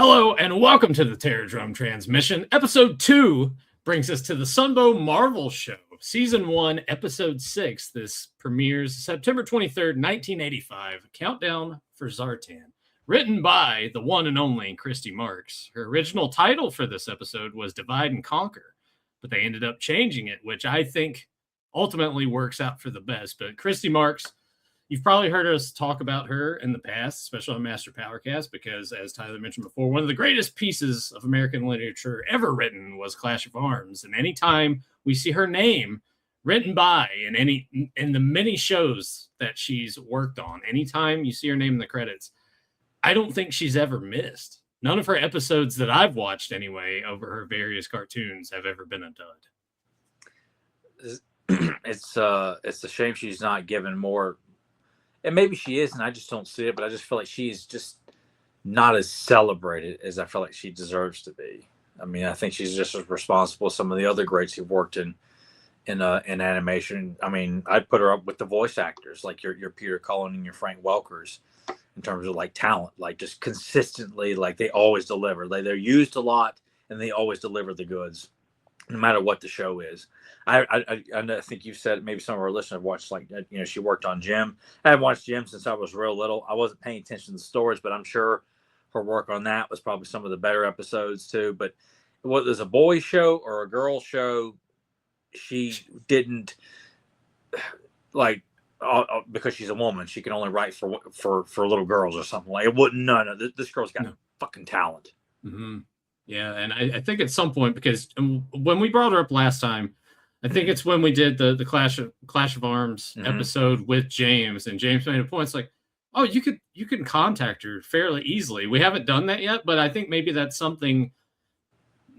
Hello and welcome to the Drome transmission. Episode 2 brings us to the Sunbow Marvel Show, Season 1, Episode 6. This premieres September 23rd, 1985, Countdown for Zartan. Written by the one and only Christy Marks. Her original title for this episode was Divide and Conquer, but they ended up changing it, which I think ultimately works out for the best. But Christy Marks, you've probably heard us talk about her in the past, especially on Master Powercast, because as Tyler mentioned before, one of the greatest pieces of American literature ever written was Clash of Arms. And anytime we see her name written by in the many shows that she's worked on, anytime you see her name in the credits, I don't think she's ever missed. None of her episodes that I've watched anyway over her various cartoons have ever been a dud. It's a shame she's not given more. And maybe she is, and I just don't see it, but I just feel like she's just not as celebrated as I feel like she deserves to be. I mean, I think she's just as responsible as some of the other greats who've worked in animation. I mean, I'd put her up with the voice actors, like your Peter Cullen and your Frank Welkers, in terms of like talent, like just consistently, like they always deliver. They're used a lot, and they always deliver the goods, no matter what the show is. I think you've said, maybe some of our listeners have watched, like, she worked on Jim. I haven't watched Jim since I was real little. I wasn't paying attention to the stories, but I'm sure her work on that was probably some of the better episodes too. But whether it's a boy show or a girl show, she didn't because she's a woman, she can only write for little girls or something. Like, it wouldn't. No, this girl's got fucking talent. Mm-hmm. Yeah, and I think at some point, because when we brought her up last time, I think it's when we did the Clash of Arms episode with James, and James made a point. It's like, oh, you can contact her fairly easily. We haven't done that yet, but I think maybe that's something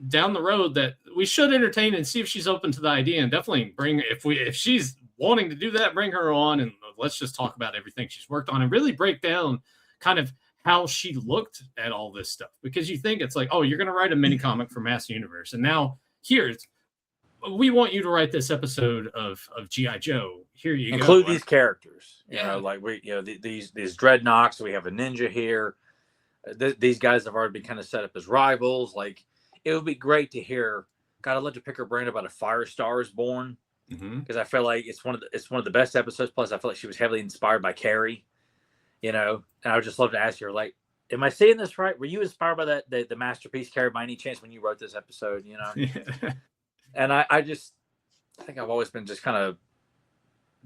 down the road that we should entertain and see if she's open to the idea, and definitely if she's wanting to do that, bring her on, and let's just talk about everything she's worked on and really break down kind of how she looked at all this stuff. Because you think it's like, oh, you're going to write a mini comic for Mass Universe, and now we want you to write this episode of G.I. Joe. Here you include these characters. These dreadnoughts. We have a ninja here. These guys have already been kind of set up as rivals. Like, it would be great to hear. God, I'd love to pick her brain about a Firestar is Born, because I feel like it's one of the best episodes. Plus, I feel like she was heavily inspired by Carrie. And I would just love to ask her, like, am I saying this right? Were you inspired by the masterpiece Carrie by any chance when you wrote this episode? Yeah. And I think I've always been just kind of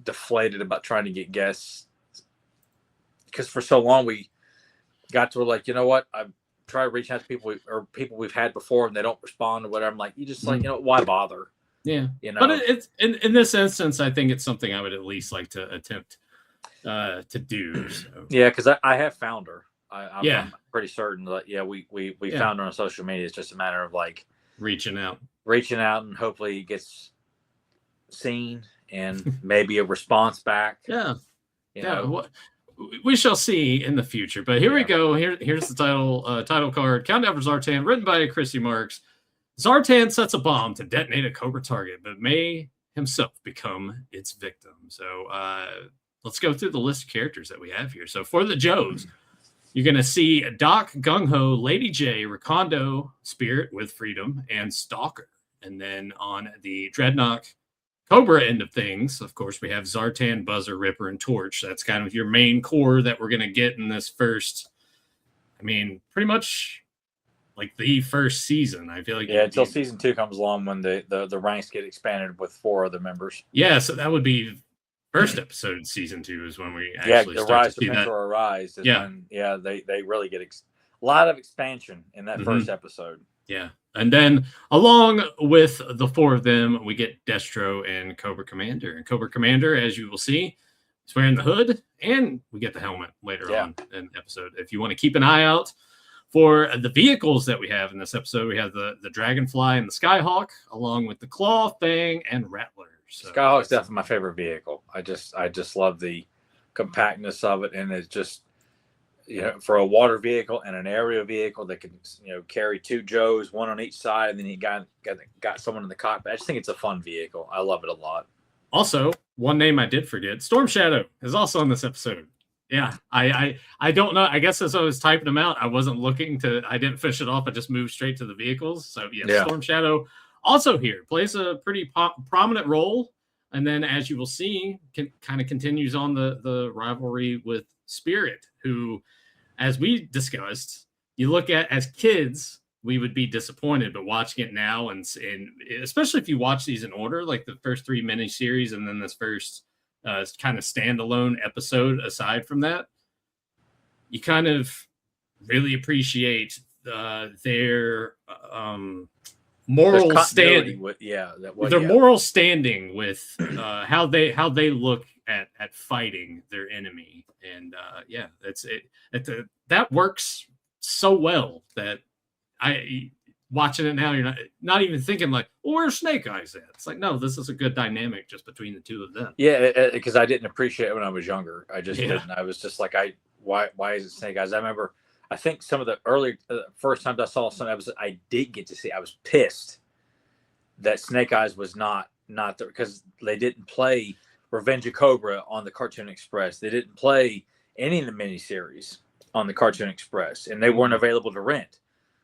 deflated about trying to get guests, because for so long we got to, like, you know what? I've tried to reach out to people we've had before, and they don't respond or whatever. I'm like, you just like, why bother? Yeah. But it's in this instance, I think it's something I would at least like to attempt to do. So. Yeah, because I have found her. I'm pretty certain that we found her on social media. It's just a matter of like reaching out and hopefully it gets seen and maybe a response back. We shall see in the future. But here we go. Here's the title card. Countdown for Zartan, written by Christy Marks. Zartan sets a bomb to detonate a Cobra target, but may himself become its victim. So let's go through the list of characters that we have here. So for the Joes, you're going to see Doc, Gung-Ho, Lady J, Recondo, Spirit with Freedom, and Stalker. And then on the Dreadnought Cobra end of things, of course, we have Zartan, Buzzer, Ripper, and Torch. That's kind of your main core that we're going to get in this first, pretty much like the first season. I feel like until season 2 comes along, when the ranks get expanded with 4 other members. Yeah, so that would be first episode of season 2 is when we actually start to see that. Rise. They really get a lot of expansion in that first episode. Yeah, and then along with the 4 of them, we get Destro and Cobra Commander. And Cobra Commander, as you will see, is wearing the hood, and we get the helmet later on in the episode. If you want to keep an eye out for the vehicles that we have in this episode, we have the Dragonfly and the Skyhawk, along with the Claw, Fang, and Rattler. So Skyhawk's definitely my favorite vehicle. I just love the compactness of it, and it's just, for a water vehicle and an aerial vehicle that can carry 2 Joes, one on each side, and then you got someone in the cockpit. I just think it's a fun vehicle. I love it a lot. Also, one name I did forget: Storm Shadow is also on this episode. Yeah, I don't know. I guess as I was typing them out, I wasn't looking to. I didn't fish it off. I just moved straight to the vehicles. So yeah. Storm Shadow also here plays a pretty prominent role, and then as you will see, kind of continues on the rivalry with Spirit, who, as we discussed, you look at as kids, we would be disappointed, but watching it now, and especially if you watch these in order, like the first 3 miniseries, and then this first kind of standalone episode aside from that, you kind of really appreciate their moral standing. Moral standing with how they look at fighting their enemy, and that's it. That works so well that I watching it now, you're not even thinking like, well, where's Snake Eyes at? It's like, no, this is a good dynamic just between the two of them. Yeah, because I didn't appreciate it when I was younger. I just didn't. I was just like, why is it Snake Eyes? I remember, I think some of the early first times I saw some episodes, I did get to see. I was pissed that Snake Eyes was not there, because they didn't play Revenge of Cobra on the Cartoon Express. They didn't play any of the miniseries on the Cartoon Express, and they weren't available to rent.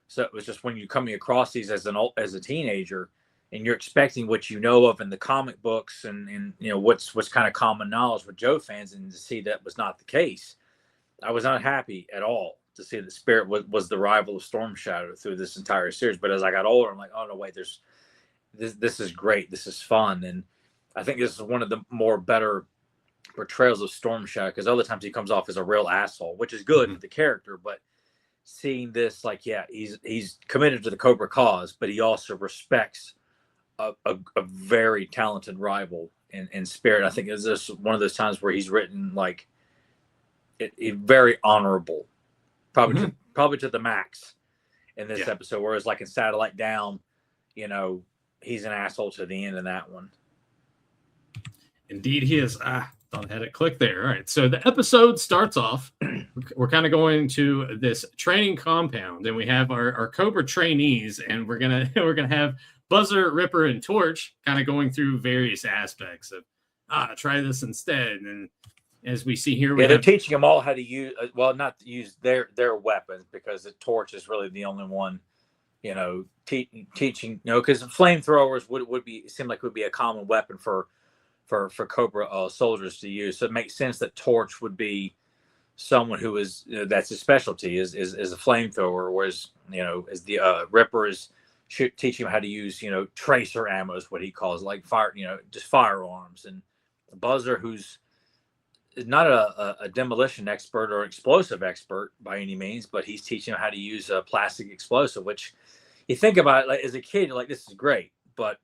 So it was just when you're coming across these as a teenager, and you're expecting what you know of in the comic books, and you know what's kind of common knowledge with Joe fans, and to see that was not the case, I was not happy at all to see that Spirit was the rival of Storm Shadow through this entire series. But as I got older, I'm like, oh no, wait, this is great, this is fun, and I think this is one of the more better portrayals of Storm Shadow, because other times he comes off as a real asshole, which is good for the character, but seeing this, like, yeah, he's committed to the Cobra cause, but he also respects a very talented rival in Spirit. I think it's just one of those times where he's written like it very honorable, probably to the max in this episode. Whereas like in Satellite Down, you know, he's an asshole to the end in that one. Indeed, he is. Thought I had it click there. All right, so the episode starts off. We're kind of going to this training compound, and we have our Cobra trainees, and we're gonna have Buzzer, Ripper, and Torch kind of going through various aspects of try this instead. And as we see here, they're teaching them all how to use not to use their weapons, because the Torch is really the only one, you know, teaching. You know, because flamethrowers would be a common weapon for Cobra soldiers to use. So it makes sense that Torch would be someone who is, you know, that's his specialty is a flamethrower, whereas, you know, as the Ripper is teaching him how to use, you know, tracer ammo is what he calls, like fire, you know, just firearms. And Buzzer, who's not a demolition expert or explosive expert by any means, but he's teaching him how to use a plastic explosive, which you think about it, like as a kid, you're like, this is great, but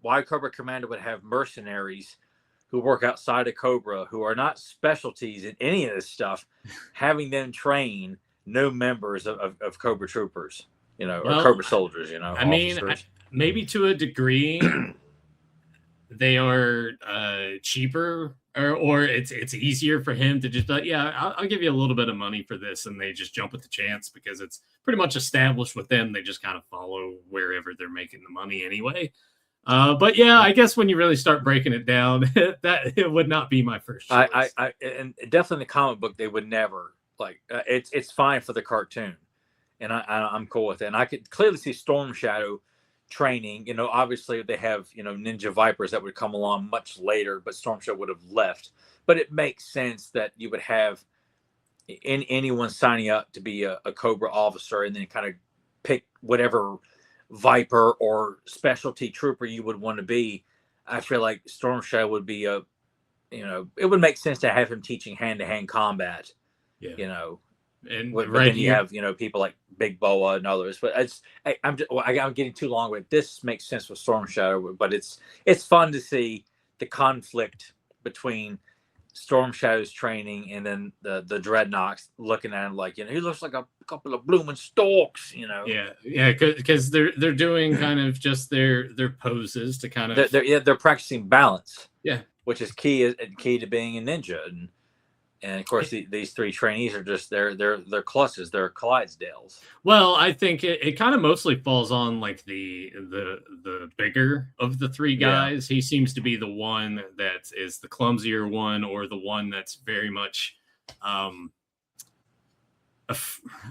why Cobra Commander would have mercenaries who work outside of Cobra, who are not specialties in any of this stuff, having them train new members of Cobra troopers, you know, or Cobra soldiers, you know. I mean, maybe to a degree, they are cheaper, or it's easier for him to just be like, yeah, I'll give you a little bit of money for this, and they just jump at the chance because it's pretty much established with them. They just kind of follow wherever they're making the money anyway. But yeah, I guess when you really start breaking it down, that it would not be my first choice. And definitely in the comic book, they would never like. It's fine for the cartoon, and I'm cool with it. And I could clearly see Storm Shadow training. You know, obviously they have, you know, Ninja Vipers that would come along much later, but Storm Shadow would have left. But it makes sense that you would have anyone signing up to be a Cobra officer, and then kind of pick whatever Viper or specialty trooper you would want to be. I feel like Storm Shadow would be you know, it would make sense to have him teaching hand-to-hand combat. Yeah. You know, and but then you have, you know, people like Big Boa and others. But I'm getting too long with it. This makes sense with Storm Shadow, but it's fun to see the conflict between Storm Shadow's training and then the Dreadnoks looking at him like, you know, he looks like a couple of blooming stalks, you know. Yeah, because they're doing kind of just their poses to kind of they're practicing balance. Yeah, which is key to being a ninja, And of course, these three trainees are just they're clutches, they're Clydesdales. Well, I think it kind of mostly falls on like the bigger of the three guys. He seems to be the one that is the clumsier one, or the one that's very much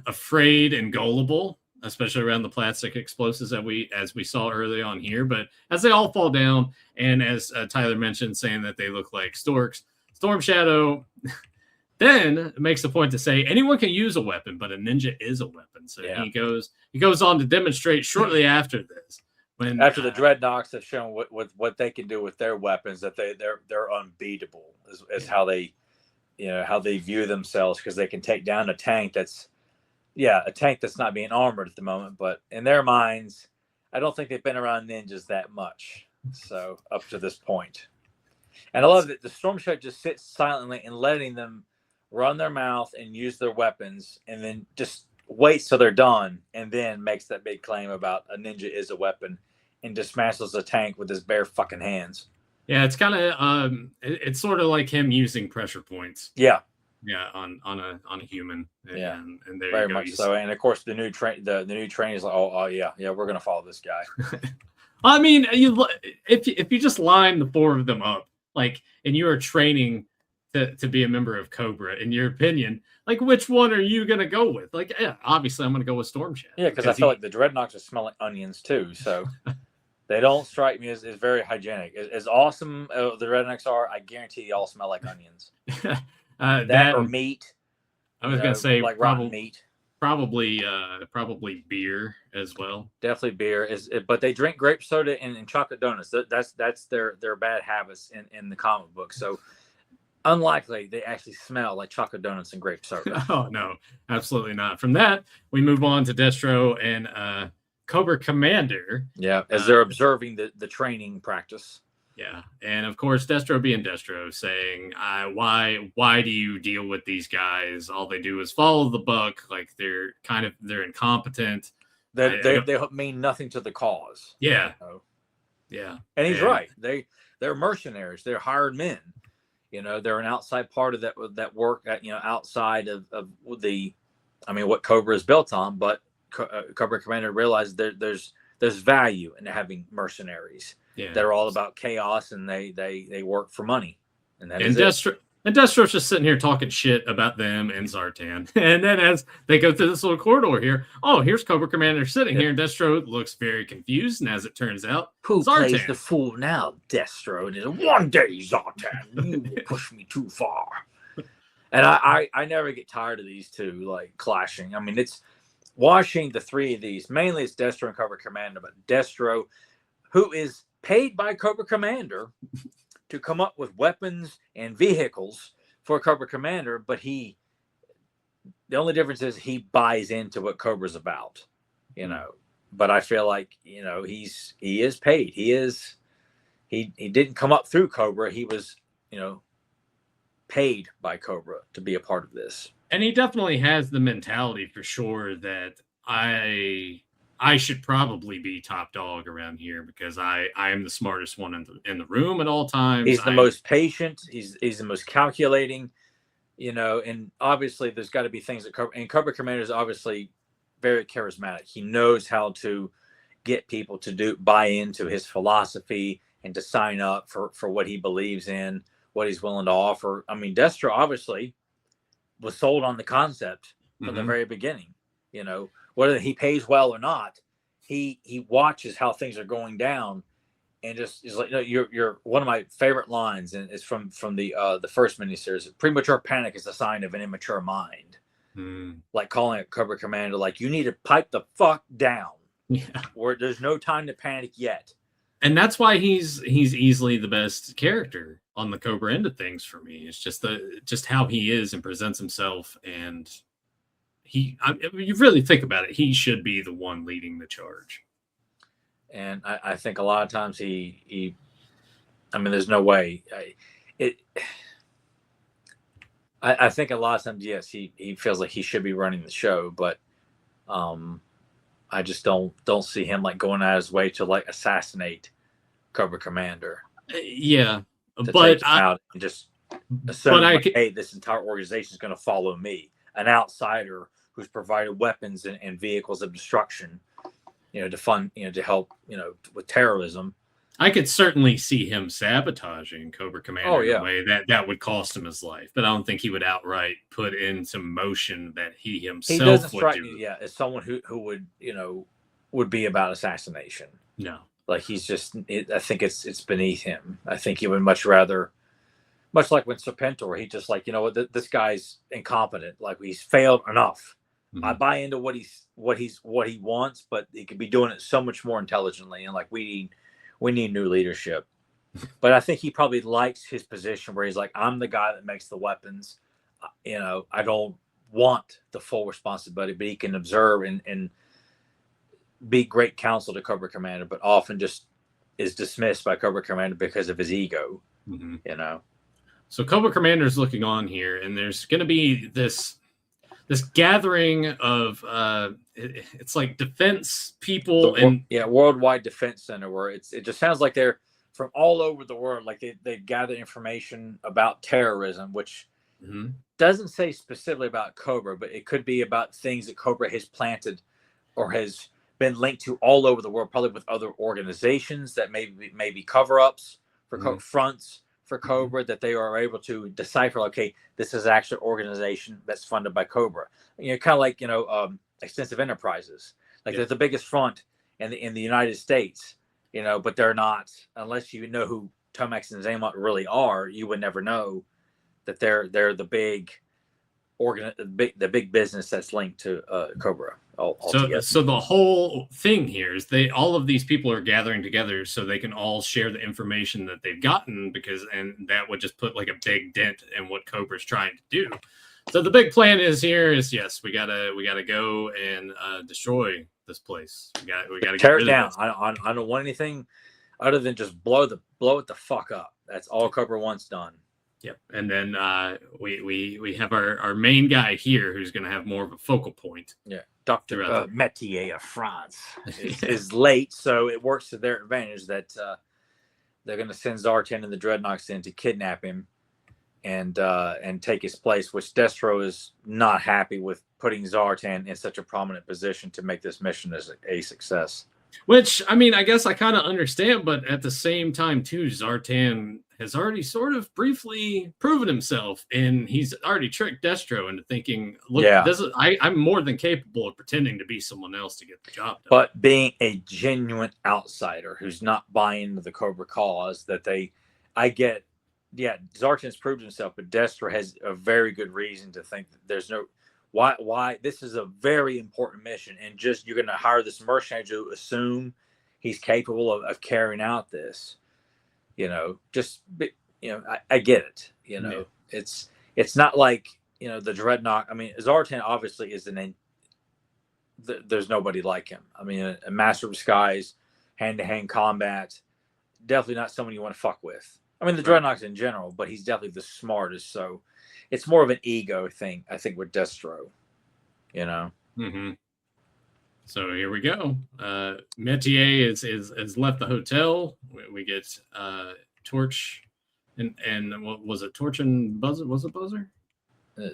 afraid and gullible, especially around the plastic explosives as we saw early on here. But as they all fall down, and as Tyler mentioned, saying that they look like storks, Storm Shadow then makes the point to say anyone can use a weapon, but a ninja is a weapon. So he goes on to demonstrate shortly after this, when after the Dreadnoks have shown what they can do with their weapons, that they're unbeatable is how they how they view themselves, because they can take down a tank that's not being armored at the moment, but in their minds, I don't think they've been around ninjas that much. So up to this point. And I love that the Storm Shadow just sits silently and letting them run their mouth and use their weapons, and then just waits till they're done, and then makes that big claim about a ninja is a weapon, and dismantles a tank with his bare fucking hands. Yeah, it's kind of it's sort of like him using pressure points. Yeah, on a human. And there very you go. much so. And of course, the new train is like, oh yeah, we're gonna follow this guy. I mean, if you just line the four of them up, like, and you are training to be a member of Cobra, in your opinion, like, which one are you gonna go with? Like, yeah, obviously I'm gonna go with Storm Shadow. Yeah, because I feel like the Dreadnoks are smelling onions too, so they don't strike me as very hygienic. As awesome the Dreadnoks are, I guarantee you all smell like onions. That or meat. I was gonna say like rotten meat. Probably beer as well. Definitely beer but they drink grape soda and chocolate donuts. That's their bad habits in the comic book. So unlikely they actually smell like chocolate donuts and grape soda. Oh no, absolutely not. From that, we move on to Destro and Cobra Commander. Yeah, as they're observing the training practice. Yeah, and of course, Destro being Destro, saying, why do you deal with these guys? All they do is follow the buck. Like, they're incompetent. They mean nothing to the cause. Yeah, yeah. And he's right. They're mercenaries. They're hired men. They're an outside part of that work. Outside of what Cobra is built on. But Cobra Commander realized there's value in having mercenaries. Yeah. They're all about chaos, and they work for money. And Destro's just sitting here talking shit about them and Zartan. And then as they go through this little corridor here, here's Cobra Commander sitting here, and Destro looks very confused. And as it turns out, who plays the fool now, Destro? And he's like, one day, Zartan, you will push me too far. And I never get tired of these two like clashing. I mean, it's watching the three of these. Mainly it's Destro and Cobra Commander, but Destro, who is paid by Cobra Commander to come up with weapons and vehicles for Cobra Commander, but the only difference is he buys into what Cobra's about, But I feel like, he is paid. He didn't come up through Cobra. He was, paid by Cobra to be a part of this. And he definitely has the mentality for sure that I should probably be top dog around here, because I am the smartest one in the room at all times. He's the most patient. He's the most calculating, and obviously there's got to be things that Cobra Commander is obviously very charismatic. He knows how to get people to buy into his philosophy and to sign up for what he believes in, what he's willing to offer. I mean, Destro obviously was sold on the concept from the very beginning, whether he pays well or not, he watches how things are going down, and just is like, you're one of my favorite lines, and it's from the first miniseries. Premature panic is a sign of an immature mind. Like calling it Cobra Commander, like, you need to pipe the fuck down. Yeah, where there's no time to panic yet. And that's why he's easily the best character on the Cobra end of things for me. It's just how he is and presents himself, and you really think about it, he should be the one leading the charge. And I think a lot of times there's no way. I think a lot of times, yes, he feels like he should be running the show, but I just don't see him like going out of his way to like assassinate Cobra Commander. Yeah, but out and just assuming, hey, this entire organization is going to follow me, an outsider who's provided weapons and vehicles of destruction, to fund, to help, with terrorism. I could certainly see him sabotaging Cobra Commander in a way that would cost him his life, but I don't think he would outright put into motion that he himself doesn't would strike do. Me, as someone who would, would be about assassination. No, like he's just. I think it's beneath him. I think he would much rather, much like when Serpentor, he just like, this guy's incompetent. Like he's failed enough. Mm-hmm. I buy into what he wants, but he could be doing it so much more intelligently. And like we need new leadership. But I think he probably likes his position where he's like, I'm the guy that makes the weapons. I don't want the full responsibility, but he can observe and be great counsel to Cobra Commander, but often just is dismissed by Cobra Commander because of his ego. Mm-hmm. So Cobra Commander is looking on here, and there's going to be this gathering of it's like defense people Worldwide Defense Center, where it just sounds like they're from all over the world. Like they gather information about terrorism, which doesn't say specifically about Cobra, but it could be about things that Cobra has planted or has been linked to all over the world, probably with other organizations that maybe cover-ups for fronts for Cobra, that they are able to decipher, okay, this is actually an organization that's funded by Cobra. Kind of like, Extensive Enterprises. Like they're the biggest front in the United States, but they're not, unless you know who Tomax and Xamot really are, you would never know that they're the big business that's linked to Cobra. So the whole thing here is all of these people are gathering together so they can all share the information that they've gotten, and that would just put like a big dent in what Cobra's trying to do. So the big plan is yes, we gotta go and destroy this place. We gotta tear it down. I don't want anything other than just blow it the fuck up. That's all Cobra wants done. Yep. And then we have our main guy here who's going to have more of a focal point. Yeah. Dr. Metier of France is late, so it works to their advantage that they're going to send Zartan and the Dreadnoks in to kidnap him and take his place, which Destro is not happy with putting Zartan in such a prominent position to make this mission as a success. Which, I mean, I guess I kind of understand, but at the same time, too, Zartan has already sort of briefly proven himself, and he's already tricked Destro into thinking, look, I'm more than capable of pretending to be someone else to get the job done. But being a genuine outsider who's not buying into the Cobra cause, Zartan's proved himself, but Destro has a very good reason to think that there's no... Why this is a very important mission, and just you're going to hire this mercenary to assume he's capable of carrying out this. I get it. It's not like the Dreadnought. I mean, Zartan obviously is the name. There's nobody like him. I mean, a master of disguise, hand-to-hand combat. Definitely not someone you want to fuck with. I mean, the Dreadnoughts in general, but he's definitely the smartest. So. It's more of an ego thing, I think, with Destro, Mm-hmm. So here we go. Metier is left the hotel. We get Torch and what was it? Torch and Buzzer? Was it Buzzer?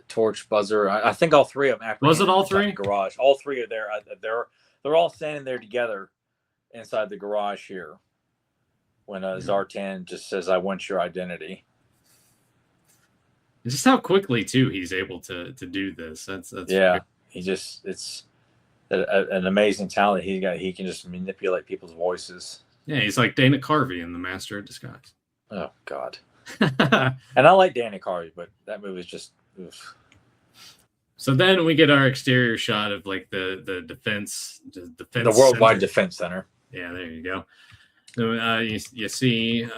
Torch, Buzzer. I think all three of them. Was it all three? Garage. All three are there. They're all standing there together inside the garage here. When Zartan just says, "I want your identity." Just how quickly too he's able to do this. That's yeah. It's an amazing talent he's got. He can just manipulate people's voices. Yeah, he's like Dana Carvey in The Master of Disguise. Oh God. And I like Dana Carvey, but that movie is just. Oof. So then we get our exterior shot of like the defense, the Worldwide Defense Center. Yeah, there you go. So you see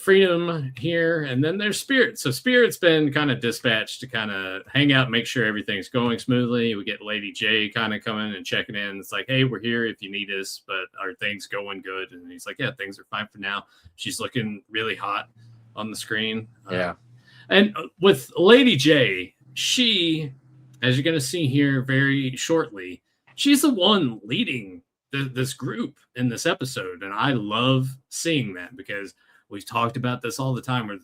Freedom here, and then there's Spirit. So Spirit's been kind of dispatched to kind of hang out, make sure everything's going smoothly. We get Lady J kind of coming and checking in. It's like, hey, we're here if you need us, but are things going good? And he's like, yeah, things are fine for now. She's looking really hot on the screen. Yeah. And with Lady J, she, as you're going to see here very shortly, she's the one leading this group in this episode, and I love seeing that because we've talked about this all the time, where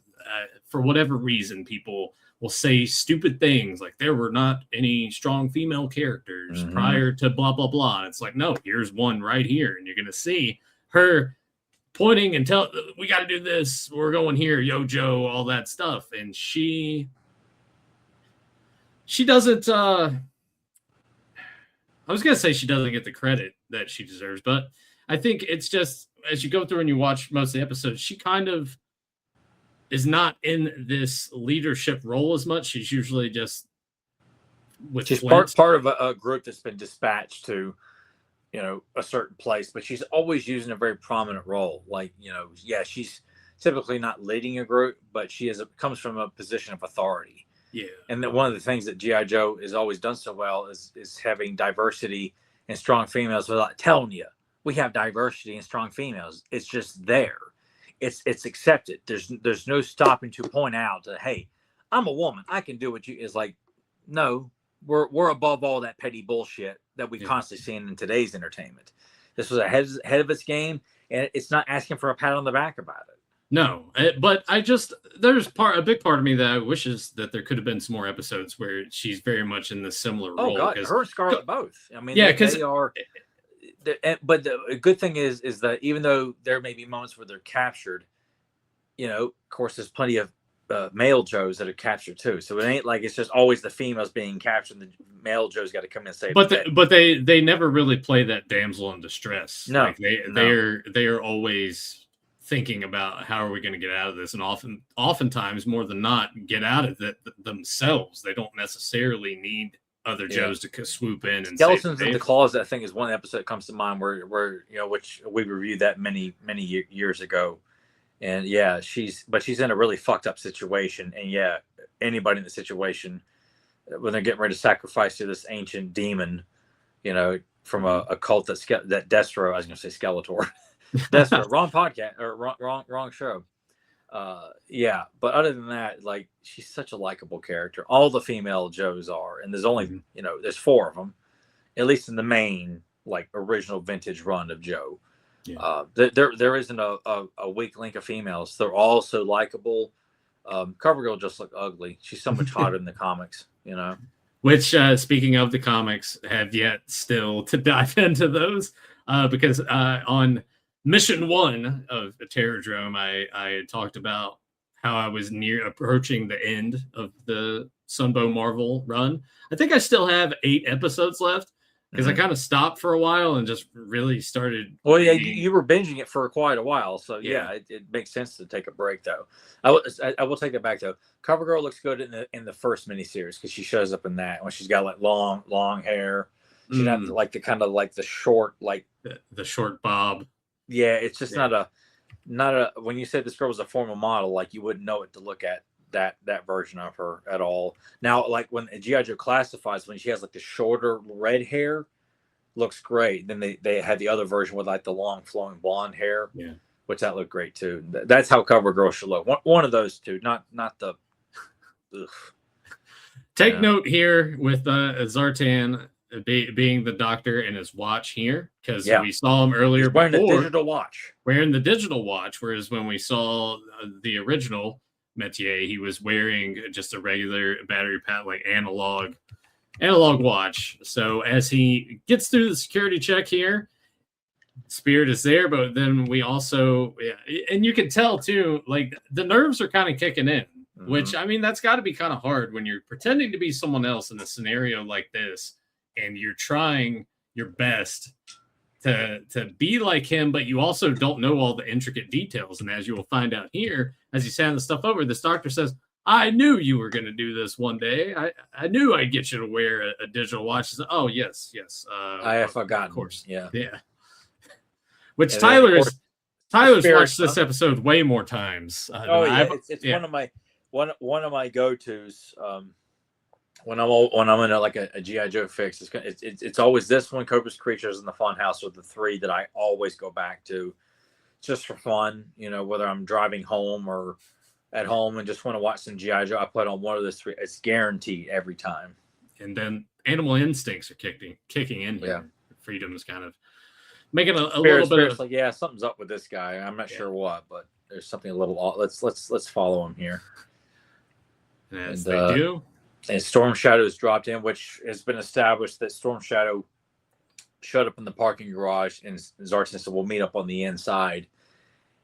for whatever reason, people will say stupid things like there were not any strong female characters prior to blah, blah, blah. And it's like, no, here's one right here. And you're going to see her pointing and tell, we got to do this. We're going here, yo, Joe, all that stuff. And she doesn't, I was going to say she doesn't get the credit that she deserves, but I think it's just, as you go through and you watch most of the episodes, she kind of is not in this leadership role as much. She's usually just with she's part of a group that's been dispatched to, a certain place, but she's always using a very prominent role. Like, she's typically not leading a group, but she comes from a position of authority. Yeah. And that one of the things that G.I. Joe has always done so well is having diversity and strong females without telling you. We have diversity and strong females. It's just there. It's accepted. There's no stopping to point out that, hey, I'm a woman. I can do what you is like. No, we're above all that petty bullshit that we constantly see in today's entertainment. This was ahead of its game, and it's not asking for a pat on the back about it. No, but there's a big part of me that wishes that there could have been some more episodes where she's very much in this similar role. Oh God, her and Scarlett both. I mean, because they are. But the good thing is that even though there may be moments where they're captured, of course, there's plenty of male Joes that are captured too. So it ain't like it's just always the females being captured and the male Joe's got to come in and save. But they never really play that damsel in distress. No, like they are always thinking about how are we going to get out of this, and oftentimes more than not get out of it themselves. They don't necessarily need other Joes to swoop in and Skeletons in the Closet. I think is one episode that comes to mind where which we reviewed that many years ago, and she's in a really fucked up situation, and anybody in the situation when they're getting ready to sacrifice to this ancient demon, from a cult that Destro, I was going to say Skeletor, Destro, wrong podcast or wrong show. But other than that, like, she's such a likable character. All the female Joes are, and there's only there's 4 of them, at least in the main like original vintage run of Joe. There isn't a weak link of females. They're all so likable. CoverGirl just look ugly. She's so much hotter in the comics, Which, speaking of the comics, have yet still to dive into those because on Mission 1 of Terror Drome, I had talked about how I was approaching the end of the Sunbow Marvel run. I think I still have 8 episodes left because I kind of stopped for a while and just really started. Well, you were binging it for quite a while, so it makes sense to take a break though. I will take it back though. CoverGirl looks good in the first miniseries because she shows up in that when she's got like long hair. She's not like the kind of like the short like the short bob. Yeah, it's just not a when you said this girl was a formal model, like you wouldn't know it to look at that version of her at all. Now, like when G.I. Joe Classifies, when she has like the shorter red hair, looks great. Then they had the other version with like the long flowing blonde hair, which that looked great too. That's how CoverGirl should look. One of those two, not the. Take note here with Zartan being the doctor and his watch here, because we saw him earlier wearing the digital watch. Wearing the digital watch, whereas when we saw the original Metier, he was wearing just a regular battery pack, like analog watch. So as he gets through the security check here, Spirit is there, but then we also, and you can tell too, like the nerves are kind of kicking in, which I mean, that's got to be kind of hard when you're pretending to be someone else in a scenario like this, and you're trying your best to be like him, but you also don't know all the intricate details. And as you will find out here, as you hand the stuff over, this doctor says, I knew you were going to do this one day. I knew I'd get you to wear a digital watch. Says, oh, yes. I have forgotten. Of course. Yeah. Which Tyler's watched this episode way more times. It's one of my go-tos. When I'm in a G.I. Joe fix, it's always this one, Cobra's Creatures, and the Funhouse are the 3 that I always go back to, just for fun. Whether I'm driving home or at home and just want to watch some G.I. Joe, I put on one of those 3. It's guaranteed every time. And then Animal Instincts are kicking in here. Yeah. Freedom is kind of making a little bit of like, something's up with this guy. I'm not sure what, but there's something a little odd. Let's follow him here. And as they do. And Storm Shadow is dropped in, which has been established that Storm Shadow showed up in the parking garage, and Zartan said, "We'll meet up on the inside."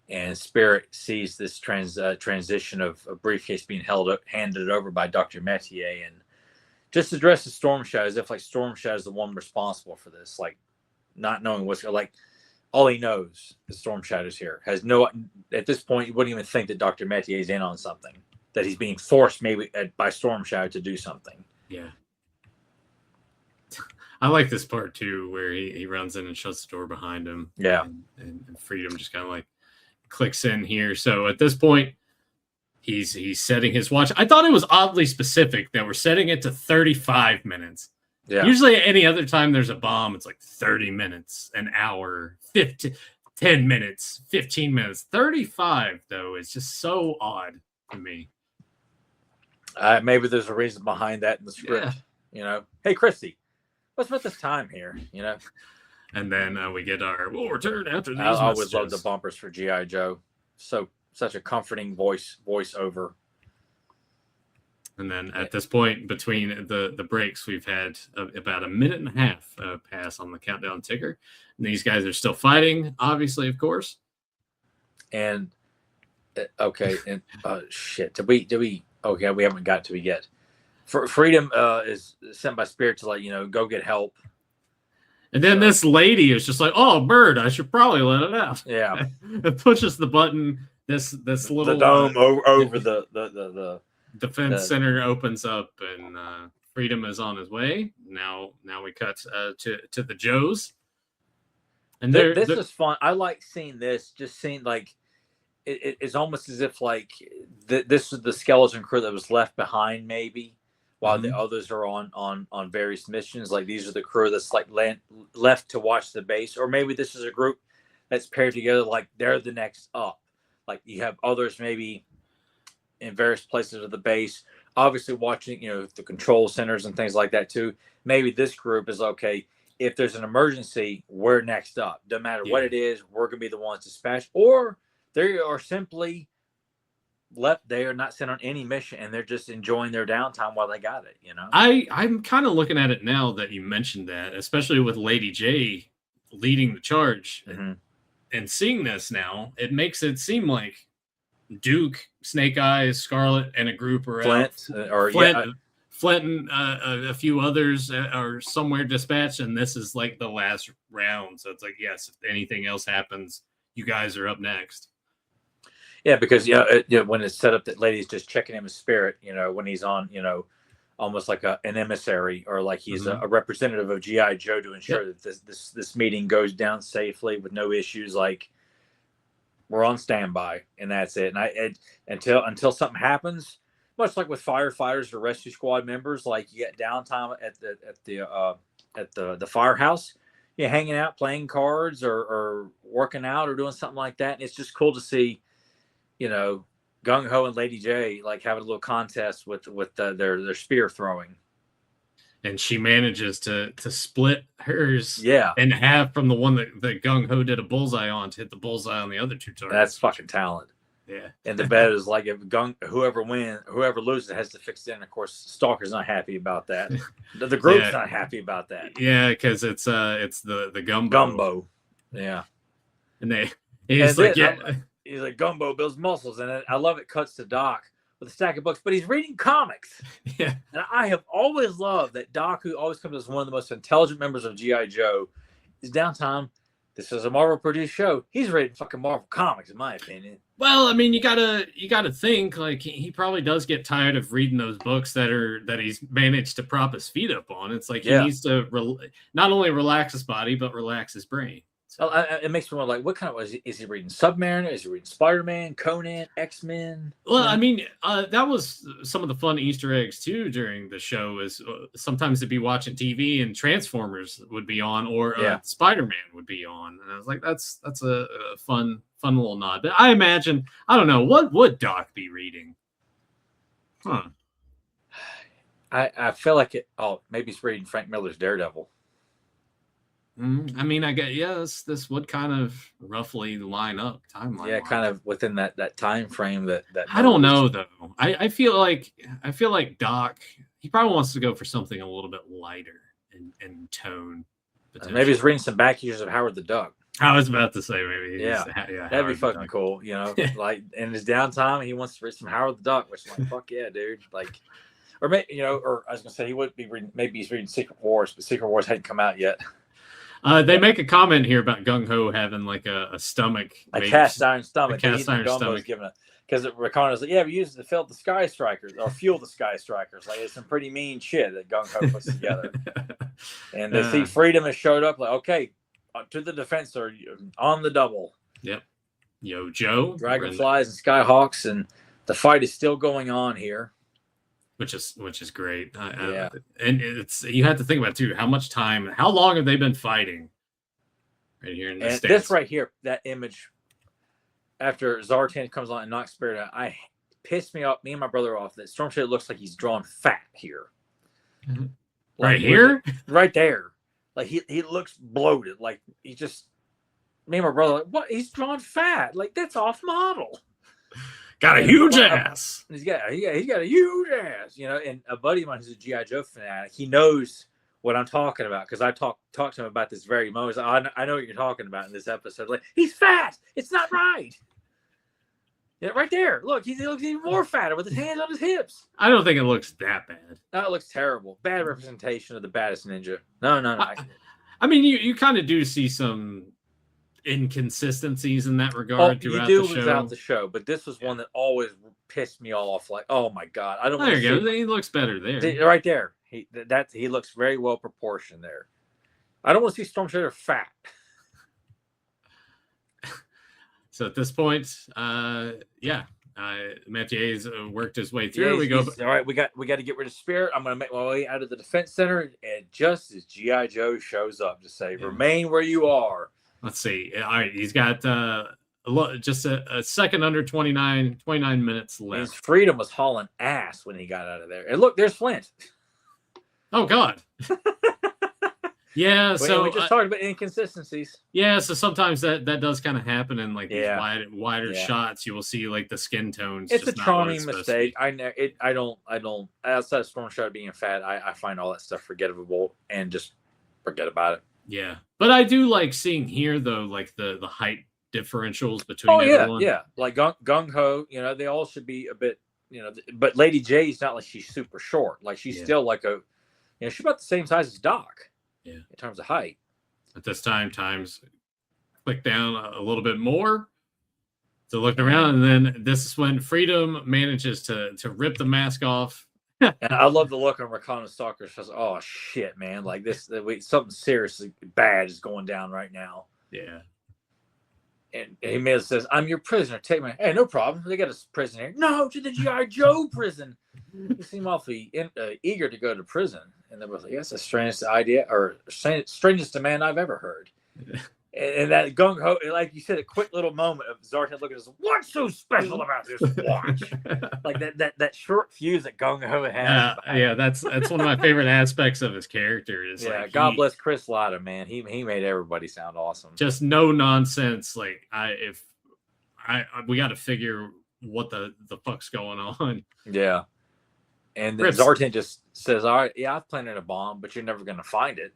And Spirit sees this transition of a briefcase being handed over by Dr. Metier, and just addresses Storm Shadow as if like Storm Shadow is the one responsible for this, like not knowing what's like. All he knows is Storm Shadow's here. Has no at this point, you wouldn't even think that Dr. Metier is in on something. That he's being forced maybe by Storm Shadow to do something. Yeah. I like this part too, where he runs in and shuts the door behind him. Yeah. And Freedom just kind of like clicks in here. So at this point, he's setting his watch. I thought it was oddly specific that we're setting it to 35 minutes. Yeah. Usually any other time there's a bomb, it's like 30 minutes, an hour, 10 minutes, 15 minutes. 35, though, is just so odd to me. Maybe there's a reason behind that in the script. Yeah. You know, hey, Christy, what's with this time here? You know? And then we get our, we'll return after these I always love the bumpers for G.I. Joe. Such a comforting voiceover. And then at this point, between the breaks, we've had about a minute and a half pass on the countdown ticker. And these guys are still fighting, obviously, of course. And okay, and shit. Did we? Okay, we haven't got to it yet. Freedom is sent by Spirit to like go get help. And then this lady is just like, "Oh, bird! I should probably let it out." Yeah, it pushes the button. This little the dome over the defense center opens up, and Freedom is on his way. Now we cut to the Joes. And this is fun. I like seeing this. Just seeing like it's almost as if like this is the skeleton crew that was left behind, maybe while the others are on various missions. Like these are the crew that's like left to watch the base, or maybe this is a group that's paired together. Like they're the next up. Like you have others maybe in various places of the base, obviously watching, the control centers and things like that too. Maybe this group is okay. If there's an emergency, we're next up. No matter what it is, we're going to be the ones dispatched. Or they are simply left there, not sent on any mission, and they're just enjoying their downtime while they got it, I'm kind of looking at it now that you mentioned that, especially with Lady J leading the charge. Mm-hmm. And seeing this now, it makes it seem like Duke, Snake Eyes, Scarlet, and a group are Flint, out. Flint and a few others are somewhere dispatched, and this is like the last round. So it's like, yes, if anything else happens, you guys are up next. Yeah, because when it's set up that Lady's just checking him with Spirit, when he's on, almost like an emissary, or like he's a representative of G.I. Joe to ensure that this meeting goes down safely with no issues. Like we're on standby, and that's it. And until something happens, much like with firefighters or rescue squad members, like you get downtime at the firehouse, you're hanging out, playing cards, or working out, or doing something like that. And it's just cool to see, Gung Ho and Lady J like having a little contest with their spear throwing. And she manages to split hers in half from the one that Gung Ho did a bullseye on to hit the bullseye on the other two targets. That's fucking talent. Yeah. And the bet is like if whoever loses has to fix it. And of course, Stalker's not happy about that. The group's not happy about that. Yeah, because it's the gumbo. Gumbo. Yeah. And he's like Gumbo builds muscles, and I love it. Cuts to Doc with a stack of books, but he's reading comics. Yeah. And I have always loved that Doc, who always comes as one of the most intelligent members of G.I. Joe, is downtime. This is a Marvel produced show. He's reading fucking Marvel comics, in my opinion. Well, I mean, you gotta think like he probably does get tired of reading those books that he's managed to prop his feet up on. It's like he needs to not only relax his body but relax his brain. So it makes me wonder, like, what kind of is he reading? Submariner? Is he reading Spider-Man, Conan, X-Men? Well, I mean, that was some of the fun Easter eggs too during the show. Is sometimes they'd be watching TV and Transformers would be on, or Spider-Man would be on, and I was like, that's a fun little nod. But I imagine, I don't know, what would Doc be reading? Huh? I feel like it. Oh, maybe he's reading Frank Miller's Daredevil. I mean, I guess yes, this would kind of roughly line up timeline. Yeah, kind of within that time frame that I don't know though. I feel like Doc, he probably wants to go for something a little bit lighter in tone. Maybe he's reading some back years of Howard the Duck. I was about to say maybe. Yeah, that'd be fucking cool. You know, like in his downtime, he wants to read some Howard the Duck, which is like, fuck yeah, dude. Like, or maybe, you know, or I was gonna say he would be reading. Maybe he's reading Secret Wars, but Secret Wars hadn't come out yet. They make a comment here about Gung Ho having like a stomach, a cast iron stomach. A cast iron stomach. Because Ricardo's like, yeah, we use it to fill the Sky Strikers or fuel the Sky Strikers. Like, it's some pretty mean shit that Gung Ho puts together. And they see Freedom has showed up. Like, okay, to the defense, or on the double. Yep. Yo, Joe. Dragonflies and Skyhawks, and the fight is still going on here. Which is great. Yeah. And it's, you have to think about too, how much time, how long have they been fighting? Right here in the States. This right here, that image after Zartan comes on and knocks Spirit out, I pissed me off, me and my brother off, that Storm Shadow looks like he's drawn fat here. Mm-hmm. Right here? Right there. Like he looks bloated. Like he just, me and my brother, like, what? He's drawn fat. Like, that's off model. Got a huge ass. He's got a huge ass, you know. And a buddy of mine who's a G.I. Joe fanatic, he knows what I'm talking about, because I talked to him about this very moment. Like, I know what you're talking about in this episode. Like, he's fat. It's not right. Yeah, right there. Look, he looks even more fatter with his hands on his hips. I don't think it looks that bad. No, it looks terrible. Bad representation of the baddest ninja. No. I mean, you kind of do see some inconsistencies in that regard throughout the show. Without the show, but this was one that always pissed me off. Like, oh my god, I don't. There you go. He looks better there. Right there. He looks very well proportioned there. I don't want to see Storm Shadow fat. So at this point, Mattier's worked his way through. All right, we got to get rid of Spirit. I'm going to make my way out of the defense center, and just as G.I. Joe shows up to say, remain where you are. Let's see. All right, he's got just a second under 29 minutes left. His Freedom was hauling ass when he got out of there. And look, there's Flint. Oh, God. Yeah, so we just talked about inconsistencies. Yeah, so sometimes that does kind of happen in like these wider shots. You will see like the skin tones. It's a charming mistake. I don't. Outside of Storm Shadow being fat, I find all that stuff forgettable and just forget about it. Yeah, but I do like seeing here though, like the height differentials between everyone. Yeah, like Gung Ho. You know, they all should be a bit. You know, but Lady J's not like she's super short. Like she's still like a. You know, she's about the same size as Doc. Yeah, in terms of height. At this time, times click down a little bit more. So looking around, and then this is when Freedom manages to rip the mask off. And I love the look on Rakana Stalker's face. Oh shit, man! Like something seriously bad is going down right now. Yeah. And he says, "I'm your prisoner. Take me." Hey, no problem. They got a prison here. No, to the G.I. Joe prison. You seem awfully eager to go to prison. And they were like, "That's the strangest idea, or strangest demand I've ever heard." And that Gung Ho, like you said, a quick little moment of Zartan looking at us. What's so special about this watch? Like that short fuse that Gung Ho has. Yeah, that's one of my favorite aspects of his character. Is God bless Chris Latta, man. He made everybody sound awesome. Just no nonsense. Like we got to figure what the fuck's going on. Yeah. And then Zartan just says, all right, yeah, I've planted a bomb, but you're never going to find it.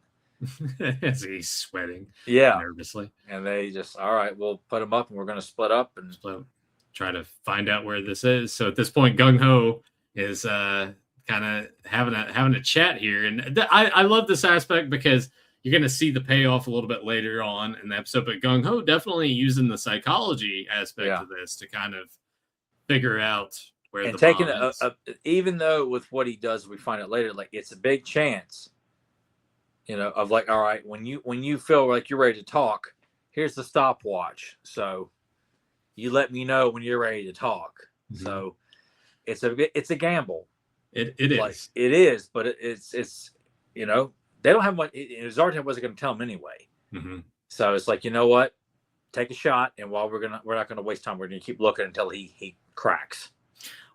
As he's sweating nervously. And they just, all right, we'll put him up and we're going to split up and try to find out where this is. So at this point, Gung Ho is kind of having a chat here. And I love this aspect because you're going to see the payoff a little bit later on in the episode. But Gung Ho definitely using the psychology aspect of this to kind of figure out where the taking bomb is. Even though with what he does, we find out later, like it's a big chance, you know, of like, all right, when you feel like you're ready to talk, here's the stopwatch. So you let me know when you're ready to talk. Mm-hmm. So it's a gamble. It is. Like, it is, but it's you know, they don't have much. Zartan wasn't going to tell him anyway. Mm-hmm. So it's like, you know what, take a shot, and while we're not going to waste time, we're going to keep looking until he cracks.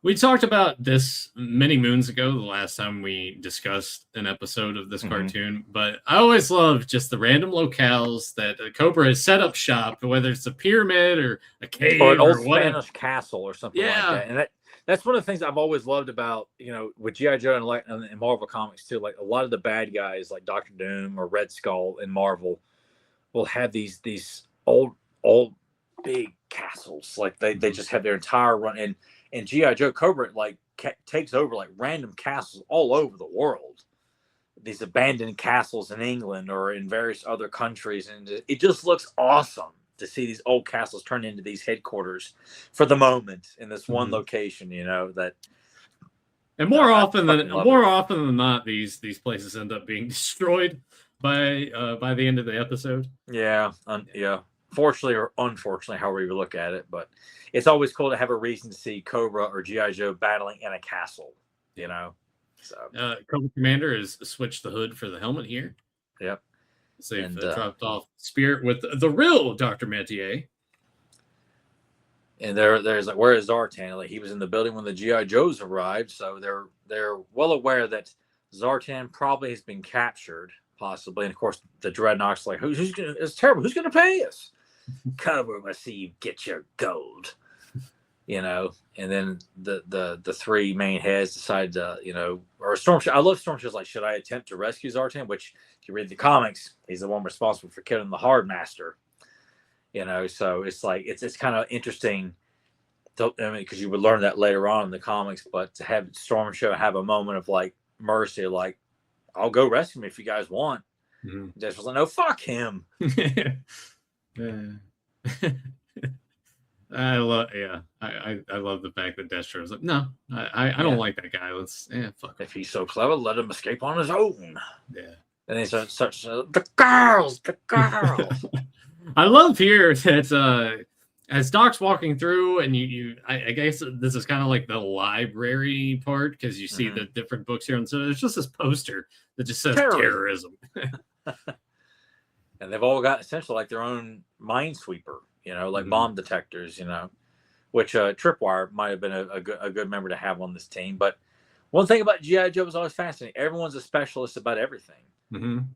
We talked about this many moons ago, the last time we discussed an episode of this cartoon, but I always love just the random locales that Cobra has set up shop, whether it's a pyramid or a cave or an old whatever. Spanish castle or something like that. And that's one of the things I've always loved about, with G.I. Joe and Marvel Comics too. Like a lot of the bad guys like Dr. Doom or Red Skull in Marvel will have these old big castles. Like they just have their entire run. And G.I. Joe Cobra takes over like random castles all over the world. These abandoned castles in England or in various other countries. And it just looks awesome to see these old castles turn into these headquarters for the moment in this one location, that. And more often than not, these places end up being destroyed by the end of the episode. Yeah. Yeah. Fortunately or unfortunately, however you look at it, but it's always cool to have a reason to see Cobra or G.I. Joe battling in a castle, So Cobra Commander has switched the hood for the helmet here. Yep. So they've dropped off Spirit with the real Dr. Metier. And there's like, where is Zartan? Like he was in the building when the G.I. Joes arrived, so they're well aware that Zartan probably has been captured, possibly. And of course, the Dreadnought's like, who's gonna? It's terrible. Who's gonna pay us? Cover, I see you get your gold. And then the three main heads decide to, or Storm. I love Storm. She's like, should I attempt to rescue Zartan? Which, if you read the comics, he's the one responsible for killing the Hard Master. So it's like it's kind of interesting. Because you would learn that later on in the comics, but to have Storm Show have a moment of like mercy, like I'll go rescue him if you guys want. Just was like, no, fuck him. I love the fact that Destro was like, no, I don't like that guy. Fuck him. If he's so clever, let him escape on his own. Yeah. And then such the girls. I love here that as Doc's walking through, and I guess this is kind of like the library part because you see the different books here, and so there's just this poster that just says terrorism. And they've all got essentially like their own minesweeper, like bomb detectors, which Tripwire might have been a good member to have on this team. But one thing about G.I. Joe was always fascinating. Everyone's a specialist about everything.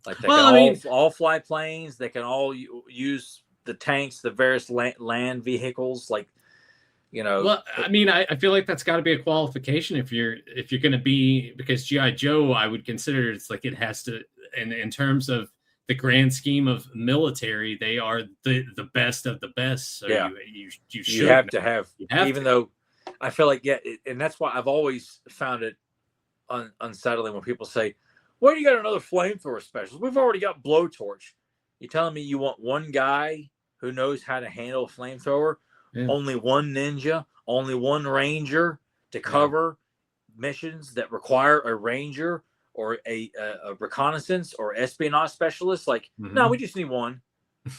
Like they can all fly planes. They can all use the tanks, the various land vehicles. Like, Well, I feel like that's got to be a qualification if you're going to be, because G.I. Joe, I would consider it's like it has to, in terms of the grand scheme of military, they are the best of the best. So you have to have, even though I feel like, and that's why I've always found it unsettling when people say, well, you got another flamethrower specialist. We've already got blowtorch. You telling me you want one guy who knows how to handle a flamethrower, only one ninja, only one ranger to cover missions that require a ranger or a reconnaissance or espionage specialist? Like, no, we just need one.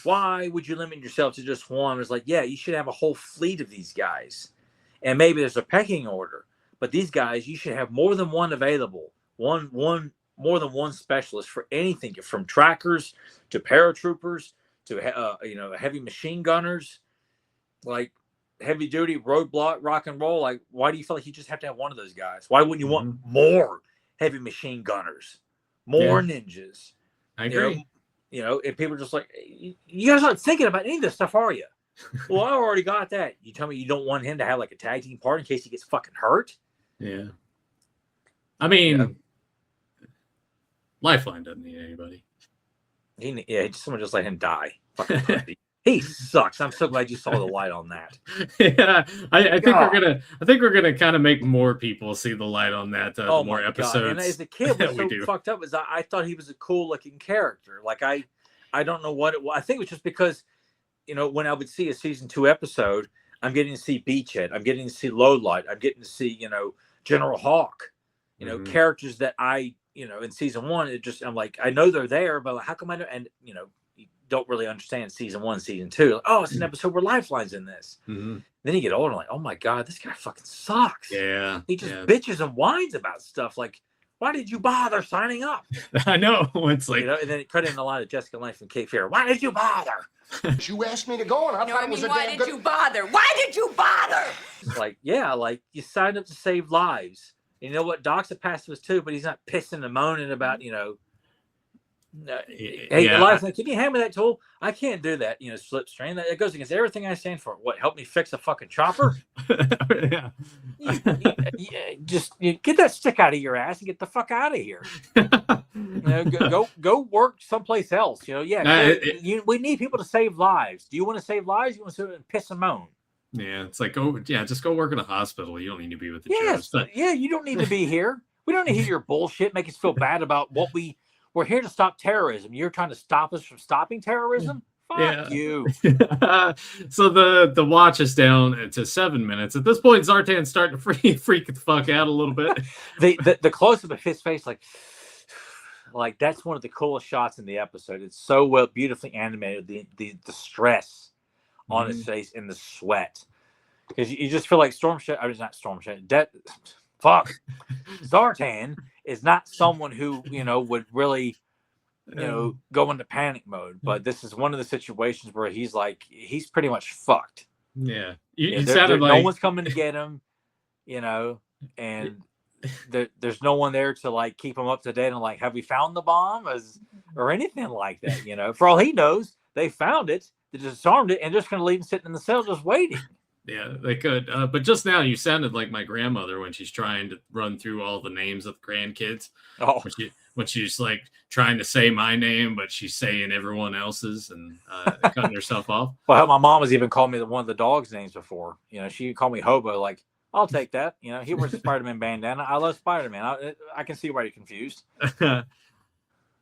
Why would you limit yourself to just one? It's like, you should have a whole fleet of these guys. And maybe there's a pecking order, but these guys, you should have more than one available. More than one specialist for anything, from trackers to paratroopers to heavy machine gunners, like heavy duty, roadblock, rock and roll. Like, why do you feel like you just have to have one of those guys? Why wouldn't you want more heavy machine gunners, more ninjas? I agree. And people are just like, you guys aren't thinking about any of this stuff, are you? Well, I already got that. You tell me you don't want him to have like a tag team part in case he gets fucking hurt? Yeah. I mean, Lifeline doesn't need anybody. Someone just let him die. Fucking pussy. He sucks. I'm so glad you saw the light on that. Yeah, I think we're gonna kind of make more people see the light on that. The more episodes. God. And as a kid, what's so fucked up is I thought he was a cool looking character. Like I don't know what it was. I think it was just because, when I would see a season 2 episode, I'm getting to see Beachhead. I'm getting to see Lowlight. I'm getting to see General Hawk. Characters that I. In season 1, I'm like, I know they're there, but how come I don't? And you don't really understand season 1, season 2. Like, it's an episode where Lifeline's in this. Then you get older, like, oh my god, this guy fucking sucks. Yeah, he just bitches and whines about stuff. Like, why did you bother signing up? I know. It's like, and then it cut in a line of Jessica Lange from Cape Fear. Why did you bother? You asked me to go, and I thought it was a why damn did you bother? Why did you bother? Like, yeah, like you signed up to save lives. You know what? Doc's a pacifist too, but he's not pissing and moaning about, hey, Elias, can you hand me that tool? I can't do that, slipstream. That goes against everything I stand for. What, help me fix a fucking chopper? yeah. Just get that stick out of your ass and get the fuck out of here. Go work someplace else. We need people to save lives. Do you want to save lives? You want to sit and piss and moan? Yeah, it's like, just go work in a hospital. You don't need to be with the Joes. But... Yeah, you don't need to be here. We don't need to hear your bullshit. Make us feel bad about what we're here to stop terrorism. You're trying to stop us from stopping terrorism? Fuck you. So the watch is down to 7 minutes. At this point, Zartan's starting to freak the fuck out a little bit. the close-up of his face, like that's one of the coolest shots in the episode. It's so well, beautifully animated. The stress on his face and the sweat, because you just feel like Zartan is not someone who would really go into panic mode, but this is one of the situations where he's pretty much fucked. You sounded like no one's coming to get him, and there's no one there to keep him up to date and have we found the bomb or anything like that. For all he knows, they found it, they disarmed it, and just going to leave him sitting in the cell just waiting. Yeah, they could. But just now you sounded like my grandmother when she's trying to run through all the names of the grandkids. Oh, when she's trying to say my name, but she's saying everyone else's and cutting herself off. Well, my mom has even called me one of the dog's names before. She called me Hobo. I'll take that. He wears a Spider-Man bandana. I love Spider-Man. I can see why you're confused.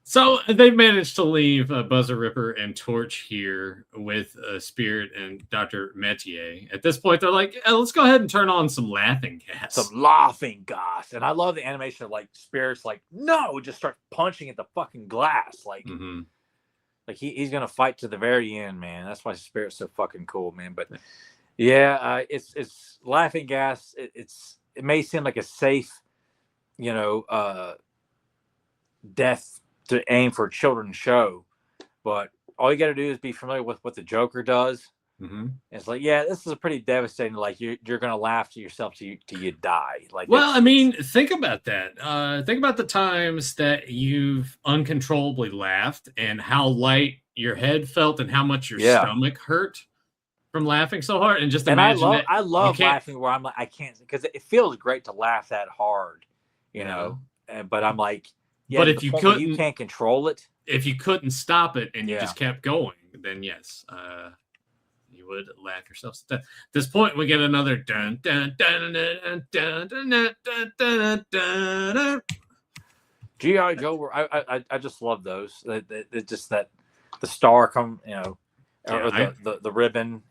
So they managed to leave Buzzer Ripper and Torch here with Spirit and Dr. Metier. At this point, they're like, let's go ahead and turn on some laughing gas. Some laughing gas. And I love the animation of Spirit's no, just start punching at the fucking glass. He's going to fight to the very end, man. That's why Spirit's so fucking cool, man. But yeah, it's laughing gas. It may seem like a safe, death to aim for a children's show, but all you got to do is be familiar with what the Joker does. Mm-hmm. It's this is a pretty devastating. You're gonna laugh to yourself till you die. Think about that. Think about the times that you've uncontrollably laughed and how light your head felt and how much your stomach hurt from laughing so hard. And just imagine I love laughing where I'm I can't, because it feels great to laugh that hard, but I'm but if you couldn't, you can't control it. If you couldn't stop it and you just kept going, then yes, you would laugh yourself to death. At this point, we get another dun dun dun dun dun dun dun dun dun dun. G.I. Joe. I just love those. It's just that the star come, or the ribbon.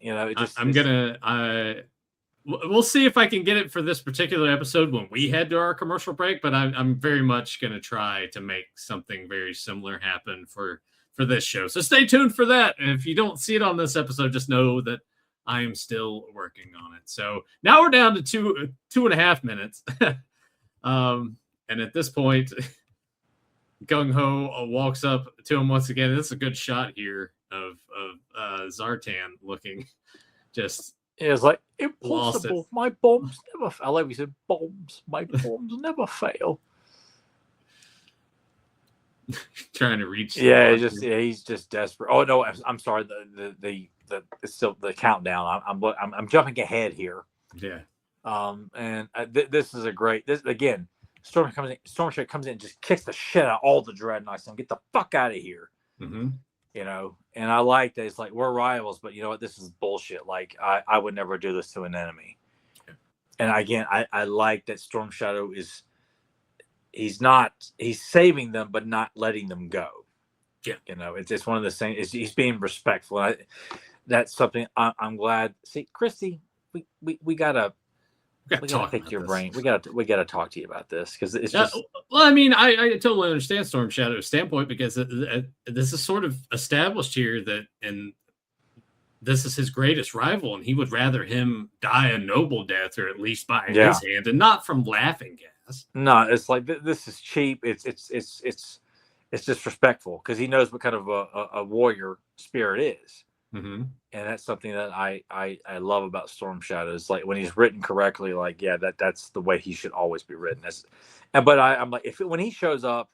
We'll see if I can get it for this particular episode when we head to our commercial break, but I'm very much going to try to make something very similar happen for this show. So stay tuned for that. And if you don't see it on this episode, just know that I am still working on it. So now we're down to 2.5 minutes. And at this point, Gung Ho walks up to him once again. This is a good shot here of Zartan looking just... It's impossible. My bombs never fail. I love you said bombs. My bombs never fail. Trying to reach. Yeah, he's just desperate. Oh no, I'm sorry. It's still the countdown. I'm jumping ahead here. Yeah. This is a great. This again. Storm comes in, and just kicks the shit out of all the dreadnoughts and get the fuck out of here. Mm-hmm. And I like that. It's we're rivals, but you know what? This is bullshit. I would never do this to an enemy. Yeah. And again, I like that Storm Shadow he's saving them, but not letting them go. Yeah. It's one of the things. He's being respectful. That's something I'm glad. See, Christy, we gotta pick your brain. We gotta talk to you about this, because it's just. Well, I totally understand Storm Shadow's standpoint, because this is sort of established here and this is his greatest rival, and he would rather him die a noble death, or at least by his hand, and not from laughing gas. badass. No, it's like this is cheap. It's disrespectful because he knows what kind of a warrior Spirit is. Mm-hmm. And that's something that I love about Storm Shadow. Is like when he's written correctly, like that's the way he should always be written. But I'm like when he shows up,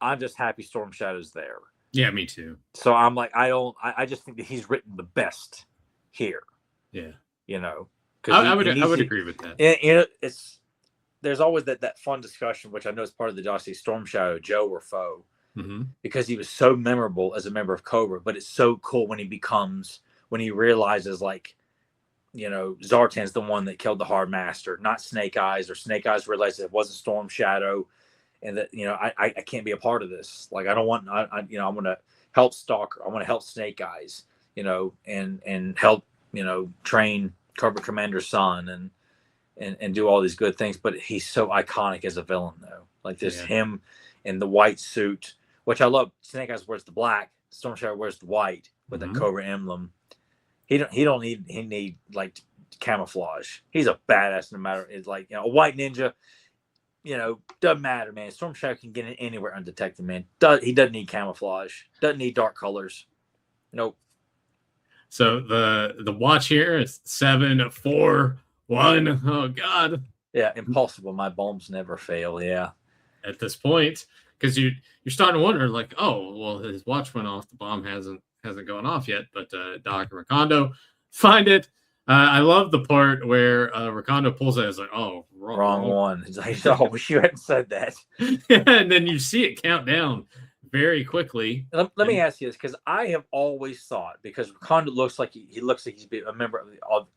I'm just happy Storm Shadow's there. Yeah, me too. So I'm like I just think that he's written the best here. Yeah, I would agree with that. There's always that fun discussion, which I know is part of the Dusty Storm Shadow, Joe or foe. Mm-hmm. Because he was so memorable as a member of Cobra, but it's so cool when he realizes Zartan's the one that killed the Hard Master, not Snake Eyes, or Snake Eyes realized it wasn't Storm Shadow, and that I can't be a part of this. Like I don't want I want to help Stalker, I want to help Snake Eyes, and help train Cobra Commander's son and do all these good things. But he's so iconic as a villain though, like this him in the white suit. Which I love. Snake Eyes wears the black. Storm Shadow wears the white with the Cobra emblem. He need like camouflage. He's a badass no matter. It's like a white ninja. Doesn't matter, man. Storm Shadow can get in anywhere undetected, man. He doesn't need camouflage. Doesn't need dark colors. Nope. So the watch here is 7, 4, 1. Oh God. Yeah, impossible. My bombs never fail. Yeah. At this point. Because you're starting to wonder, like, oh, well, his watch went off. The bomb hasn't gone off yet. But Doc and Recondo find it. I love the part where Recondo pulls it. It's like, oh, wrong one. It's like, oh, wish you hadn't said that. And then you see it count down very quickly. Let me ask you this, because I have always thought, because Recondo looks like he's a member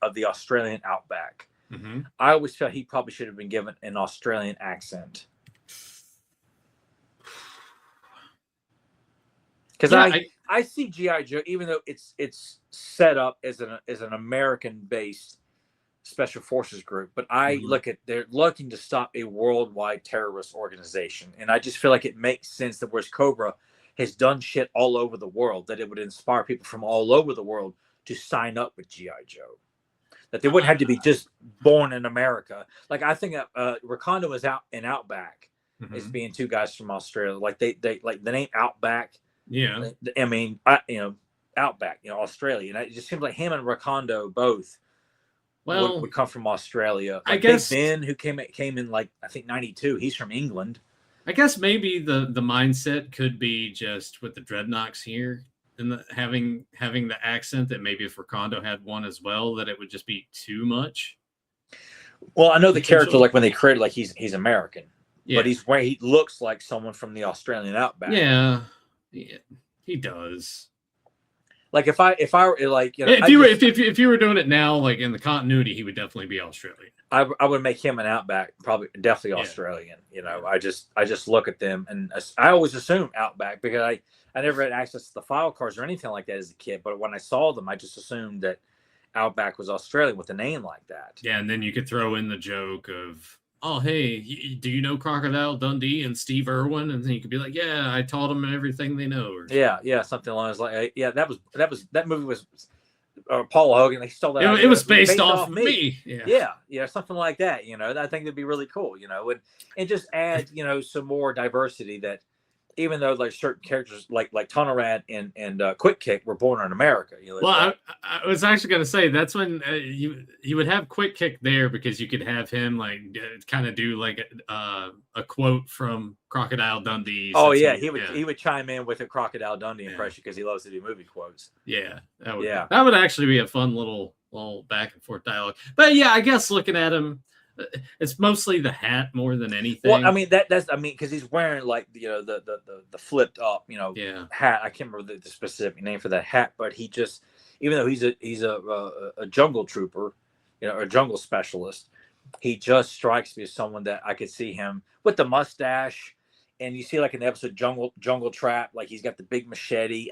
of the Australian Outback. Mm-hmm. I always felt he probably should have been given an Australian accent. Because I see G.I. Joe, even though it's set up as an American-based special forces group, but I look at they're looking to stop a worldwide terrorist organization, and I just feel like it makes sense that whereas Cobra has done shit all over the world, that it would inspire people from all over the world to sign up with G.I. Joe. That they wouldn't have to be just born in America. Like I think Recondo is out in Outback as being two guys from Australia. Like they like the name Outback. Yeah, I mean, Outback, Australia. And it just seems like him and Recondo both would come from Australia. Like I guess Big Ben, who came in like I think 92. He's from England. I guess maybe the mindset could be just with the Dreadnoks here and having the accent, that maybe if Recondo had one as well, that it would just be too much. Well, I know the character, like when they created, like he's American, yeah. But he looks like someone from the Australian Outback. Yeah, he does. Like if I like if you were doing it now, like in the continuity, he would definitely be Australian. I would make him an Outback, probably definitely Australian. I just look at them, and I always assume Outback because I never had access to the file cards or anything like that as a kid. But when I saw them, I just assumed that Outback was Australian with a name like that. Yeah, and then you could throw in the joke of, oh, hey, do you know Crocodile Dundee and Steve Irwin? And then you could be like, yeah, I taught them everything they know. Or yeah, something along those lines. Yeah, that movie was Paul Hogan. They stole that. It was based off me. Yeah, something like that. I think that'd be really cool. And just add some more diversity. That even though like certain characters like Tonorad and Quick Kick were born in America. Well, I was actually going to say that's when you would have Quick Kick there because you could have him like kind of do like a quote from Crocodile Dundee. Oh yeah, he would chime in with a Crocodile Dundee impression because he loves to do movie quotes. Yeah, that would actually be a fun little back and forth dialogue. But yeah, I guess looking at him, it's mostly the hat more than anything. Well, I mean because he's wearing like the flipped up hat. I can't remember the specific name for that hat, but he just, even though he's a jungle trooper, or a jungle specialist, he just strikes me as someone that I could see him with the mustache. And you see like in the episode Jungle Trap, like he's got the big machete.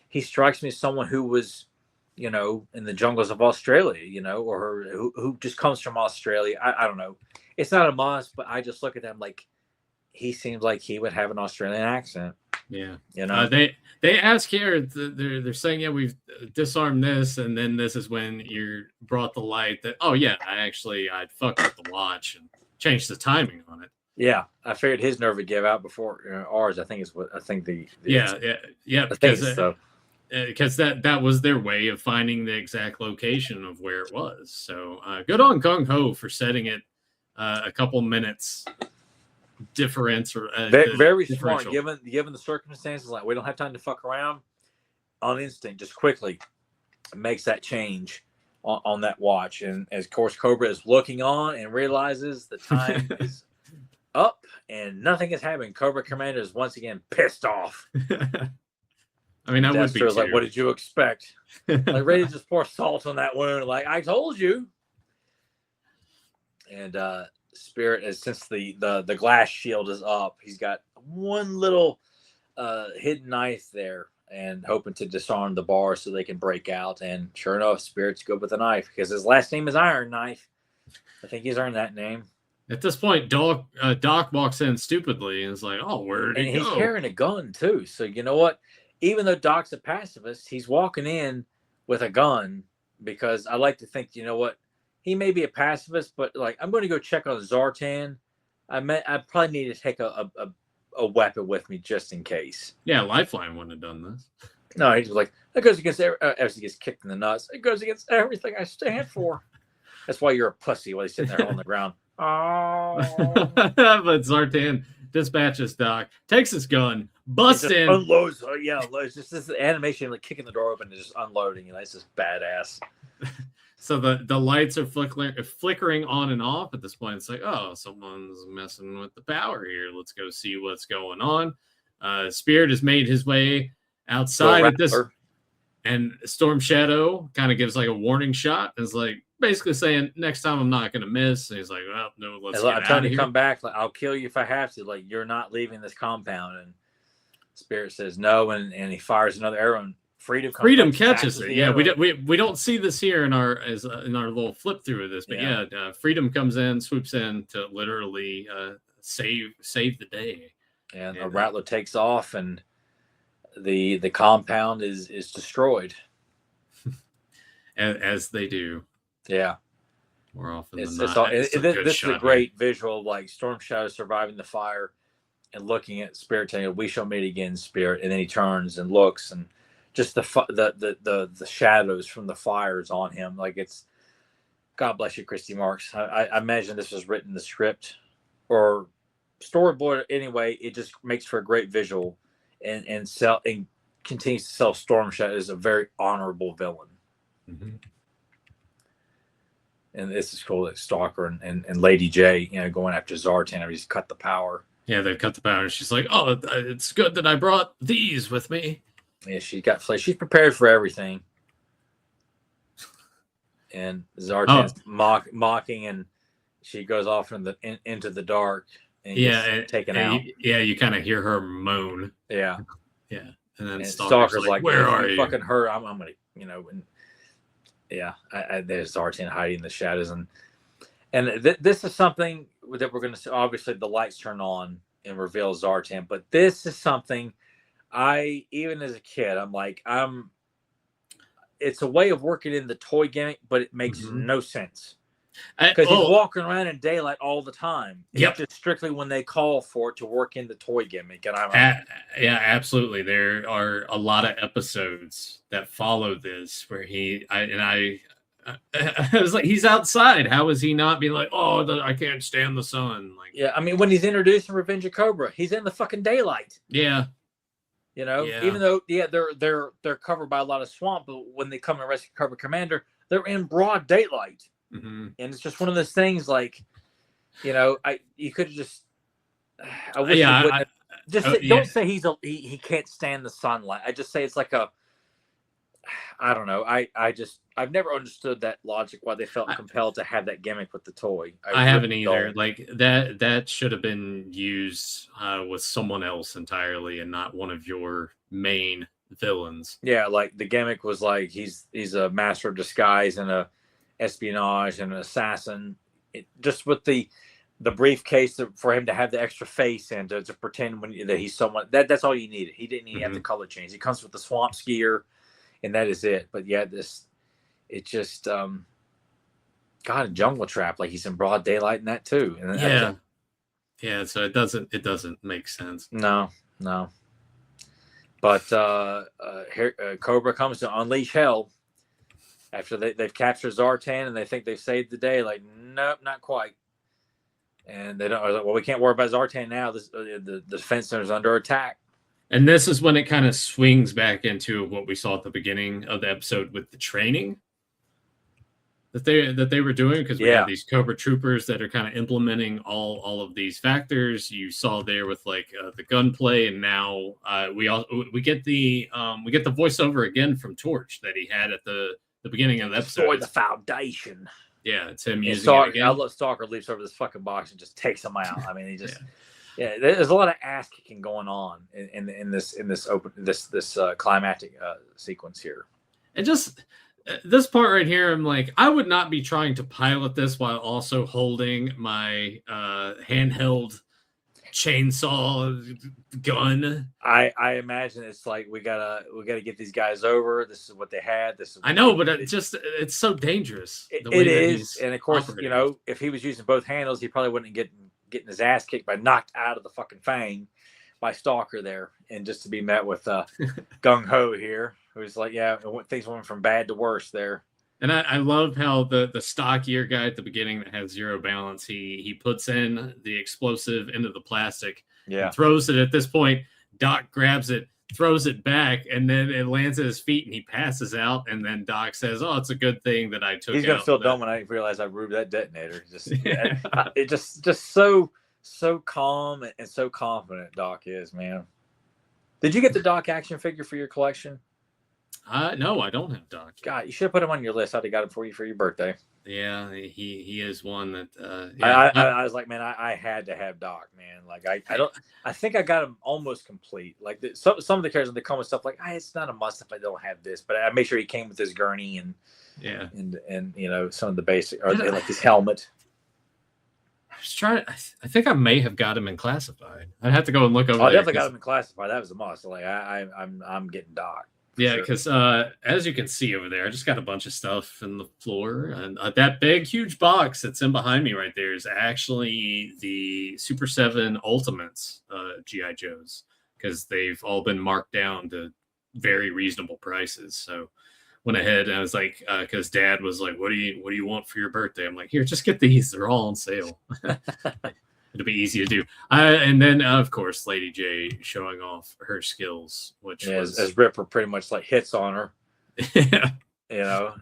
He strikes me as someone who was in the jungles of Australia, or who just comes from Australia. I don't know. It's not a must, but I just look at them like he seems like he would have an Australian accent. Yeah. They ask here, they're saying, yeah, we've disarmed this. And then this is when you're brought to light that, oh yeah, I'd fucked with the watch and change the timing on it. Yeah, I figured his nerve would give out before ours. I think is what I think Yeah. Because that was their way of finding the exact location of where it was. So good on Gung Ho for setting it a couple minutes difference or very smart given the circumstances. Like, we don't have time to fuck around. On instinct, just quickly makes that change on that watch. And as, of course, Cobra is looking on and realizes the time is up and nothing is happening. Cobra Commander is once again pissed off. I mean, I would be too. Like, what did you expect? Like, ready to just pour salt on that wound. Like, I told you. And Spirit, is since the glass shield is up, he's got one little hidden knife there, and hoping to disarm the bar so they can break out. And sure enough, Spirit's good with a knife because his last name is Iron Knife. I think he's earned that name. At this point, Doc walks in stupidly and is like, "Oh, where did he go?" And he's carrying a gun too. So you know what? Even though Doc's a pacifist, he's walking in with a gun because I like to think, you know what? He may be a pacifist, but like, I'm going to go check on Zartan. I probably need to take a weapon with me just in case. Yeah, Lifeline wouldn't have done this. No, he's like, that goes against as he gets kicked in the nuts. It goes against everything I stand for. That's why you're a pussy while he's sitting there on the ground. Oh. But Zartan dispatches Doc, takes his gun, busts in, unloads. It's just this animation like kicking the door open and just unloading. You know, it's just badass. So the lights are flickering on and off at this point. It's like, oh, someone's messing with the power here. Let's go see what's going on. Spirit has made his way outside at this, and Storm Shadow kind of gives like a warning shot. And it's like basically saying, next time I'm not going to miss. And he's like, well, no, let's get out of here. Come back. Like, I'll kill you if I have to. Like, you're not leaving this compound. And Spirit says no, and he fires another arrow. And Freedom catches it. Yeah, we don't see this here in our little flip through of this, but Freedom comes in, swoops in to literally save the day. And the Rattler takes off, and the compound is destroyed. As they do. Yeah. More often than not. This is a great visual of like Storm Shadow surviving the fire and looking at Spirit, telling, "We shall meet again, Spirit." And then he turns and looks, and just the shadows from the fires on him. Like, it's, God bless you, Christy Marks. I imagine this was written in the script or storyboard anyway. It just makes for a great visual, and continues to sell Storm Shadow as a very honorable villain. Mm-hmm. And this is cool that Stalker and Lady J, going after Zartan. He's cut the power. Yeah, they cut the power. She's like, "Oh, it's good that I brought these with me." Yeah, she got flesh. She's prepared for everything. And Zartan's mocking, and she goes off into the dark. And gets taken out. You kind of hear her moan. Yeah. Yeah. And then Stalker's like, "Where are you? Fucking her. I'm gonna, and yeah, there's Zartan hiding in the shadows. And this is something that we're going to see. Obviously, the lights turn on and reveal Zartan. But this is something even as a kid, I'm like, it's a way of working in the toy gimmick, but it makes no sense. Because he's walking around in daylight all the time. It's just strictly when they call for it to work in the toy gimmick. And yeah, absolutely. There are a lot of episodes that follow this where I was like, he's outside. How is he not being like, I can't stand the sun? Like, yeah, I mean, when he's introduced in Revenge of Cobra, he's in the fucking daylight. Yeah. Even though they're covered by a lot of swamp, but when they come and rescue Cobra Commander, they're in broad daylight. Mm-hmm. And it's just one of those things, like, you could have just. I wish don't say he can't stand the sunlight. I just say it's like I don't know. I've never understood that logic why they felt compelled to have that gimmick with the toy. I haven't either. Don't. Like that should have been used with someone else entirely and not one of your main villains. Yeah, like the gimmick was like he's a master of disguise and a espionage and an assassin. Just with the briefcase for him to have the extra face and to pretend that he's someone. That's all you needed. He didn't even have the color change. He comes with the swamp skier, and that is it. But yeah, it just God, a jungle trap, like he's in broad daylight in that too. And Yeah. Yeah, so it doesn't make sense. No. But here, Cobra comes to unleash hell after they've captured Zartan and they think they've saved the day. Like, nope, not quite. And they don't. Well, we can't worry about Zartan now. The defense center is under attack. And this is when it kind of swings back into what we saw at the beginning of the episode with the training that they were doing, because we have these Cobra troopers that are kind of implementing all of these factors. You saw there with like the gunplay, and now we get the voiceover again from Torch that he had at the beginning of the episode. Destroy the foundation. Yeah, it's him using it again. I love Stalker leaps over this fucking box and just takes him out. I mean, he just there's a lot of ass kicking going on in this climactic sequence here. And just this part right here, I'm like, I would not be trying to pilot this while also holding my handheld chainsaw gun. I imagine it's like we gotta get these guys over. This is what they had. I know, but it's so dangerous. It is, and of course, operating. If he was using both handles, he probably wouldn't getting his ass kicked by knocked out of the fucking fang by Stalker there, and just to be met with gung ho here, who's like, things went from bad to worse there. And I love how the stock gear guy at the beginning that has zero balance, he puts in the explosive into the plastic, and throws it. At this point, Doc grabs it, throws it back, and then it lands at his feet, and he passes out. And then Doc says, "Oh, it's a good thing that I took." He's gonna feel dumb when I realize I ruined that detonator. It just so calm and so confident Doc is, man. Did you get the Doc action figure for your collection? No, I don't have Doc. God, you should have put him on your list. I'd have got him for you for your birthday. Yeah, he is one that. I was like, man, I had to have Doc, man. Like I think I got him almost complete. Like some of the characters that come with stuff like, it's not a must if I don't have this, but I made sure he came with his gurney and some of the basic, or like his helmet. I was trying. I think I may have got him in classified. I'd have to go and look over. I definitely got him in classified. That was a must. Like I'm getting Doc. Yeah, because as you can see over there, I just got a bunch of stuff in the floor, and that big, huge box that's in behind me right there is actually the Super 7 Ultimates G.I. Joes, because they've all been marked down to very reasonable prices. So went ahead and I was like, because Dad was like, "What do you want for your birthday?" I'm like, "Here, just get these. They're all on sale." It'll be easy to do. And then, of course, Lady J showing off her skills, which was as Ripper pretty much like hits on her. Yeah.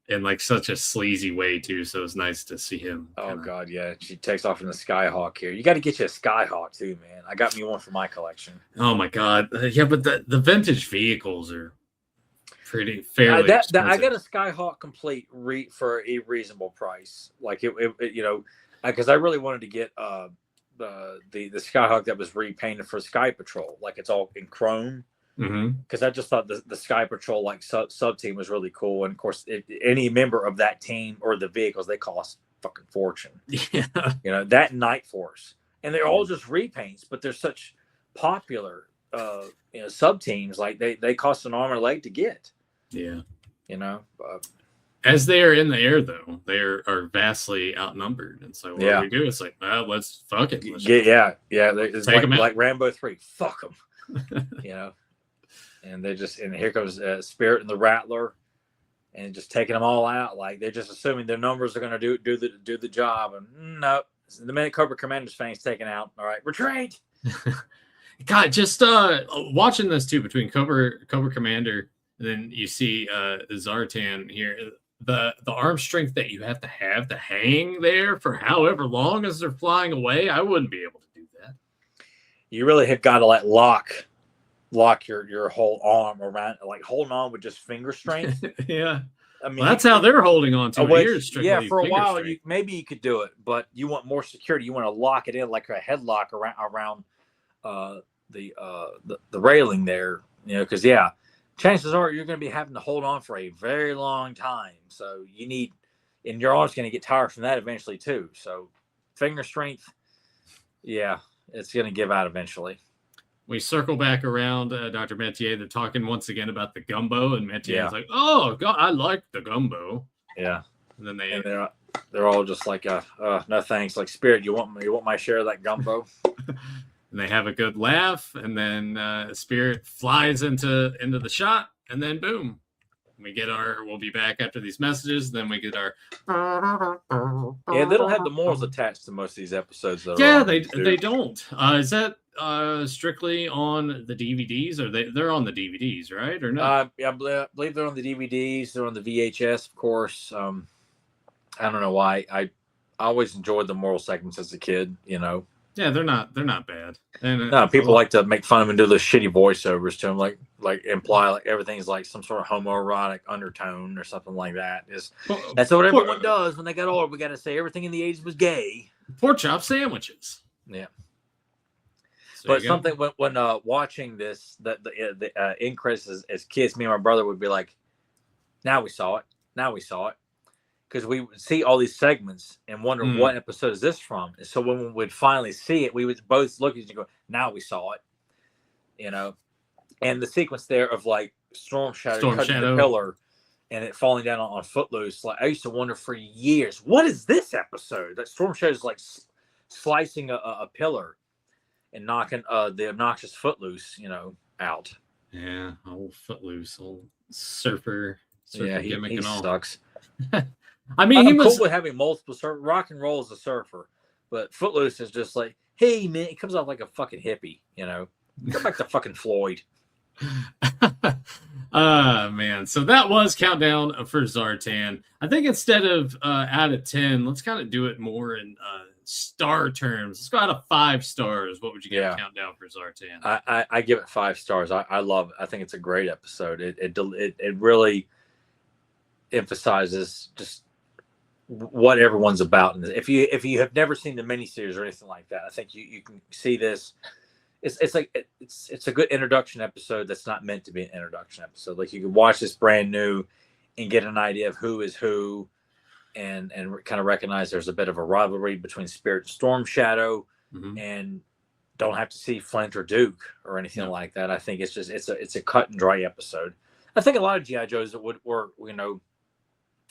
In like such a sleazy way too. So it's nice to see him. Oh God, yeah. She takes off in the Skyhawk here. You got to get you a Skyhawk too, man. I got me one for my collection. Oh my God, yeah. But the vintage vehicles are fairly expensive. I got a Skyhawk complete for a reasonable price. Like it because I really wanted to get the Skyhawk that was repainted for Sky Patrol, like it's all in chrome. Because I just thought the Sky Patrol like sub team was really cool, and of course, any member of that team or the vehicles, they cost fucking fortune. Yeah, that Night Force, and they're all just repaints, but they're such popular sub teams. Like they cost an arm and a leg to get. Yeah, As they are in the air, though, they are vastly outnumbered, and so what do we do? It's like, well, let's fuck it. It's like Rambo 3. Fuck them, And they and here comes Spirit and the Rattler, and just taking them all out. Like they're just assuming their numbers are going to do the job, and no, the minute Cobra Commander's fang's taken out, all right, retreat. God, just watching this too between Cobra Commander, and then you see Zartan here. The arm strength that you have to hang there for however long as they're flying away, I wouldn't be able to do that. You really have got to lock your whole arm around, like holding on with just finger strength. Yeah, I mean that's how they're holding on to it. For a while, maybe you could do it, but you want more security. You want to lock it in like a headlock around the railing there. Because chances are you're going to be having to hold on for a very long time. So and your arm's going to get tired from that eventually too. So finger strength, it's going to give out eventually. We circle back around Dr. Metier. They're talking once again about the gumbo, and Metier's like, "Oh God, I like the gumbo." Yeah, And then and they're all just like, no thanks. Like, Spirit, you want my share of that gumbo? and they have a good laugh, and then Spirit flies into the shot, and then boom, we'll be back after these messages. Then we get our Yeah, they don't have the morals attached to most of these episodes. Yeah, they don't. Is that strictly on the DVDs, or they're on the DVDs, right? Or no? Yeah, I believe they're on the DVDs. They're on the VHS, of course. I don't know why. I always enjoyed the moral segments as a kid. Yeah, they're not bad. And no, people like to make fun of them and do those shitty voiceovers to them, like imply like everything's like some sort of homoerotic undertone or something like that. That's what everyone does when they got old. We got to say everything in the 80s was gay. Pork chop sandwiches. Yeah. So but something when watching this, the increase as kids, me and my brother would be like, now we saw it. Because we would see all these segments and wonder what episode is this from. And so when we would finally see it, we would both look at each other and go, now we saw it. And the sequence there of like Storm Shadow cutting the pillar and it falling down on Footloose. Like, I used to wonder for years, what is this episode? That Storm Shadow's like slicing a pillar and knocking the obnoxious Footloose, out. Yeah, old Footloose, old surfer gimmick he and all. Sucks. I mean, he was cool with having multiple rock and roll as a surfer, but Footloose is just like, hey man, it comes off like a fucking hippie, Go back to fucking Floyd. Man, so that was countdown for Zartan. I think instead of out of 10, let's kind of do it more in star terms. Let's go out of 5 stars. What would you give a countdown for Zartan? I give it 5 stars. I love it. I think it's a great episode. It really emphasizes just what everyone's about. And if you have never seen the miniseries or anything like that, I think you can see this. It's like it's a good introduction episode that's not meant to be an introduction episode. Like, you can watch this brand new and get an idea of who is who, and kind of recognize there's a bit of a rivalry between Spirit and Storm Shadow, and don't have to see Flint or Duke or anything like that. I think it's a cut and dry episode. I think a lot of G.I. Joes that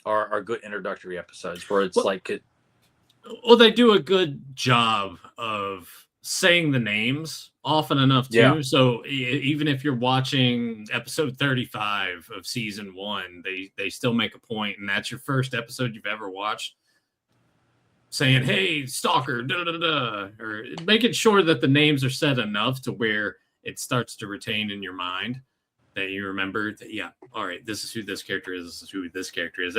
are good introductory episodes where it's well, they do a good job of saying the names often enough too. Yeah. So even if you're watching episode 35 of season 1, they still make a point, and that's your first episode you've ever watched, saying, hey, stalker, da da da, or making sure that the names are said enough to where it starts to retain in your mind, that you remember that, yeah, all right, this is who this character is, this is who this character is.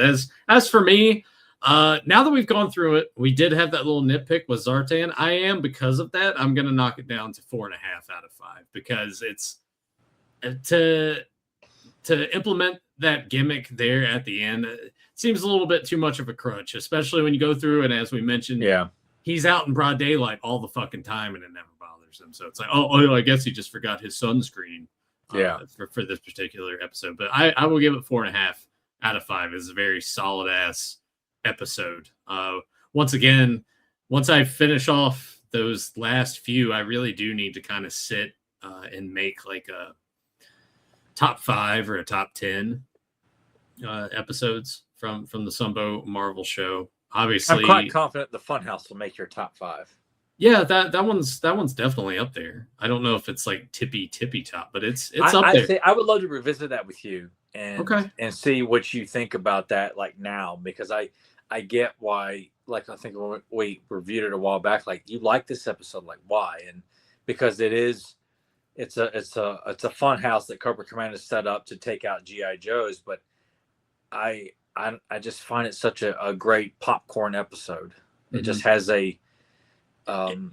As for me, now that we've gone through it, we did have that little nitpick with Zartan. Because of that, I'm going to knock it down to 4.5 out of 5, because it's to implement that gimmick there at the end. It seems a little bit too much of a crutch, especially when you go through it. As we mentioned, he's out in broad daylight all the fucking time, and it never bothers him. So it's like, oh, I guess he just forgot his sunscreen. For this particular episode, but I will give it 4.5 out of 5. It's a very solid ass episode. Once again, once I finish off those last few, I really do need to kind of sit and make like a top 5 or a top 10 episodes from the Sunbow Marvel show. Obviously, I'm quite confident the Funhouse will make your top 5. Yeah, that one's definitely up there. I don't know if it's like tippy top, but it's up there. I would love to revisit that with you and see what you think about that, like, now, because I get why, like, I think we reviewed it a while back, like, you like this episode, like, why? And because it's a fun house that Cobra Commander set up to take out G.I. Joes, but I just find it such a great popcorn episode. It just has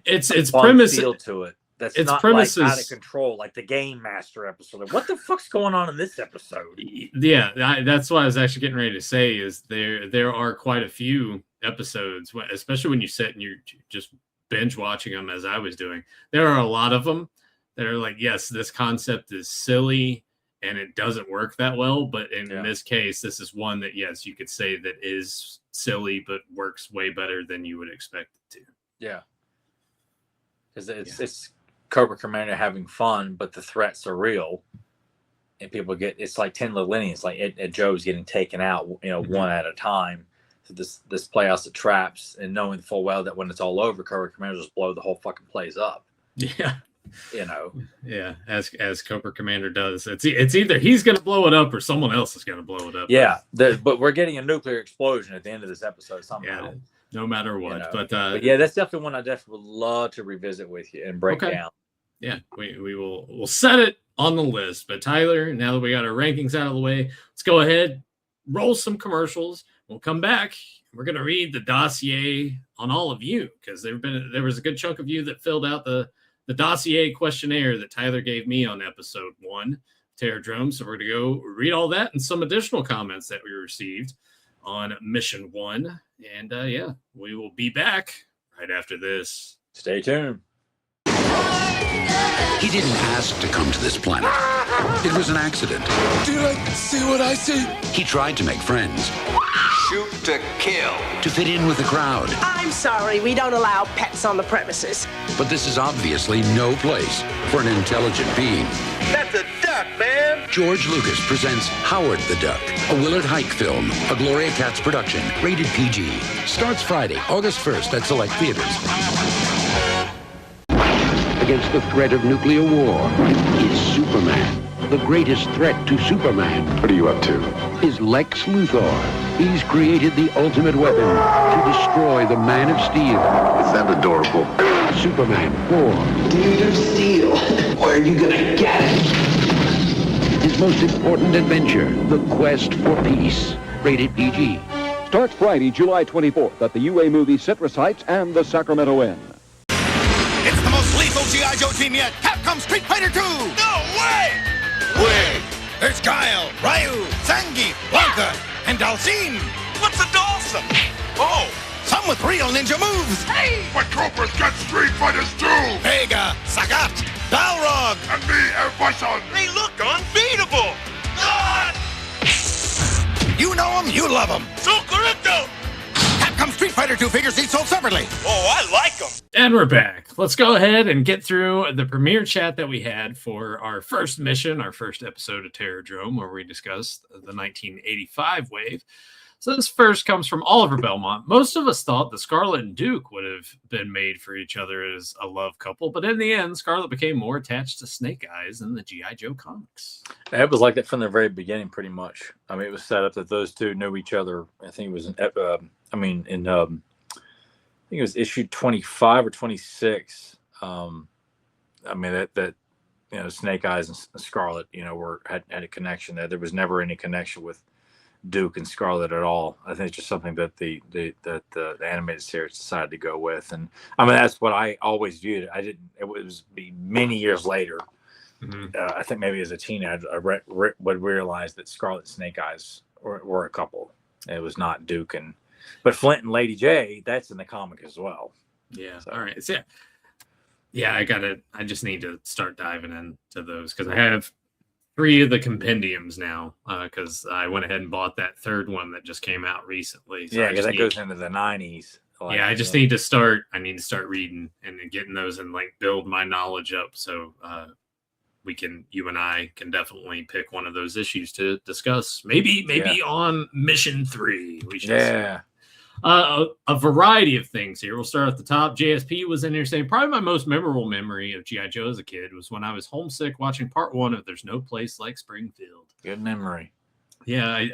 its premise feel to it. That's its not premise like is out of control, like the Game Master episode. Like, what the fuck's going on in this episode? Yeah, that's what I was actually getting ready to say. Is there are quite a few episodes, especially when you sit and you're just binge watching them, as I was doing. There are a lot of them that are like, yes, this concept is silly and it doesn't work that well, but in this case, this is one that, yes, you could say that is silly, but works way better than you would expect it to. Yeah. Because it's Cobra Commander having fun, but the threats are real, and people it's like 10 little innings, like Joe's getting taken out, one at a time this playhouse of traps, and knowing full well that when it's all over, Cobra Commander just blow the whole fucking place up. Yeah. You know. Yeah, as Cobra Commander does. It's either he's going to blow it up or someone else is going to blow it up. Yeah, but we're getting a nuclear explosion at the end of this episode somehow. Yeah, no matter what. You know? But yeah, that's definitely one I definitely would love to revisit with you and break down. Yeah, we'll set it on the list. But Tyler, now that we got our rankings out of the way, let's go ahead, roll some commercials. We'll come back. We're going to read the dossier on all of you, because there was a good chunk of you that filled out the dossier questionnaire that Tyler gave me on episode 1, Terror Drome. So we're going to go read all that and some additional comments that we received on Mission 1. And yeah, we will be back right after this. Stay tuned. He didn't ask to come to this planet. It was an accident. Did I see what I see? He tried to make friends, Shoot to kill. to fit in with the crowd. I'm sorry, we don't allow pets on the premises. But this is obviously no place for an intelligent being. That's a duck, man. George Lucas presents Howard the Duck, a Willard Hike film, a Gloria Katz production, rated PG. Starts Friday, August 1st at select theaters. Against the threat of nuclear war is Superman. The greatest threat to Superman. What are you up to? Is Lex Luthor. He's created the ultimate weapon to destroy the Man of Steel. Is that adorable? Superman 4. Dude of Steel, where are you gonna get it? His most important adventure, the quest for peace. Rated PG. Starts Friday, July 24th at the UA Movie Citrus Heights and the Sacramento Inn. It's the most lethal G.I. Joe team yet. Capcom Street Fighter 2. No way! Wait! There's Guile, Ryu, Zangief, Blanca, and Dalsim. What's a Dalsim? Oh, some with real ninja moves. Hey! But Cobra's got Street Fighters too! Vega, Sagat, Balrog. And me, El Bison! They look unbeatable. God! You know them, you love them. So correcto! Capcom Street Fighter 2 figures each sold separately. Oh, I like them. And we're back. Let's go ahead and get through the premiere chat that we had for our first mission, our first episode of Terror Drome, where we discussed the 1985 wave. So this first comes from Oliver Belmont. Most of us thought that Scarlet and Duke would have been made for each other as a love couple, but in the end, Scarlet became more attached to Snake Eyes in the G.I. Joe comics. It was like that from the very beginning, pretty much. I mean, it was set up that those two knew each other. I think it was I think it was issue 25 or 26. I mean that you know, Snake Eyes and Scarlet, you know, had a connection there. There was never any connection with Duke and Scarlet at all. I think it's just something that the animated series decided to go with, and I mean that's what I always viewed it. It was many years later. Mm-hmm. I think maybe as a teenager, I would realize that Scarlet and Snake Eyes were a couple. It was not Duke but Flint and Lady J. That's in the comic as well. Yeah. So. All right. So yeah. I just need to start diving into those because I have 3 of the compendiums now because I went ahead and bought that third one that just came out recently. So yeah, because that goes into the 90s. I just need to start. I need to start reading and getting those and like build my knowledge up. So you and I can definitely pick one of those issues to discuss. Maybe on Mission 3. We should. Yeah. A variety of things here. We'll start at the top. JSP was in here saying, probably my most memorable memory of G.I. Joe as a kid was when I was homesick watching part 1 of There's No Place Like Springfield. Good memory. Yeah,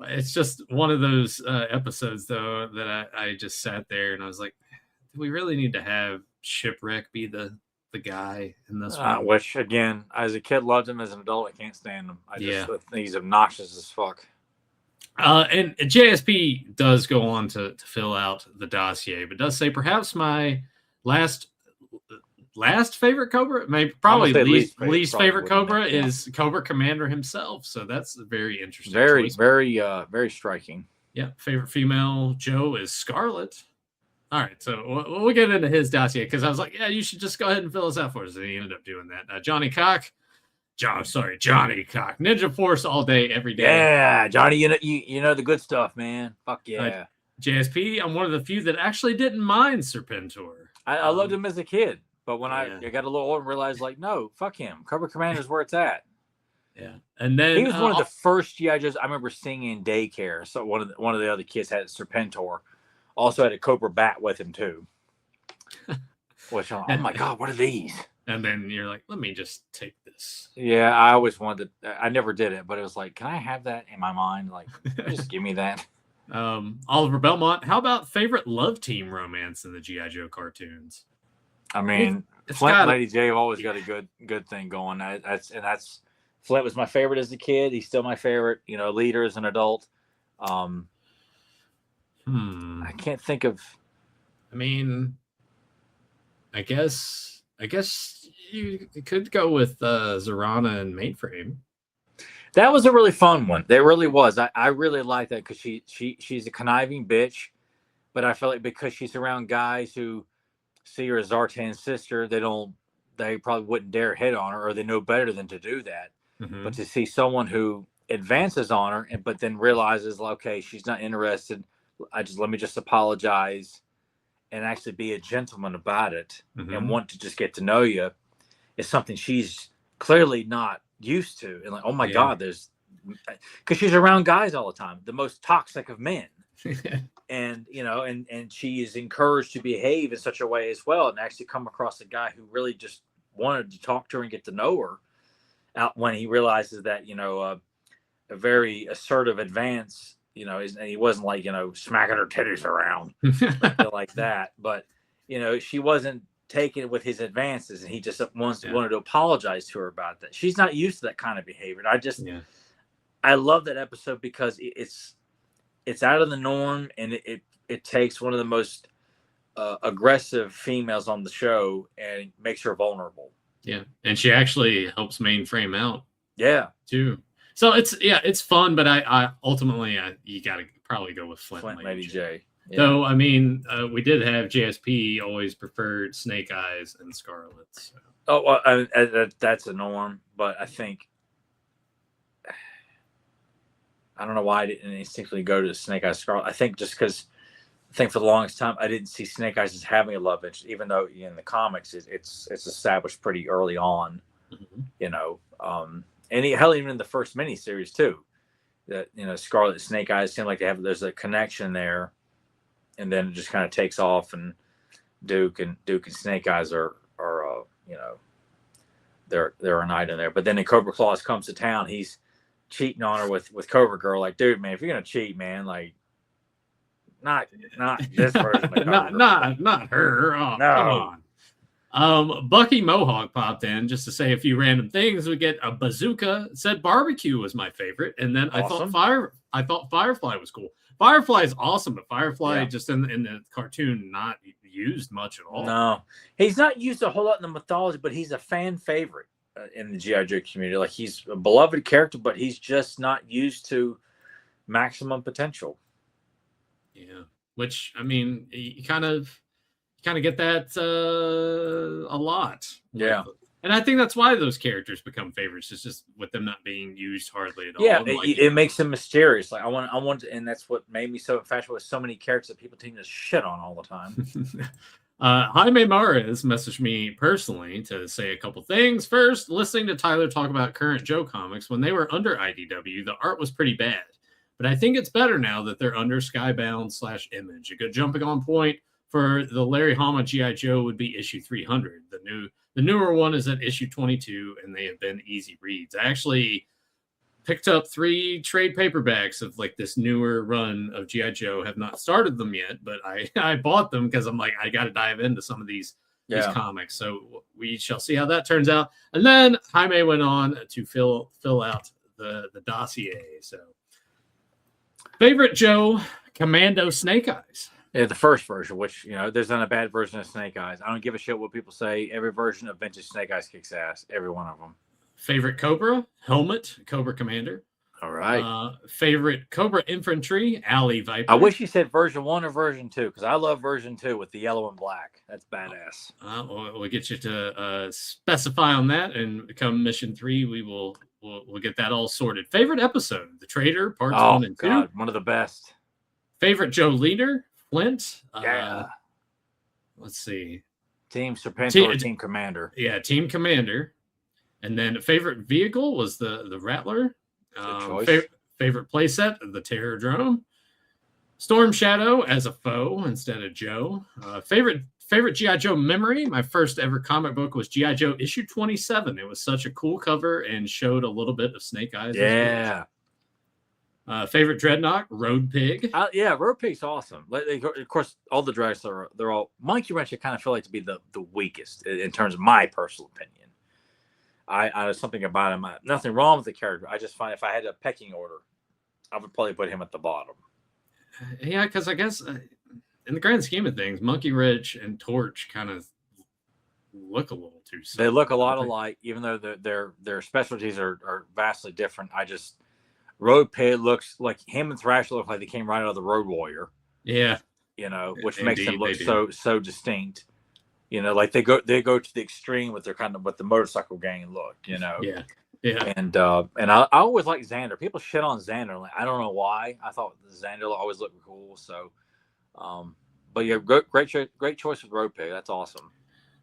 it's just one of those episodes, though, that I just sat there and I was like, do we really need to have Shipwreck be the guy in this one? Which, again, as a kid, loved him. As an adult, I can't stand him. I just think he's obnoxious as fuck. And JSP does go on to fill out the dossier, but does say perhaps my last favorite Cobra, probably least favorite Cobra is Cobra Commander himself. So that's a very interesting. Very, choice. very striking. Yeah. Favorite female Joe is Scarlet. All right. So we'll get into his dossier because I was like, yeah, you should just go ahead and fill this out for us. And he ended up doing that. Johnny Cock. Ninja Force all day, every day. Yeah, Johnny, you know the good stuff, man. Fuck yeah. JSP, I'm one of the few that actually didn't mind Serpentor. I loved him as a kid, but when I got a little older and realized, like, no, fuck him. Cobra Commander is where it's at. Yeah, and then he was one of the first GI Joes I remember seeing in daycare. So one of the other kids had Serpentor, also had a Cobra Bat with him too. Which oh my god, what are these? And then you're like, let me just take this. Yeah, I always wanted. I never did it, but it was like, can I have that in my mind? Like, just give me that. Oliver Belmont, how about favorite love team romance in the GI Joe cartoons? I mean, Flint and Lady J have always got a good thing going. That's Flint was my favorite as a kid. He's still my favorite. You know, leader as an adult. I can't think of. I mean, I guess you could go with Zarana and Mainframe. That was a really fun one. That really was. I really like that because she's a conniving bitch, but I feel like because she's around guys who see her as Zartan's sister, they probably wouldn't dare hit on her, or they know better than to do that. Mm-hmm. But to see someone who advances on her, but then realizes, like, okay, she's not interested. Let me just apologize and actually be a gentleman about it, mm-hmm. and want to just get to know you, is something she's clearly not used to. And like, oh my God, because she's around guys all the time, the most toxic of men. And and she is encouraged to behave in such a way as well, and actually come across a guy who really just wanted to talk to her and get to know her out when he realizes that a very assertive advance, and he wasn't like smacking her titties around like that, but she wasn't taking it with his advances, and he just wanted to apologize to her about that. She's not used to that kind of behavior. I love that episode because it's out of the norm, and it takes one of the most aggressive females on the show and makes her vulnerable. Yeah, and she actually helps Mainframe out. Yeah, too. So it's fun, but I ultimately you got to probably go with Flint Lady J. Yeah. Though I mean, we did have JSP always preferred Snake Eyes and Scarlet. So. Oh, well, that's a norm, but I think. I don't know why I didn't instinctively go to Snake Eyes Scarlet. I think just because for the longest time I didn't see Snake Eyes as having a love interest, even though in the comics it's established pretty early on, mm-hmm. And even in the first miniseries too, that Scarlet and Snake Eyes seem like there's a connection there, and then it just kind of takes off, and Duke and Snake Eyes are they're an item there. But then in Cobra Claws Comes to Town, he's cheating on her with Cobra Girl. Like, dude, man, if you're gonna cheat, man, like, not this version of not her. Oh, no. Come on. Bucky Mohawk popped in just to say a few random things. We get a bazooka. Said barbecue was my favorite, and then awesome. I thought Firefly was cool. Firefly is awesome, but Firefly just in the cartoon not used much at all. No, he's not used a whole lot in the mythology, but he's a fan favorite in the G.I. Joe community. Like, he's a beloved character, but he's just not used to maximum potential. Yeah, which I mean, you kind of get that a lot. Yeah, and I think that's why those characters become favorites. It's just with them not being used hardly at all. Yeah, it makes them mysterious. Like I want, and that's what made me so infatuated with so many characters that people tend to shit on all the time. Jaime Mares messaged me personally to say a couple things. First, listening to Tyler talk about current Joe comics, when they were under IDW, the art was pretty bad. But I think it's better now that they're under Skybound/Image. A good jumping on point for the Larry Hama G.I. Joe would be issue 300. The newer one is at issue 22, and they have been easy reads. I actually picked up 3 trade paperbacks of like this newer run of G.I. Joe. Have not started them yet, but I bought them because I'm like, I got to dive into some of these comics. So we shall see how that turns out. And then Jaime went on to fill out the dossier. So favorite Joe, Commando Snake Eyes. Yeah, the first version, which, there's not a bad version of Snake Eyes. I don't give a shit what people say. Every version of vintage Snake Eyes kicks ass. Every one of them. Favorite Cobra, Helmet, Cobra Commander. All right. Favorite Cobra Infantry, Alley Viper. I wish you said version 1 or version 2, because I love version 2 with the yellow and black. That's badass. We'll get you to specify on that, and come mission 3, we'll get that all sorted. Favorite episode, The Traitor, parts 1 and 2. God, one of the best. Favorite Joe leader, Flint. Yeah. Let's see. Team Serpentor, Team Commander. Yeah, Team Commander. And then favorite vehicle was the Rattler. Favorite playset, the Terror Drome. Storm Shadow as a foe instead of Joe. Favorite G.I. Joe memory. My first ever comic book was G.I. Joe issue 27. It was such a cool cover and showed a little bit of Snake Eyes. Yeah. Favorite Dreadnought, Road Pig. Yeah, Road Pig's awesome. Of course, all the drugs they're all Monkey Wrench. I kind of feel like to be the weakest in terms of my personal opinion. I was something about him. Nothing wrong with the character. I just find if I had a pecking order, I would probably put him at the bottom. Yeah, because I guess in the grand scheme of things, Monkey Wrench and Torch kind of look a little too similar. They look a lot alike, even though their specialties are vastly different. Road Pig looks like him and Thrasher look like they came right out of the Road Warrior. Yeah, which makes them look so distinct. Like they go to the extreme with with the motorcycle gang look. Yeah. And I always like Xander. People shit on Xander. Like, I don't know why. I thought Xander always looked cool. So, but yeah, great choice with Road Pig. That's awesome.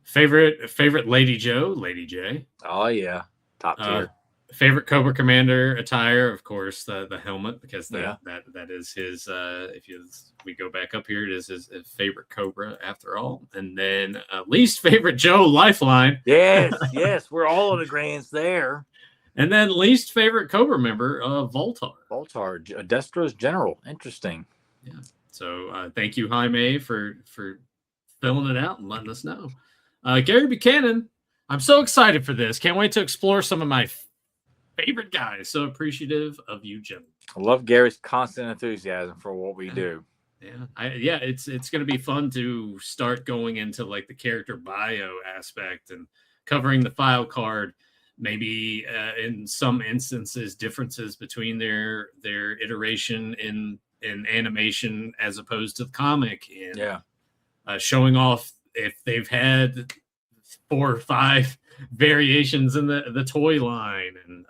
Favorite Lady Joe, Lady J. Oh yeah, top tier. Favorite Cobra Commander attire, of course, the helmet, because that is his. We go back up here, it is his favorite Cobra after all. And then least favorite Joe Lifeline. Yes, we're all in agreement there. And then least favorite Cobra member, Voltar. Destro's general. Interesting. Yeah. So thank you, Jaime, for filling it out and letting us know. Gary Buchanan, I'm so excited for this. Can't wait to explore some of my favorite guys. So appreciative of you, Jim. I love Gary's constant enthusiasm for what we do. Yeah. It's going to be fun to start going into like the character bio aspect and covering the file card. Maybe in some instances, differences between their iteration in animation as opposed to the comic, and showing off if they've had 4 or 5 variations in the toy line, and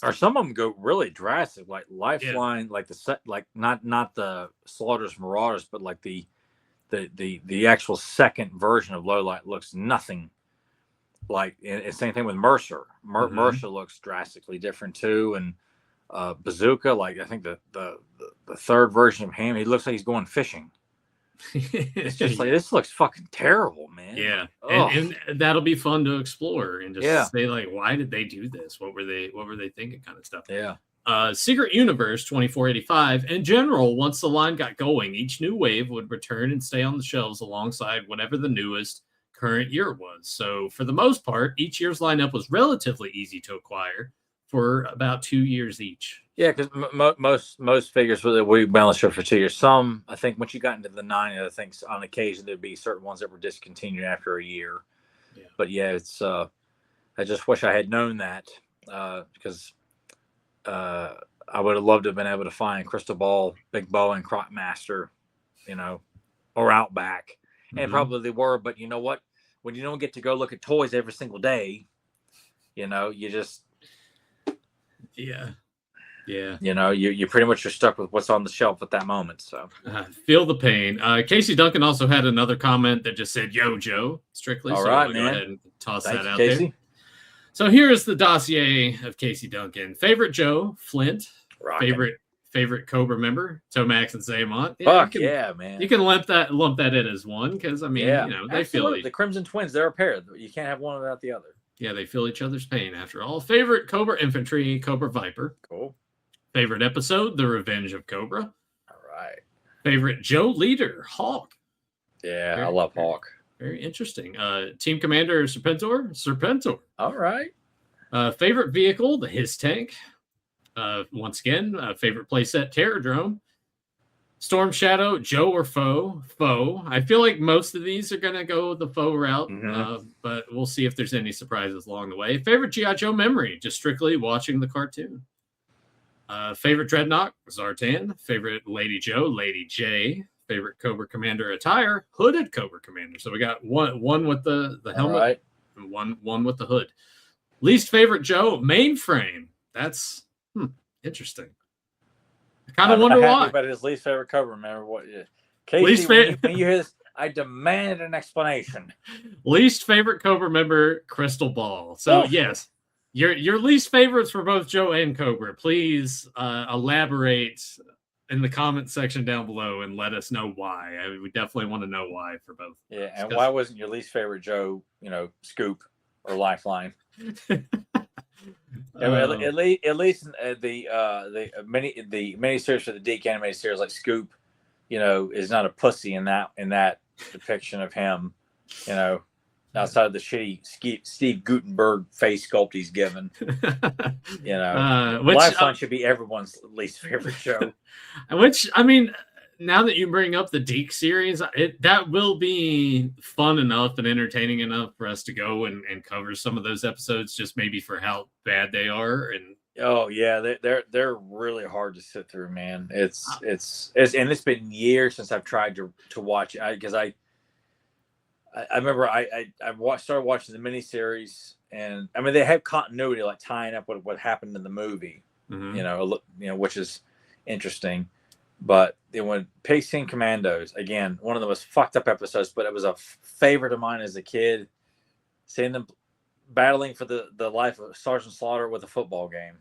or some of them go really drastic, like Lifeline, like the set, like not the Slaughters Marauders, but like the actual second version of Lowlight looks nothing like. And same thing with Mercer. Mercer looks drastically different too, and Bazooka, like I think the third version of him, he looks like he's going fishing. It's just like, this looks fucking terrible, man. Yeah. And that'll be fun to explore and just say like, why did they do this? What were they thinking, kind of stuff. Yeah. Secret Universe 2485. In general, once the line got going, each new wave would return and stay on the shelves alongside whatever the newest current year was. So for the most part, each year's lineup was relatively easy to acquire for about 2 years each. Yeah, because most figures we've been on the show for 2 years. Some, I think, once you got into the 90s, I think on occasion there'd be certain ones that were discontinued after a year. Yeah. But yeah, it's I just wish I had known that because I would have loved to have been able to find Crystal Ball, Big Bow, and Croc Master, or Outback, and probably they were. But you know what? When you don't get to go look at toys every single day, you just Yeah. You pretty much are stuck with what's on the shelf at that moment. So feel the pain. Casey Duncan also had another comment that just said, "Yo, Joe," strictly. All so right, we'll man. Go ahead and toss Thank that you, out Casey. there. So here's the dossier of Casey Duncan. Favorite Joe, Flint. Rockin'. Favorite Cobra member, Tomax and Zaymont. Fuck yeah, man. You can lump that in as one because I mean, they feel the Crimson Twins. They're a pair. You can't have one without the other. Yeah, they feel each other's pain after all. Favorite Cobra Infantry, Cobra Viper. Cool. Favorite episode, The Revenge of Cobra. All right. Favorite Joe leader, Hawk. Yeah, I love Hawk. Very interesting. Team Commander, Serpentor. All right. Favorite vehicle, the His Tank. Once again, favorite playset, Terror Drome. Storm Shadow, Joe or Foe? Foe. I feel like most of these are going to go the Foe route, but we'll see if there's any surprises along the way. Favorite G.I. Joe memory, just strictly watching the cartoon. Favorite Dreadnought, Zartan. Favorite Lady Joe, Lady J. Favorite Cobra Commander attire, Hooded Cobra Commander. So we got one with the helmet, and one with the hood. Least favorite Joe, Mainframe. That's interesting. I kind of wonder why. But his least favorite Cobra. Remember what? Casey, when you hear this, I demand an explanation. Least favorite Cobra member, Crystal Ball. So yes, Your least favorites for both Joe and Cobra. Please elaborate in the comment section down below and let us know why. We definitely want to know why for both. Yeah, and why wasn't your least favorite Joe, Scoop or Lifeline? At least the miniseries for the DK animated series, like Scoop, is not a pussy in that depiction of him, outside of the shitty Steve Gutenberg face sculpt he's given. Lifeline should be everyone's least favorite show. Which, I mean, now that you bring up the Deke series, that will be fun enough and entertaining enough for us to go and cover some of those episodes, just maybe for how bad they are. And oh yeah, they're really hard to sit through, man. It's and it's been years since I've tried to watch it because I remember I started watching the miniseries, and I mean they have continuity, like tying up what happened in the movie, which is interesting. But when Pig-Seen Commandos, again, one of the most fucked up episodes, but it was a favorite of mine as a kid, seeing them battling for the life of Sergeant Slaughter with a football game.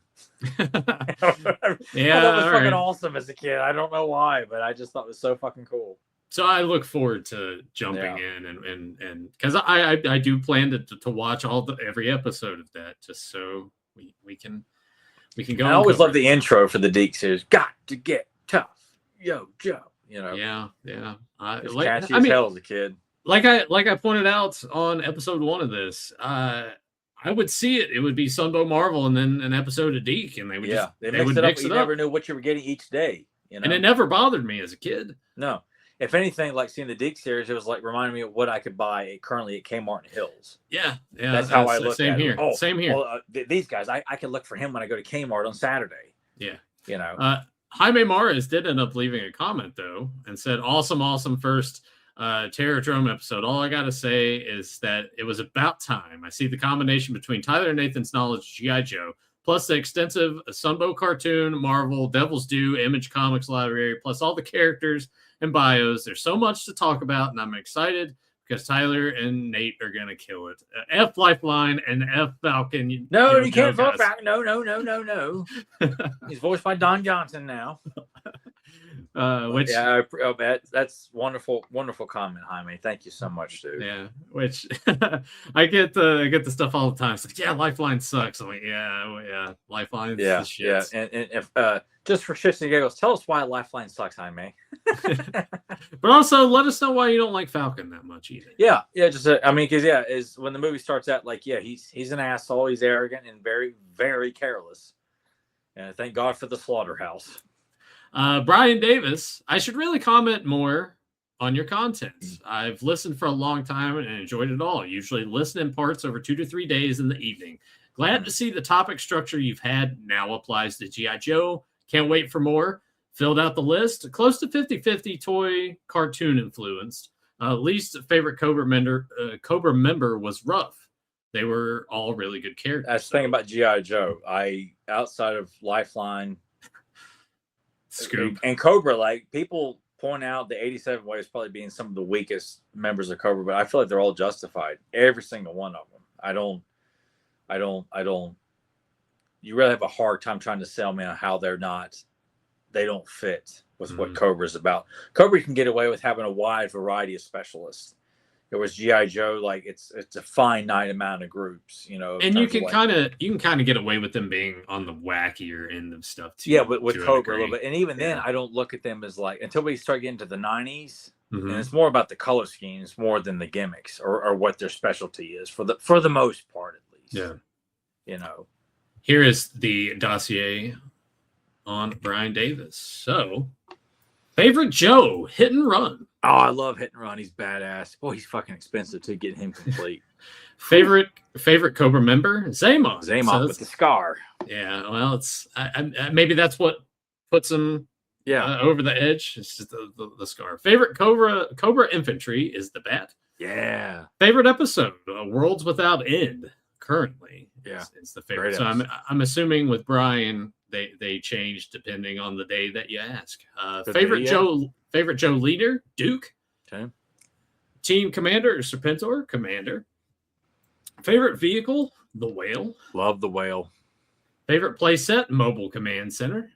Yeah, that was fucking awesome as a kid. I don't know why, but I just thought it was so fucking cool. So I look forward to jumping in and because I do plan to watch every episode of that, just so we can go. I always love the intro for the Deke series. Got to get tough, yo Joe. Yeah. It's catchy as hell as a kid. Like I pointed out on episode 1 of this, I would see it. It would be Sunbow Marvel and then an episode of Deke, and they would they would mix it up. You never knew what you were getting each day. And it never bothered me as a kid. No. If anything, like seeing the Deke series, it was like reminding me of what I could buy currently at Kmart in Hills. Yeah. That's how I look. Same here. Same here. These guys, I can look for him when I go to Kmart on Saturday. Yeah. Jaime Mares did end up leaving a comment though and said, "Awesome first Terror Drome episode. All I gotta say is that it was about time. I see the combination between Tyler and Nathan's knowledge of G.I. Joe, plus the extensive Sunbow cartoon, Marvel, Devil's Due, Image Comics library, plus all the characters and bios. There's so much to talk about, and I'm excited because Tyler and Nate are going to kill it. F Lifeline and F Falcon. No, you can't vote Falcon. No. He's voiced by Don Johnson now. That's wonderful comment, Jaime. Thank you so much, dude. Yeah, which I get the stuff all the time. It's like, yeah, Lifeline sucks. I'm like, yeah, Lifeline's the shit. And if just for shits and giggles, tell us why Lifeline sucks, Jaime. But also let us know why you don't like Falcon that much either. Yeah. Just because is when the movie starts out like, he's an asshole, he's arrogant and very, very careless. And thank God for the slaughterhouse. Brian Davis, I should really comment more on your content. I've listened for a long time and enjoyed it all. Usually listen in parts over 2 to 3 days in the evening. Glad to see the topic structure you've had now applies to G.I. Joe. Can't wait for more. Filled out the list. Close to 50-50 toy cartoon influenced. Least favorite Cobra member was Ruff. They were all really good characters. That's the thing about G.I. Joe. Outside of Lifeline, Scoop and Cobra, like people point out the 87 Waves probably being some of the weakest members of Cobra, but I feel like they're all justified. Every single one of them. I don't. You really have a hard time trying to sell me on how they don't fit with what Cobra is about. Cobra can get away with having a wide variety of specialists. It was G.I. Joe, like it's a finite amount of groups, And you can kind of get away with them being on the wackier end of stuff too. Yeah, with Cobra a little bit. And even then I don't look at them as like until we start getting to the 90s. And it's more about the color schemes more than the gimmicks or what their specialty is for the most part at least. Yeah. Here is the dossier on Brian Davis. So favorite Joe, Hit and Run. Oh, I love Hit and Run. He's badass. Boy, he's fucking expensive to get him complete. favorite Cobra member, Zaymon. Zaymon with the scar. Yeah, well, it's maybe that's what puts him over the edge. It's just the scar. Favorite Cobra infantry is the Bat. Yeah. Favorite episode, Worlds Without End. Currently, it's the favorite. So I'm assuming with Brian they change depending on the day that you ask. Favorite Joe leader, Duke. Okay. Team commander, Serpentor, commander. Favorite vehicle, The Whale. Love the Whale. Favorite playset, Mobile Command Center.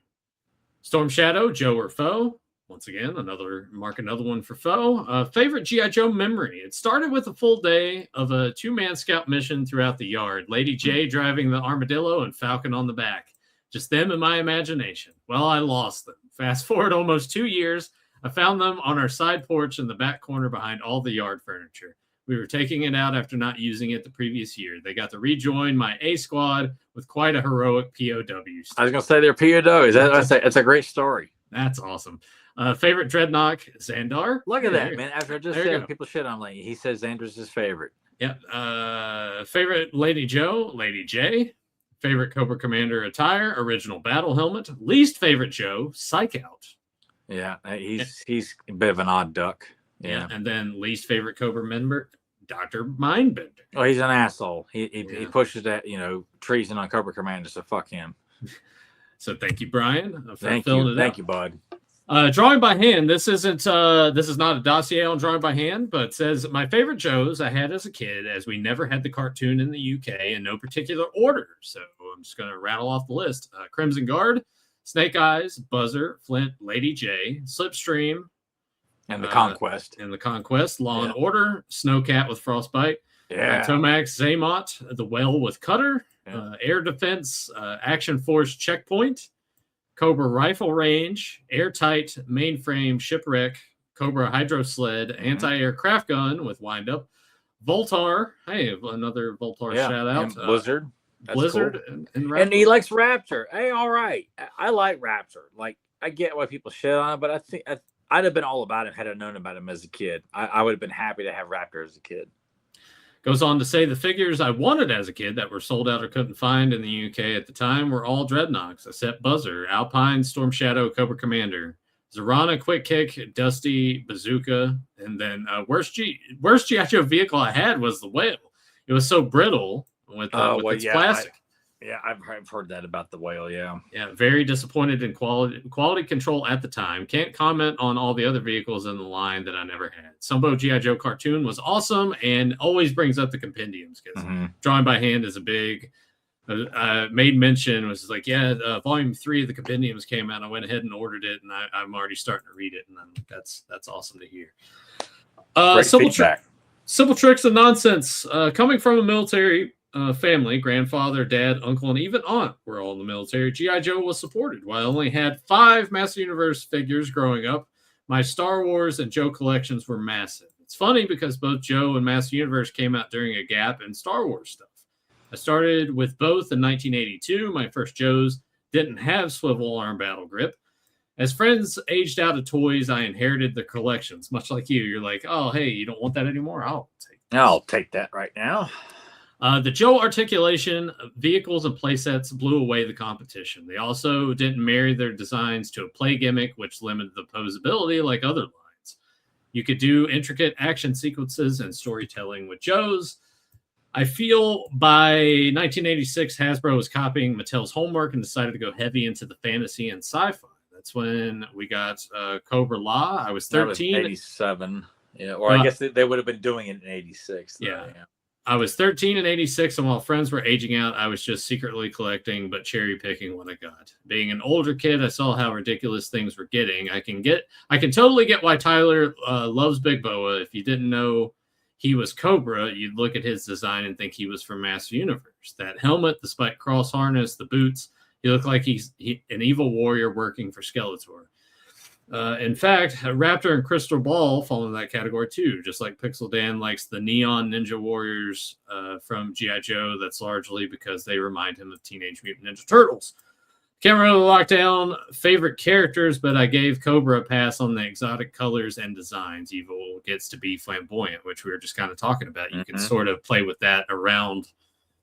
Storm Shadow, Joe or Foe. Once again, another one for Foe. Favorite G.I. Joe memory. It started with a full day of a 2-man scout mission throughout the yard. Lady J driving the armadillo and Falcon on the back. Just them and my imagination. Well, I lost them. Fast forward almost 2 years. I found them on our side porch in the back corner behind all the yard furniture. We were taking it out after not using it the previous year. They got to rejoin my A squad with quite a heroic POW story. I was going to say they're POWs. That's a great story. That's awesome. Favorite Dreadnought, Xandar. Look at that, man. After I just said people shit on Lady, he says Xandar's his favorite. Yep. Favorite Lady Joe, Lady J. Favorite Cobra Commander attire, original battle helmet. Least favorite Joe, Psych Out. Yeah, he's a bit of an odd duck. Yeah. And then least favorite Cobra member, Dr. Mindbender. Oh, he's an asshole. He pushes that, treason on Cobra Commander, so fuck him. So thank you, Brian, for Thank filling you. it Thank out. you, bud. Drawing by hand. This is not a dossier on drawing by hand, but it says my favorite Joes I had as a kid, as we never had the cartoon in the UK in no particular order. So I'm just going to rattle off the list. Crimson Guard, Snake Eyes, Buzzer, Flint, Lady J, Slipstream, and the Conquest. Law and Order, Snowcat with Frostbite, Tomax, Zaymot, the Whale with Cutter, Air Defense, Action Force Checkpoint, Cobra Rifle Range, Airtight, Mainframe, Shipwreck, Cobra Hydro Sled, Anti-Aircraft Gun with Windup, Voltar. Hey, another Voltar shout out. Blizzard. Blizzard cool. and he likes Raptor. Hey, all right. I like Raptor. Like, I get why people shit on it, but I think I'd have been all about him had I known about him as a kid. I would have been happy to have Raptor as a kid. Goes on to say the figures I wanted as a kid that were sold out or couldn't find in the UK at the time were all Dreadnoughts, except Buzzer, Alpine, Storm Shadow, Cobra Commander, Zarana, Quick Kick, Dusty, Bazooka, and then worst G.I. Joe vehicle I had was the Whale. It was so brittle with its plastic. I've heard that about the Whale. Yeah, very disappointed in quality control at the time. Can't comment on all the other vehicles in the line that I never had. Sumbo G.I. Joe cartoon was awesome and always brings up the compendiums because drawing by hand is a big. Made mention was like, volume 3 of the compendiums came out. I went ahead and ordered it, and I'm already starting to read it, and that's awesome to hear. Simple tricks and nonsense coming from a military family. Grandfather, dad, uncle, and even aunt were all in the military. G.I. Joe was supported. While I only had 5 Master Universe figures growing up, my Star Wars and Joe collections were massive. It's funny because both Joe and Master Universe came out during a gap in Star Wars stuff. I started with both in 1982. My first Joes didn't have swivel arm battle grip. As friends aged out of toys, I inherited the collections. Much like you, you're like, oh, hey, you don't want that anymore? I'll take that right now. The Joe articulation, vehicles, and playsets blew away the competition. They also didn't marry their designs to a play gimmick, which limited the posability like other lines. You could do intricate action sequences and storytelling with Joes. I feel by 1986, Hasbro was copying Mattel's homework and decided to go heavy into the fantasy and sci-fi. That's when we got Cobra La. I was 13. 87. Yeah, or I guess they would have been doing it in 86. Yeah. I was 13 in 86, and while friends were aging out, I was just secretly collecting, but cherry picking what I got. Being an older kid, I saw how ridiculous things were getting. I can totally get why Tyler loves Big Boa. If you didn't know he was Cobra, you'd look at his design and think he was from Master Universe. That helmet, the spike cross harness, the boots, he looked like he's an evil warrior working for Skeletor. In fact, Raptor and Crystal Ball fall in that category too, just like Pixel Dan likes the Neon Ninja Warriors from G.I. Joe. That's largely because they remind him of Teenage Mutant Ninja Turtles. Can't really lock down favorite characters, but I gave Cobra a pass on the exotic colors and designs. Evil gets to be flamboyant, which we were just kind of talking about. You can sort of play with that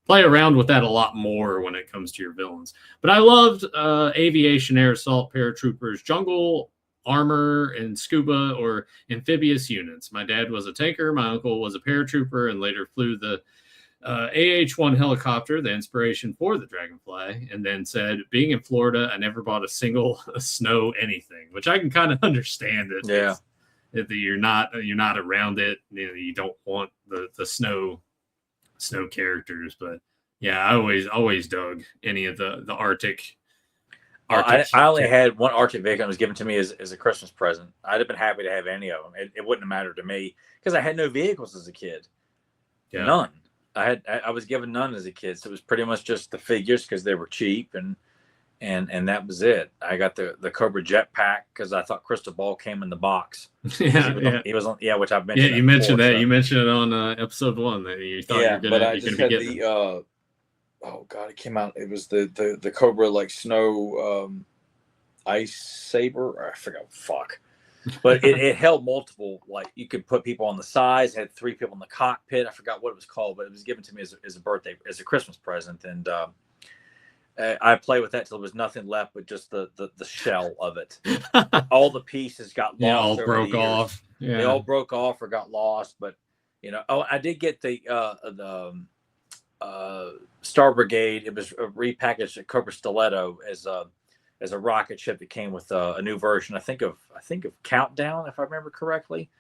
play around with that a lot more when it comes to your villains. But I loved aviation, air assault, paratroopers, jungle armor, and scuba or amphibious units. My dad was a tanker. My uncle was a paratrooper and later flew the AH-1 helicopter, the inspiration for the Dragonfly, and then said, being in Florida, I never bought a single snow anything, which I can kind of understand it. Yeah. That you're not around it. You don't want the snow characters, but Yeah, I always dug any of the Arctic. I only had one Arctic vehicle that was given to me as a Christmas present. I'd have been happy to have any of them. It wouldn't have mattered to me because I had no vehicles as a kid. Yeah. None. I was given none as a kid, so it was pretty much just the figures because they were cheap and that was it. I got the Cobra jetpack because I thought Crystal Ball came in the box. He was on, which I've mentioned. Yeah, you mentioned that. So. You mentioned it on episode 1 that you thought you were going to be getting. Oh God, it came out. It was the Cobra like snow ice saber. I forgot. Fuck. But it held multiple. Like you could put people on the sides. Had 3 people in the cockpit. I forgot what it was called, but it was given to me as a Christmas present, and I played with that till there was nothing left but just the shell of it. All the pieces got lost. All broke off. Yeah. They all broke off or got lost. But I did get the Star Brigade. It was repackaged at Cobra Stiletto as a rocket ship that came with a new version. I think of Countdown, if I remember correctly.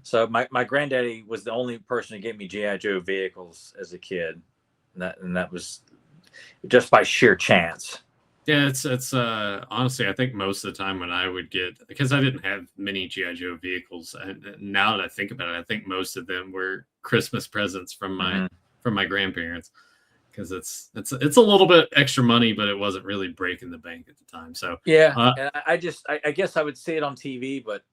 So my granddaddy was the only person who gave me G.I. Joe vehicles as a kid, and that was just by sheer chance. Yeah, it's honestly, I think most of the time when I would get, because I didn't have many G.I. Joe vehicles, and now that I think about it, I think most of them were Christmas presents from my grandparents, because it's a little bit extra money, but it wasn't really breaking the bank at the time. So yeah, and I guess I would see it on TV, but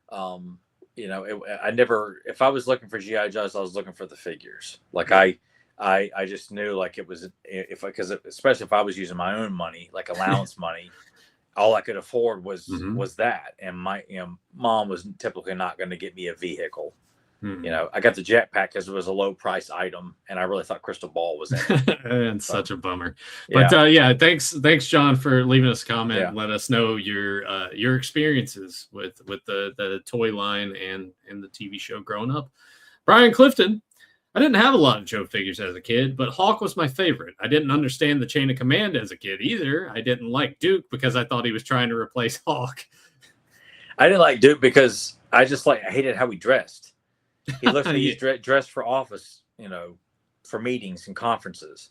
I never, if I was looking for G.I. Joes, I was looking for the figures. Like I just knew like it was because especially if I was using my own money, like allowance money, all I could afford was that, and my mom was typically not going to get me a vehicle. I got the jetpack because it was a low price item, and I really thought Crystal Ball was in it. And such a bummer. But thanks John for leaving us a comment. Yeah. And let us know your experiences with the toy line and the TV show growing up. Brian Clifton. I didn't have a lot of Joe figures as a kid, but Hawk was my favorite. I didn't understand the chain of command as a kid either. I didn't like Duke because I thought he was trying to replace Hawk. I didn't like Duke because I hated how he dressed. He looks like he's dressed for office, for meetings and conferences.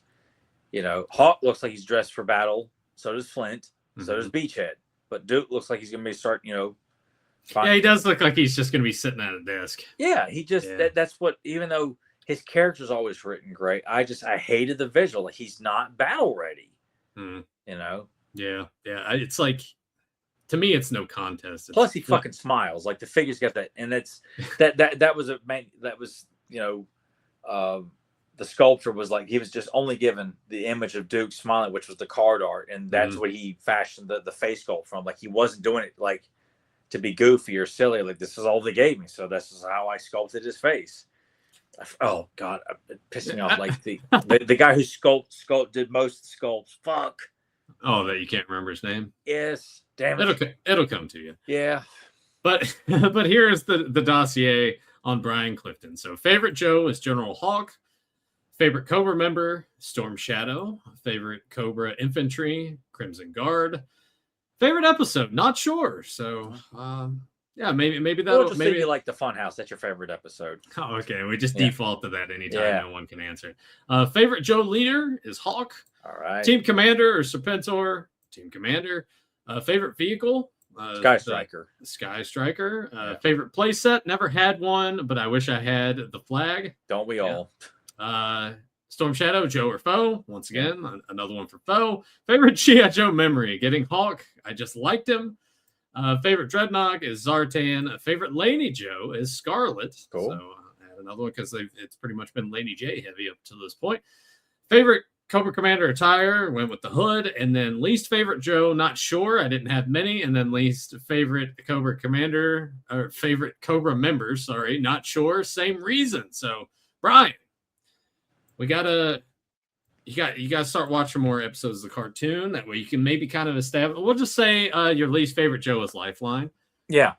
Hawk looks like he's dressed for battle. So does Flint. So does Beachhead. But Duke looks like he's going to be yeah, he does look like he's just going to be sitting at a desk. Yeah, he just that's what, even though his character's always written great, I hated the visual. Like he's not battle ready. Yeah. It's like, to me, it's no contest. Plus, he fucking smiles. Like the figures got that, and that was the sculptor was like, he was just only given the image of Duke smiling, which was the card art, and that's what he fashioned the face sculpt from. Like he wasn't doing it like to be goofy or silly. Like this is all they gave me, so this is how I sculpted his face. Oh God, it pissed me off. Like the guy who did most sculpts. Fuck. Oh, that you can't remember his name? Yes. Damn it. It'll come to you. Yeah. But here is the dossier on Brian Clifton. So favorite Joe is General Hawk. Favorite Cobra member, Storm Shadow. Favorite Cobra infantry, Crimson Guard. Favorite episode, not sure. So yeah, maybe that'll just maybe you like the Funhouse. That's your favorite episode. Oh, okay. We just default to that anytime no one can answer it. Favorite Joe leader is Hawk. All right. Team Commander or Serpentor. Team Commander. Favorite vehicle. Sky Striker. Sky Striker. Favorite playset. Never had one, but I wish I had the flag. Don't we all? Storm Shadow, Joe or foe. Once again, another one for foe. Favorite G.I. Joe memory. Getting Hawk. I just liked him. Favorite Dreadnought is Zartan. Favorite Laney Joe is Scarlet. Cool. So I had another one because it's pretty much been Laney J heavy up to this point. Favorite Cobra Commander attire, went with the hood. And then least favorite Joe, not sure. I didn't have many. And then least favorite Cobra Commander, or favorite Cobra members, sorry, not sure. Same reason. So, Brian, you gotta start watching more episodes of the cartoon. That way you can maybe kind of establish. We'll just say your least favorite Joe is Lifeline. Yeah,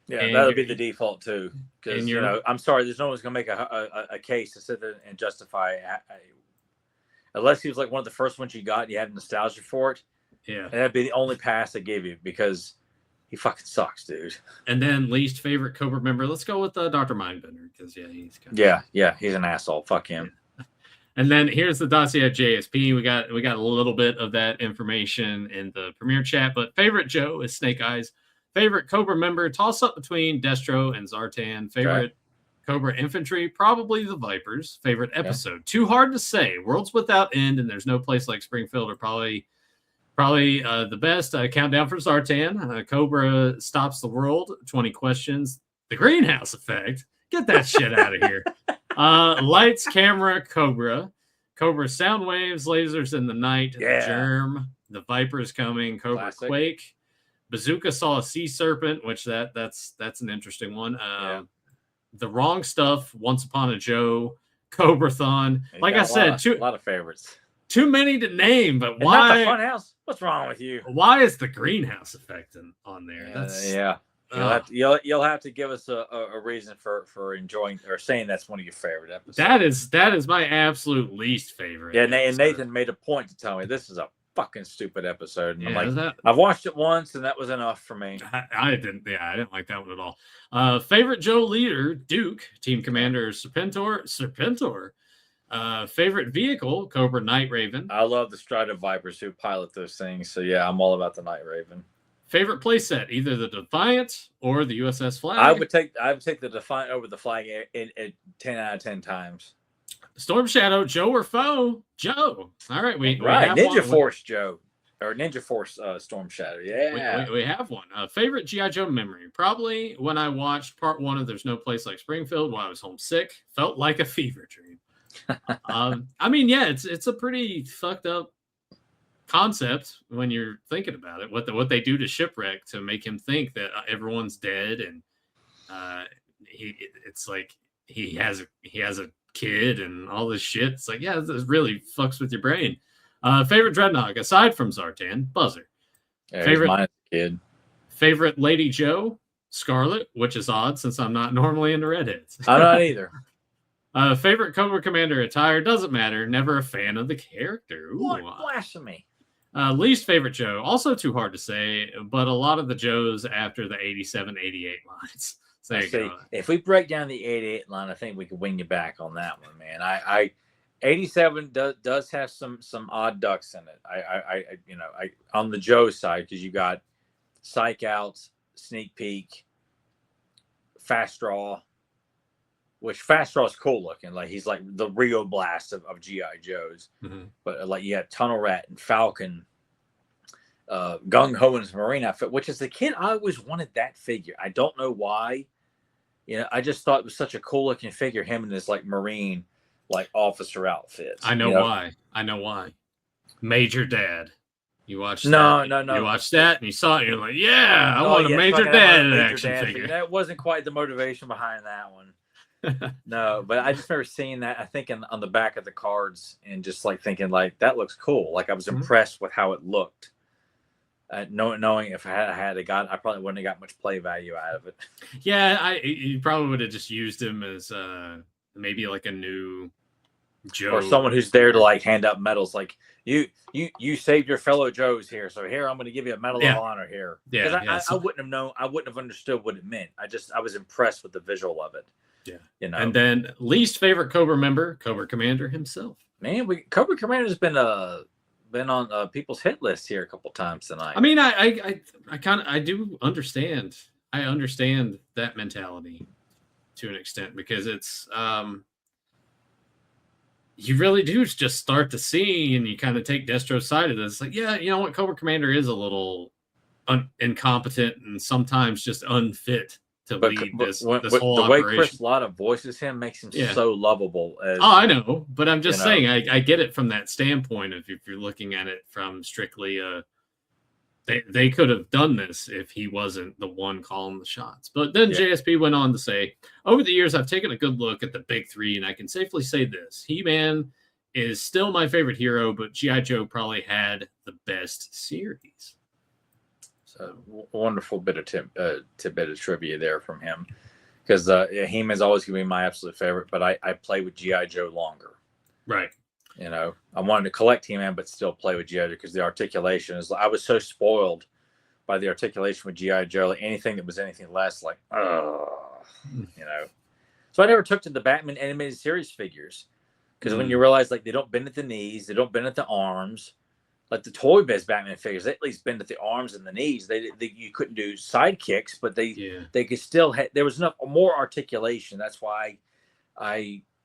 that'll be the default too. Because I'm sorry, there's no one's gonna make a case to sit there and justify, unless he was like one of the first ones you got and you have nostalgia for it. Yeah, and that'd be the only pass I give you because he fucking sucks, dude. And then least favorite Cobra member. Let's go with Dr. Mindbender because he's he's an asshole. Fuck him. And then here's the dossier JSP. We got a little bit of that information in the premiere chat. But favorite Joe is Snake Eyes. Favorite Cobra member, toss up between Destro and Zartan. Favorite Cobra infantry, probably the Vipers. Favorite episode, too hard to say. Worlds Without End and There's No Place Like Springfield are probably the best. Countdown for Zartan. Cobra Stops the World. 20 Questions. The Greenhouse Effect. Get that shit out of here. Lights, Camera, Cobra. Cobra Sound Waves, Lasers in the Night. Germ. The Vipers Coming. Cobra Classic. Quake. Bazooka Saw a Sea Serpent, which that's an interesting one. The Wrong Stuff, Once Upon a Joe, Cobrathon. Like I said, a lot of favorites. Too many to name, but And why? not the Funhouse. What's wrong with you? Why is the Greenhouse Effect on there? You'll have to give us a reason for enjoying or saying that's one of your favorite episodes. That is my absolute least favorite. Yeah, and Nathan made a point to tell me this is a fucking stupid episode, and I'm like, that, I've watched it once, and that was enough for me. I didn't like that one at all. Favorite Joe leader, Duke. Team commander, Serpentor. Favorite vehicle, Cobra Night Raven. I love the Strider Vipers who pilot those things, so yeah, I'm all about the Night Raven. Favorite playset, either the Defiant or the USS Flag. I would take the Defiant over the Flag in 10 out of 10 times. Storm Shadow, Joe or foe? Joe. All right, we have Ninja one. Force Joe or Ninja Force Storm Shadow. Yeah, we have one. Favorite GI Joe memory, probably when I watched part 1 of There's No Place Like Springfield while I was homesick. Felt like a fever dream. I mean, yeah, it's a pretty fucked up concept when you're thinking about it. What they do to Shipwreck to make him think that everyone's dead, and it's like he has a kid and all this shit. It's like, yeah, this really fucks with your brain. Favorite Dreadnought aside from Zartan, Buzzer. Favorite kid. Favorite Lady Joe, Scarlet, which is odd since I'm not normally into redheads. I'm not either. Favorite Cobra Commander attire, doesn't matter. Never a fan of the character. Ooh. What blasphemy. Least favorite Joe, also too hard to say, but a lot of the Joes after the 87, 88 lines. So there you go. If we break down the 88 line, I think we could wing you back on that one, man. I 87 does have some odd ducks in it. I on the Joe side, because you got Psych Out, Sneak Peek, Fast Draw, which Fast Draw is cool looking. Like he's like the Rio Blast of GI Joes. Mm-hmm. But like you have Tunnel Rat and Falcon, Gung Ho and his Marine outfit, which as a kid I always wanted that figure. I don't know why. I just thought it was such a cool looking figure. Him in his like Marine like officer outfits. I know why. I know why. Major Dad. You watched No. You watched that and you saw it. And you're like, yeah, I want a Major Dad action figure. That wasn't quite the motivation behind that one. No, but I just remember seeing that. I think on the back of the cards and just like thinking like that looks cool. Like I was impressed with how it looked. Knowing if I had I probably wouldn't have got much play value out of it. Yeah, you probably would have just used him as maybe like a new Joe or someone who's there to like hand out medals. Like you saved your fellow Joes here, so here I'm going to give you a medal of honor here. Yeah, because I wouldn't have known. I wouldn't have understood what it meant. I was impressed with the visual of it. Yeah, And then least favorite Cobra member, Cobra Commander himself. Man, Cobra Commander's been on people's hit list here a couple times tonight. I mean, I do understand. I understand that mentality to an extent because it's you really do just start to see and you kind of take Destro's side of this. It's like, yeah, you know what, Cobra Commander is a little incompetent and sometimes just unfit to lead this whole the operation. way Chris Latta voices him makes him so lovable. I know, but I'm just saying I get it from that standpoint of if you're looking at it from strictly they could have done this if he wasn't the one calling the shots. But then JSP went on to say, over the years, I've taken a good look at the big three, and I can safely say this. He-Man is still my favorite hero, but G.I. Joe probably had the best series. So wonderful bit of tidbit of trivia there from him. Because He-Man's always going to be my absolute favorite, but I play with G.I. Joe longer. Right. I wanted to collect He-Man, but still play with G.I. Joe because the articulation is. I was so spoiled by the articulation with G.I. Joe. Like anything that was anything less, like, So I never took to the Batman animated series figures, Because when you realize like they don't bend at the knees, they don't bend at the arms. Like the Toy Biz Batman figures, they at least bend at the arms and the knees. They you couldn't do side kicks, but they could still there was enough more articulation. That's why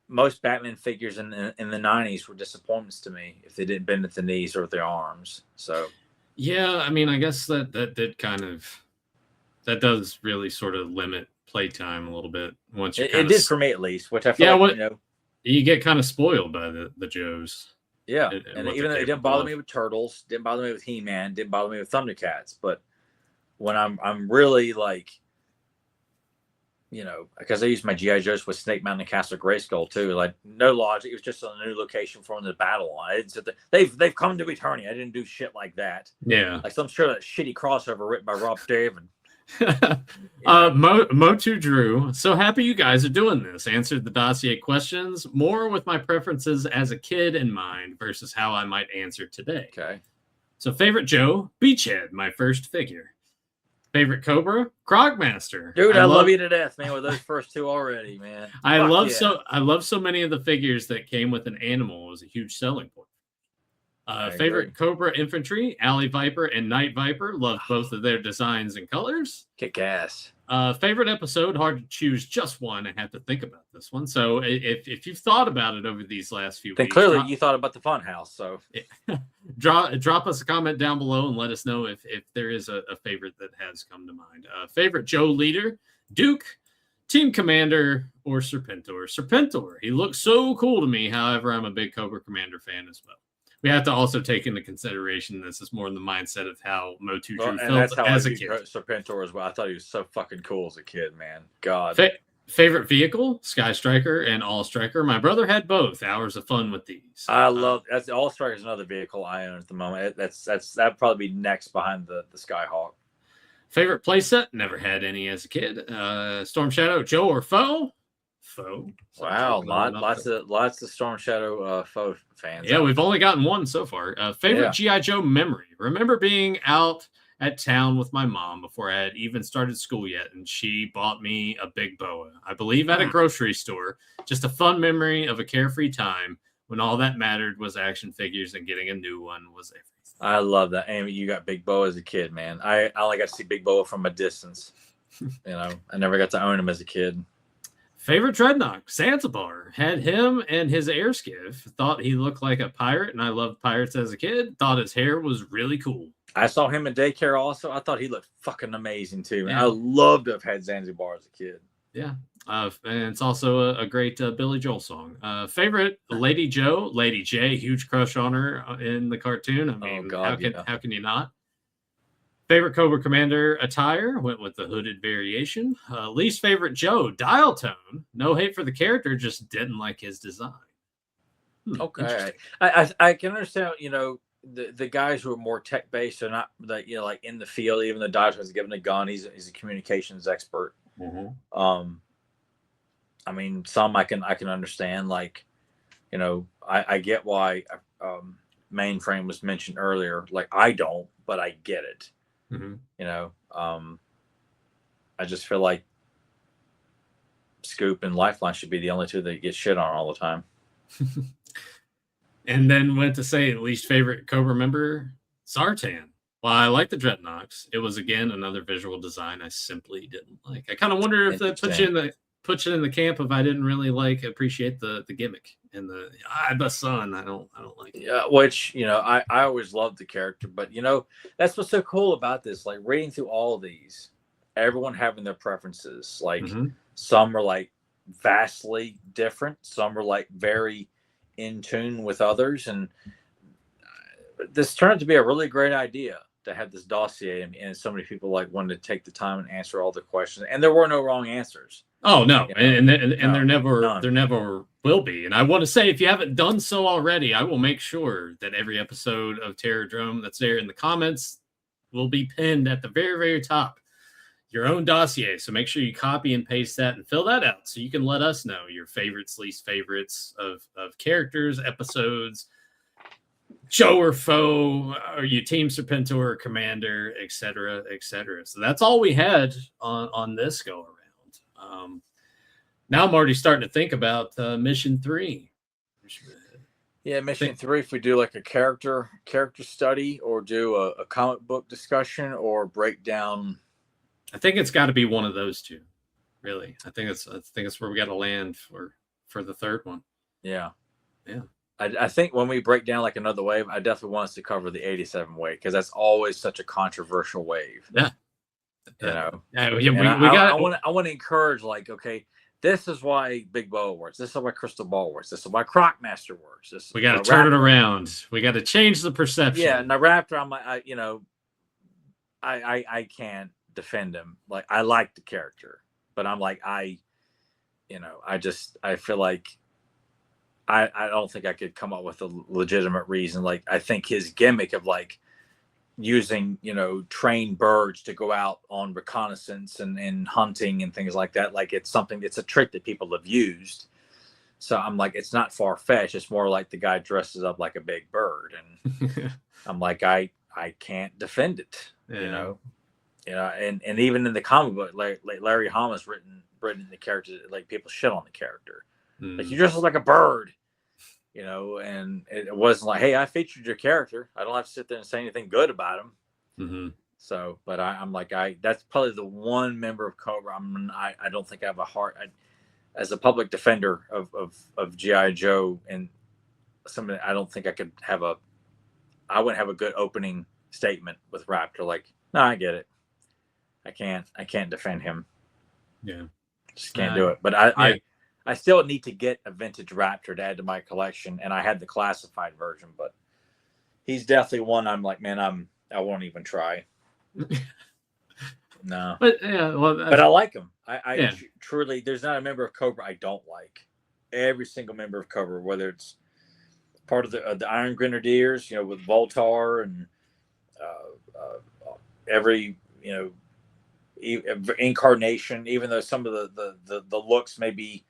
most Batman figures in the 90s were disappointments to me if they didn't bend at the knees or at their arms. So yeah, I mean, I guess that did that does really sort of limit playtime a little bit once you it did for me at least, which I feel like, you get kind of spoiled by the Joes. Yeah, and even though it didn't bother me with Turtles, didn't bother me with He-Man, didn't bother me with Thundercats, but when I'm really like, because I used my G.I. Joes with Snake Mountain and Castle Grayskull too, like no logic. It was just a new location for them to battle on. I didn't sit there, they've come to Eternia. I didn't do shit like that. Yeah, like some sure that shitty crossover written by Rob David. Motu Drew, so happy you guys are doing this. Answered the dossier questions more with my preferences as a kid in mind versus how I might answer today. Okay. So favorite Joe, Beachhead, my first figure. Favorite Cobra, Krogmaster. Dude, I love you to death, man, with those first two already, man. I love so many of the figures that came with an animal. It was a huge selling point. Favorite Cobra Infantry, Alley Viper and Night Viper. Love both of their designs and colors. Kick ass. Favorite episode, hard to choose just one. I have to think about this one. So if you've thought about it over these last few then weeks, clearly you thought about the Funhouse. So drop us a comment down below and let us know if there is a favorite that has come to mind. Favorite Joe leader, Duke, Team Commander, or Serpentor. Serpentor, he looks so cool to me. However, I'm a big Cobra Commander fan as well. We have to also take into consideration this is more in the mindset of how Motu Drew felt as a kid. Serpentor as well. I thought he was so fucking cool as a kid, man. God. Favorite vehicle, Sky Striker and All Striker. My brother had both. Hours of fun with these. I love that's All Striker is another vehicle I own at the moment. That'd probably be next behind the Skyhawk. Favorite playset, never had any as a kid. Storm Shadow, Joe or Foe? Foe. Wow, lots of Storm Shadow Foe fans. Yeah, we've only gotten one so far. Favorite G.I. Joe memory. Remember being out at town with my mom before I had even started school yet, and she bought me a big boa. I believe at a grocery store. Just a fun memory of a carefree time when all that mattered was action figures and getting a new one was everything. I love that. Amy, you got Big Boa as a kid, man. I only got to see Big Boa from a distance. I never got to own him as a kid. Favorite Dreadnought, Zanzibar. Had him and his air skiff. Thought he looked like a pirate, and I loved pirates as a kid. Thought his hair was really cool. I saw him in daycare also. I thought he looked fucking amazing too. Yeah. I loved to have had Zanzibar as a kid. Yeah. And it's also a great Billy Joel song. Favorite Lady Joe, Lady J, huge crush on her in the cartoon. I mean, how can you not? Favorite Cobra Commander attire, went with the hooded variation. Least favorite Joe, Dial Tone. No hate for the character, just didn't like his design. Okay. I can understand, the guys who are more tech based are not like in the field. Even though Dial Tone's given a gun, he's a communications expert. Mm-hmm. I mean, some I can understand. Like, I get why Mainframe was mentioned earlier. Like, I don't, but I get it. Mm-hmm. I just feel like Scoop and Lifeline should be the only two that get shit on all the time. And then went to say least favorite Cobra member, Zartan. While I like the Dreadnoughts, it was again another visual design I simply didn't like. I kind of wonder if that puts you in the camp of I didn't really appreciate the gimmick and the sun. I don't like it. Yeah, which I always loved the character, but that's what's so cool about this. Like reading through all of these, everyone having their preferences. Like some are like vastly different, some are like very in tune with others, and this turned out to be a really great idea to have this dossier, and so many people wanted to take the time and answer all the questions, and there were no wrong answers. Oh no, and there never will be. And I want to say, if you haven't done so already, I will make sure that every episode of Terror Drome that's there in the comments will be pinned at the very, very top. Your own dossier. So make sure you copy and paste that and fill that out so you can let us know your favorites, least favorites of characters, episodes, Joe or Foe, or you Team Serpentor or Commander, etc., etc. So that's all we had on this go around. Now I'm already starting to think about Mission 3. Yeah, mission 3. If we do like a character study, or do a comic book discussion, or break down. I think it's got to be one of those two. Really, I think it's where we got to land for the third one. Yeah. Yeah. I think when we break down like another wave, I definitely want us to cover the 87 wave, because that's always such a controversial wave. Yeah. You know. Yeah, I want to encourage, like, okay, this is why Big Boa works. This is why Crystal Ball works. This is why Crocmaster works. We got to turn it around. We got to change the perception. Yeah, and the Raptor, I'm like, I can't defend him. Like, I like the character, but I'm like, I feel like I don't think I could come up with a legitimate reason. Like, I think his gimmick of like using, trained birds to go out on reconnaissance and hunting and things like that. Like, it's a trick that people have used. So I'm like, it's not far fetched. It's more like the guy dresses up like a big bird. And I'm like, I can't defend it, and even in the comic book, like Larry Hama's written the character, like, people shit on the character. Like, you dress like a bird, and it wasn't like, hey, I featured your character. I don't have to sit there and say anything good about him. Mm-hmm. So, but I'm like, that's probably the one member of Cobra. I don't think I have a heart as a public defender of G.I. Joe, and something. I don't think I wouldn't have a good opening statement with Raptor. Like, no, I get it. I can't defend him. Yeah. Just can't do it. But I still need to get a vintage Raptor to add to my collection, and I had the classified version, but he's definitely one I'm like, man, I won't even try. No. But yeah, well, but I like him. I truly, there's not a member of Cobra I don't like. Every single member of Cobra, whether it's part of the Iron Grenadiers, with Voltar, and every incarnation, even though some of the looks may be,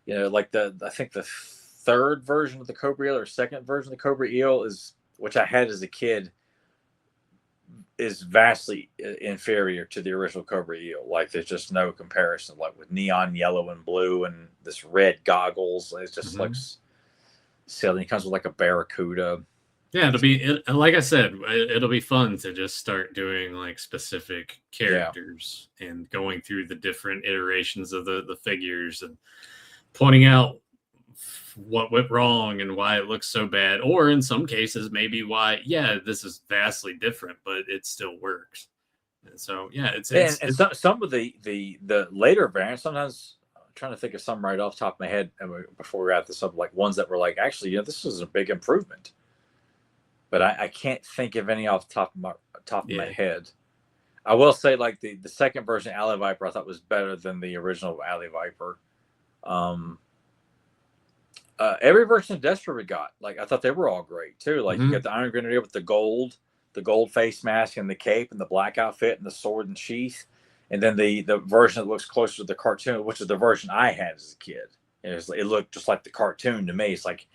like I think the third version of the Cobra Eel, or second version of the Cobra Eel, which I had as a kid, is vastly inferior to the original Cobra Eel. Like, there's just no comparison. Like, with neon yellow and blue and this red goggles, it just looks silly. It comes with like a barracuda. Yeah, it'll be like I said, it'll be fun to just start doing like specific characters and going through the different iterations of the figures and pointing out what went wrong and why it looks so bad, or in some cases maybe why this is vastly different, but it still works. And so some of the later variants, sometimes I'm trying to think of some right off the top of my head before we wrap this up, like ones that were like, actually, this was a big improvement, but I can't think of any off the top of my head. I will say, like, the second version of Alley Viper I thought was better than the original Alley Viper. Every version of Destro we got, like, I thought they were all great too. Like, you got the Iron Grenadier with the gold face mask and the cape and the black outfit and the sword and sheath, and then the version that looks closer to the cartoon, which is the version I had as a kid. It looked just like the cartoon to me. It's like,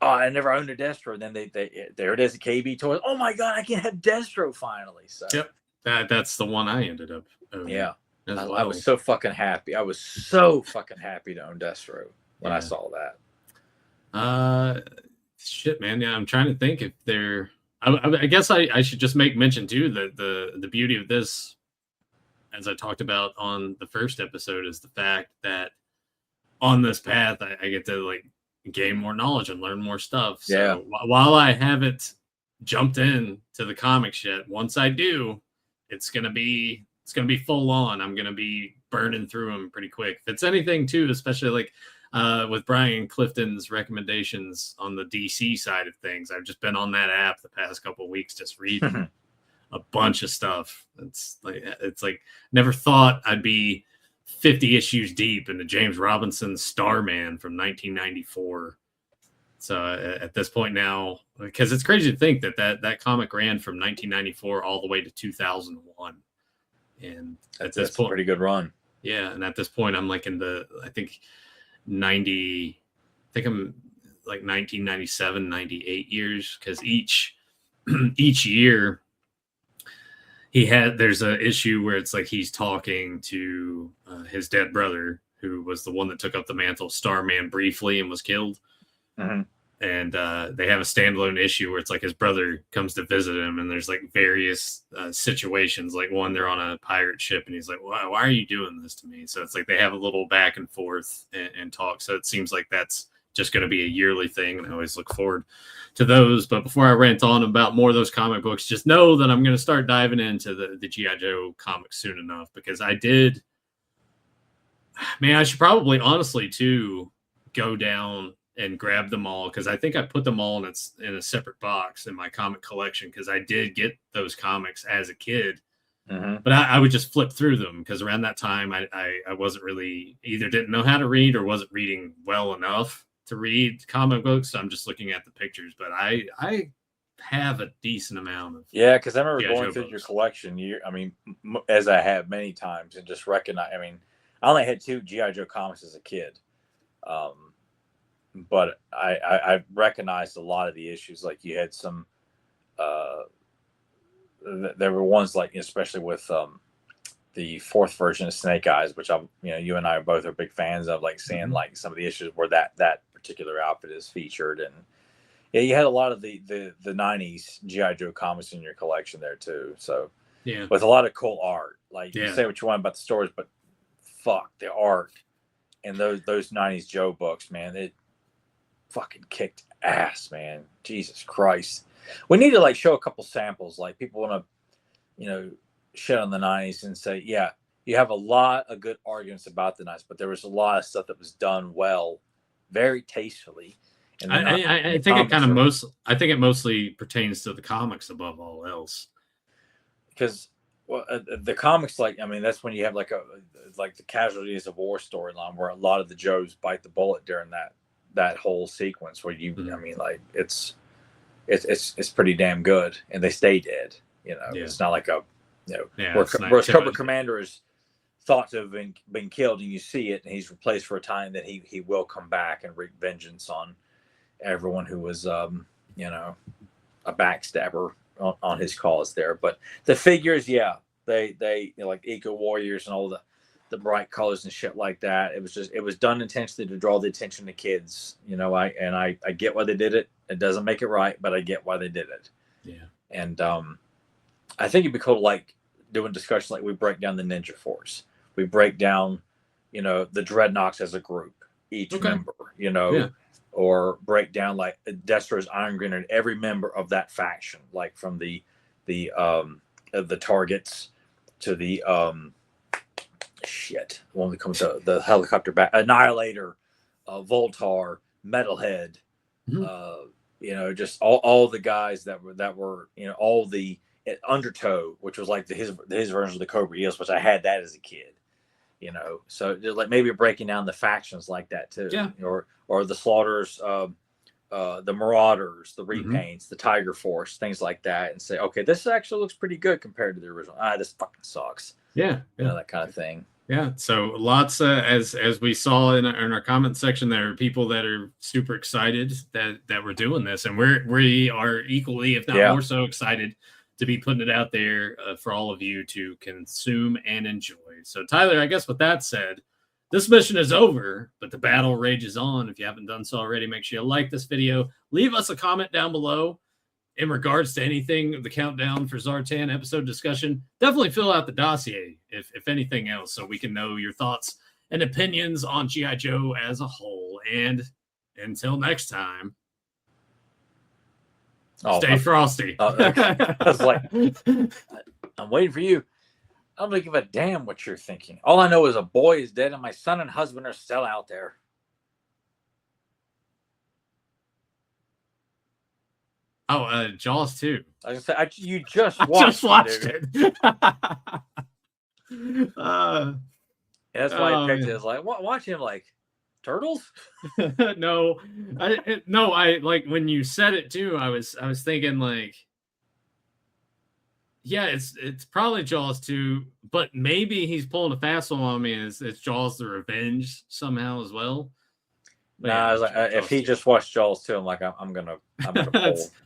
oh, I never owned a Destro, and then they there it is, a KB toy. Oh my god, I can have Destro finally. So yep, that's the one I ended up owning. Yeah, I was so fucking happy. I was so fucking happy to own Destro when I saw that. Shit, man. Yeah, I'm trying to think if they're. I guess I should just make mention too that the beauty of this, as I talked about on the first episode, is the fact that on this path I get to like gain more knowledge and learn more stuff. So while I haven't jumped in to the comics yet, once I do, it's gonna be full on. I'm gonna be burning through them pretty quick. If it's anything too, especially like with Brian Clifton's recommendations on the DC side of things, I've just been on that app the past couple of weeks, just reading a bunch of stuff. It's like never thought I'd be 50 issues deep into James Robinson's Starman from 1994. So at this point now, because it's crazy to think that comic ran from 1994 all the way to 2001, and that's a pretty good run. Yeah, and at this point, I'm like in the I'm like 1997, 98 years, because each year there's an issue where it's like he's talking to his dead brother, who was the one that took up the mantle of Starman briefly and was killed. Mm-hmm. And they have a standalone issue where it's like his brother comes to visit him, and there's like various situations. Like one, they're on a pirate ship, and he's like, "Why are you doing this to me?" So it's like they have a little back and forth and talk. So it seems like that's just going to be a yearly thing, and I always look forward to those. But before I rant on about more of those comic books, just know that I'm going to start diving into the G.I. Joe comics soon enough, because I did. Man, I should probably honestly too go down and grab them all, because I think I put them all in a separate box in my comic collection, because I did get those comics as a kid. Mm-hmm. But I would just flip through them, because around that time I wasn't really, either didn't know how to read or wasn't reading well enough to read comic books. So I'm just looking at the pictures, but I have a decent amount of because I remember going through your collection. As I have many times, and just recognize. I mean, I only had 2 G.I. Joe comics as a kid. But I recognized a lot of the issues. Like you had some, there were ones like, especially with the 4th version of Snake Eyes, which you and I both are big fans of. Like seeing like some of the issues where that particular outfit is featured, and yeah, you had a lot of the 90s G.I. Joe comics in your collection there too. So yeah, with a lot of cool art. Like you say what you want about the stories, but fuck the art in those 90s Joe books, man. It fucking kicked ass, man. Jesus Christ. We need to like show a couple samples. Like people want to, shit on the 90s and say, yeah, you have a lot of good arguments about the 90s, but there was a lot of stuff that was done well, very tastefully. And I think it mostly pertains to the comics above all else. Because the comics, that's when you have like the Casualties of War storyline, where a lot of the Joes bite the bullet during that whole sequence, where it's pretty damn good, and they stay dead. It's not like where Cobra Commander is thought to have been killed, and you see it, and he's replaced for a time that he will come back and wreak vengeance on everyone who was a backstabber on his cause there. But the figures, they like Eco Warriors and all the bright colors and shit like that. It was done intentionally to draw the attention to kids. I get why they did it. It doesn't make it right, but I get why they did it. Yeah. And I think it'd be cool to like doing discussions like we break down the Ninja Force. We break down, the Dreadnoks as a group, each member, or break down like Destro's Iron Grenade, every member of that faction, like from the Targets to the when it comes to the helicopter back, Annihilator, Voltar, Metalhead, just all the guys that were all the Undertow, which was like his version of the Cobra Eels, which I had that as a kid. So like maybe breaking down the factions like that too, or the Slaughters, the Marauders, the Repaints, the Tiger Force, things like that, and say, okay, this actually looks pretty good compared to the original. This fucking sucks. That kind of thing. Yeah, so lots as we saw in our comment section, there are people that are super excited that we're doing this, and we are equally, if not more so, excited to be putting it out there for all of you to consume and enjoy. So Tyler, I guess with that said, this mission is over, but the battle rages on. If you haven't done so already, make sure you like this video. Leave us a comment down below in regards to anything, the countdown for Zartan episode discussion. Definitely fill out the dossier, if anything else, so we can know your thoughts and opinions on G.I. Joe as a whole. And until next time, stay frosty. I was like, I'm waiting for you. I don't give a damn what you're thinking. All I know is a boy is dead and my son and husband are still out there. Oh, Jaws 2. I was gonna say, you just watched it. That's why I picked it. It's like, watch him like turtles. No, I like when you said it too. I was thinking like, yeah, it's probably Jaws 2, but maybe he's pulling a fast one on me. It's Jaws the Revenge somehow as well. But I was like, if he just watched Jaws 2, I'm like, I'm gonna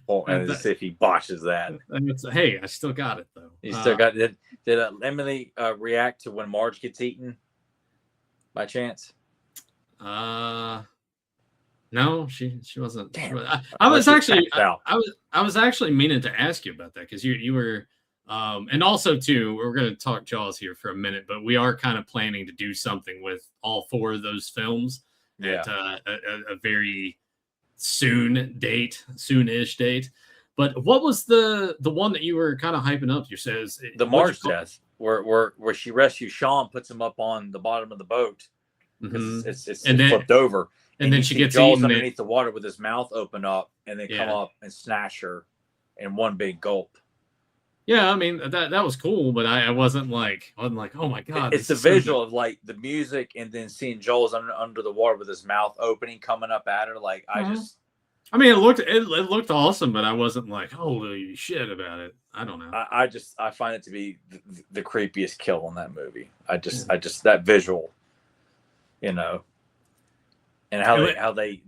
pull and see if he botches that. Hey, I still got it though. You still got it. Did Emily react to when Marge gets eaten by chance? No, she wasn't. Damn. I was actually out. I was actually meaning to ask you about that because you were and also too we're going to talk Jaws here for a minute, but we are kind of planning to do something with all 4 of those films at a very soonish date. But what was the one that you were kind of hyping up? You says the Mars death, where she rescues Sean, puts him up on the bottom of the boat because it's flipped over. And then she gets Jaws eaten underneath the water with his mouth open up, and they come up and snatch her in one big gulp. Yeah, I mean that was cool, but I wasn't like, oh my god! It's the visual of like the music, and then seeing Joel's under the water with his mouth opening, coming up at her. Like I mean, it looked awesome, but I wasn't like, holy shit about it. I don't know. I find it to be the creepiest kill in that movie. I just that visual, you know. And how they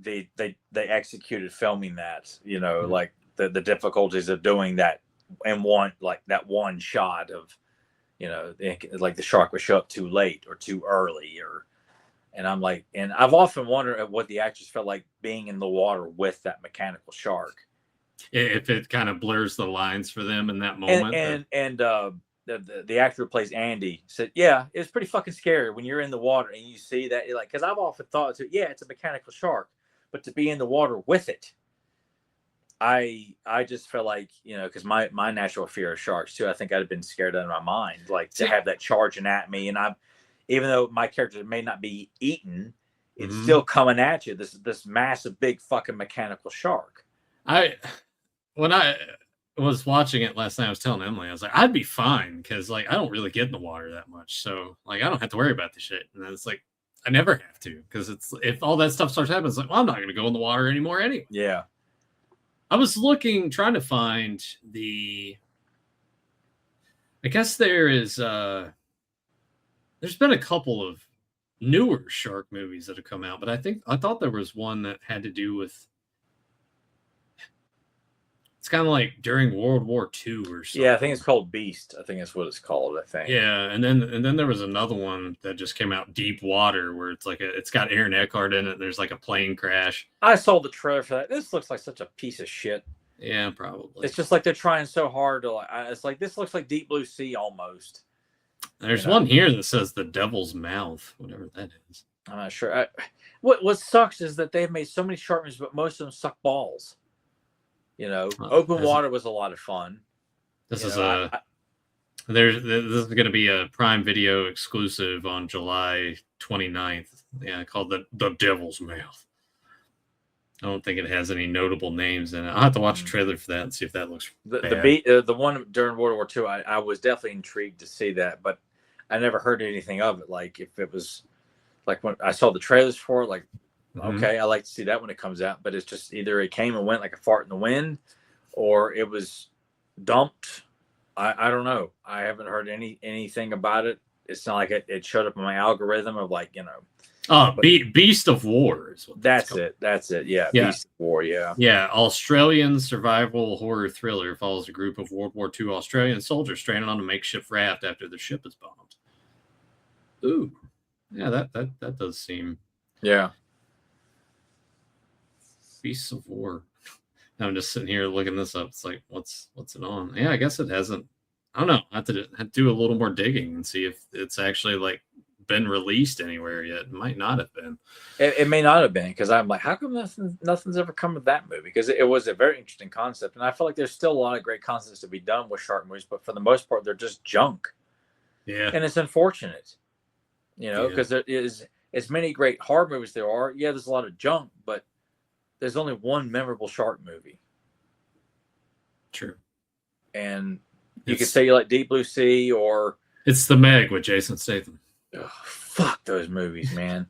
executed filming that, you know, like the difficulties of doing that and that one shot of, you know, like the shark would show up too late or too early and I'm like, and I've often wondered at what the actors felt like being in the water with that mechanical shark. If it kind of blurs the lines for them in that moment. The actor who plays Andy said, yeah, it's pretty fucking scary when you're in the water and you see that. You're like, because I've often thought, it's a mechanical shark, but to be in the water with it, I just felt like, you know, because my natural fear of sharks too, I think I'd have been scared out of my mind, like to have that charging at me. And even though my character may not be eaten, it's still coming at you. This massive, big fucking mechanical shark. When I was watching it last night, I was telling Emily, I was like, I'd be fine because like I don't really get in the water that much, so like I don't have to worry about the shit. And then it's like I never have to because it's if all that stuff starts happening, it's like, well, I'm not going to go in the water anymore anyway. Yeah, I was trying to find I guess there's been a couple of newer shark movies that have come out, but I thought there was one that had to do with. It's kind of like during World War II or something. Yeah, I think it's called Beast. I think that's what it's called. I think. Yeah, and then there was another one that just came out, Deep Water, where it's like it's got Aaron Eckhart in it. There's like a plane crash. I saw the trailer for that. This looks like such a piece of shit. Yeah, probably. It's just like they're trying so hard to it's like this looks like Deep Blue Sea almost. There's one here that says The Devil's Mouth, whatever that is. I'm not sure. What sucks is that they've made so many shark movies, but most of them suck balls. You know, Open Water was a lot of fun. This is going to be a Prime Video exclusive on July 29th. Yeah, called the Devil's Mouth. I don't think it has any notable names in it. I'll have to watch a trailer for that and see if that looks bad. The one during World War II, I was definitely intrigued to see that, but I never heard anything of it. Like if it was like when I saw the trailers for it, like. Okay, I like to see that when it comes out, but it's just either it came and went like a fart in the wind, or it was dumped. I don't know. I haven't heard anything about it. It's not like it showed up in my algorithm of like, you know. Beast of War is what that's it. That's it. Yeah, Beast of War. Yeah. Yeah, Australian survival horror thriller follows a group of World War II Australian soldiers stranded on a makeshift raft after their ship is bombed. Ooh, yeah, that does seem. Yeah. Beasts of War. I'm just sitting here looking this up. It's like, what's it on? Yeah, I guess it hasn't. I don't know. I have to do a little more digging and see if it's actually like been released anywhere yet. It might not have been. It may not have been because I'm like, how come nothing's ever come of that movie? Because it was a very interesting concept, and I feel like there's still a lot of great concepts to be done with shark movies, but for the most part, they're just junk. Yeah, and it's unfortunate, you know, because there is as many great horror movies there are. Yeah, there's a lot of junk, but there's only one memorable shark movie. True. And you could say you like Deep Blue Sea or... It's The Meg with Jason Statham. Oh, fuck those movies, man.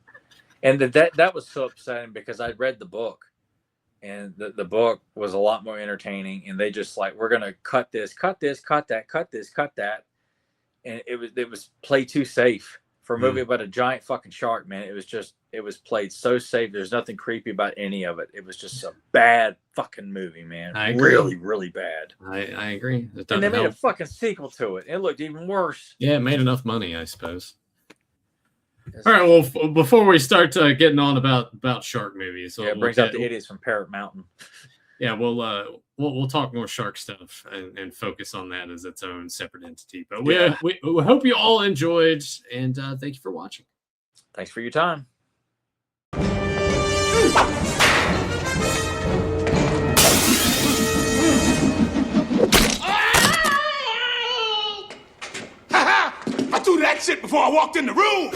And that was so upsetting because I read the book. And the book was a lot more entertaining. And they just like, we're going to cut this, cut that. And it was play too safe. For a movie about a giant fucking shark, man, it was played so safe. There's nothing creepy about any of it. It was just a bad fucking movie, man. I agree. Really, really bad. I agree. And they made a fucking sequel to it. It looked even worse. Yeah, it made enough money, I suppose. All right. Well, before we start getting on about shark movies, so it brings out the idiots from Parrot Mountain. Yeah, we'll talk more shark stuff and focus on that as its own separate entity. But we hope you all enjoyed, and thank you for watching. Thanks for your time. I threw that shit before I walked in the room.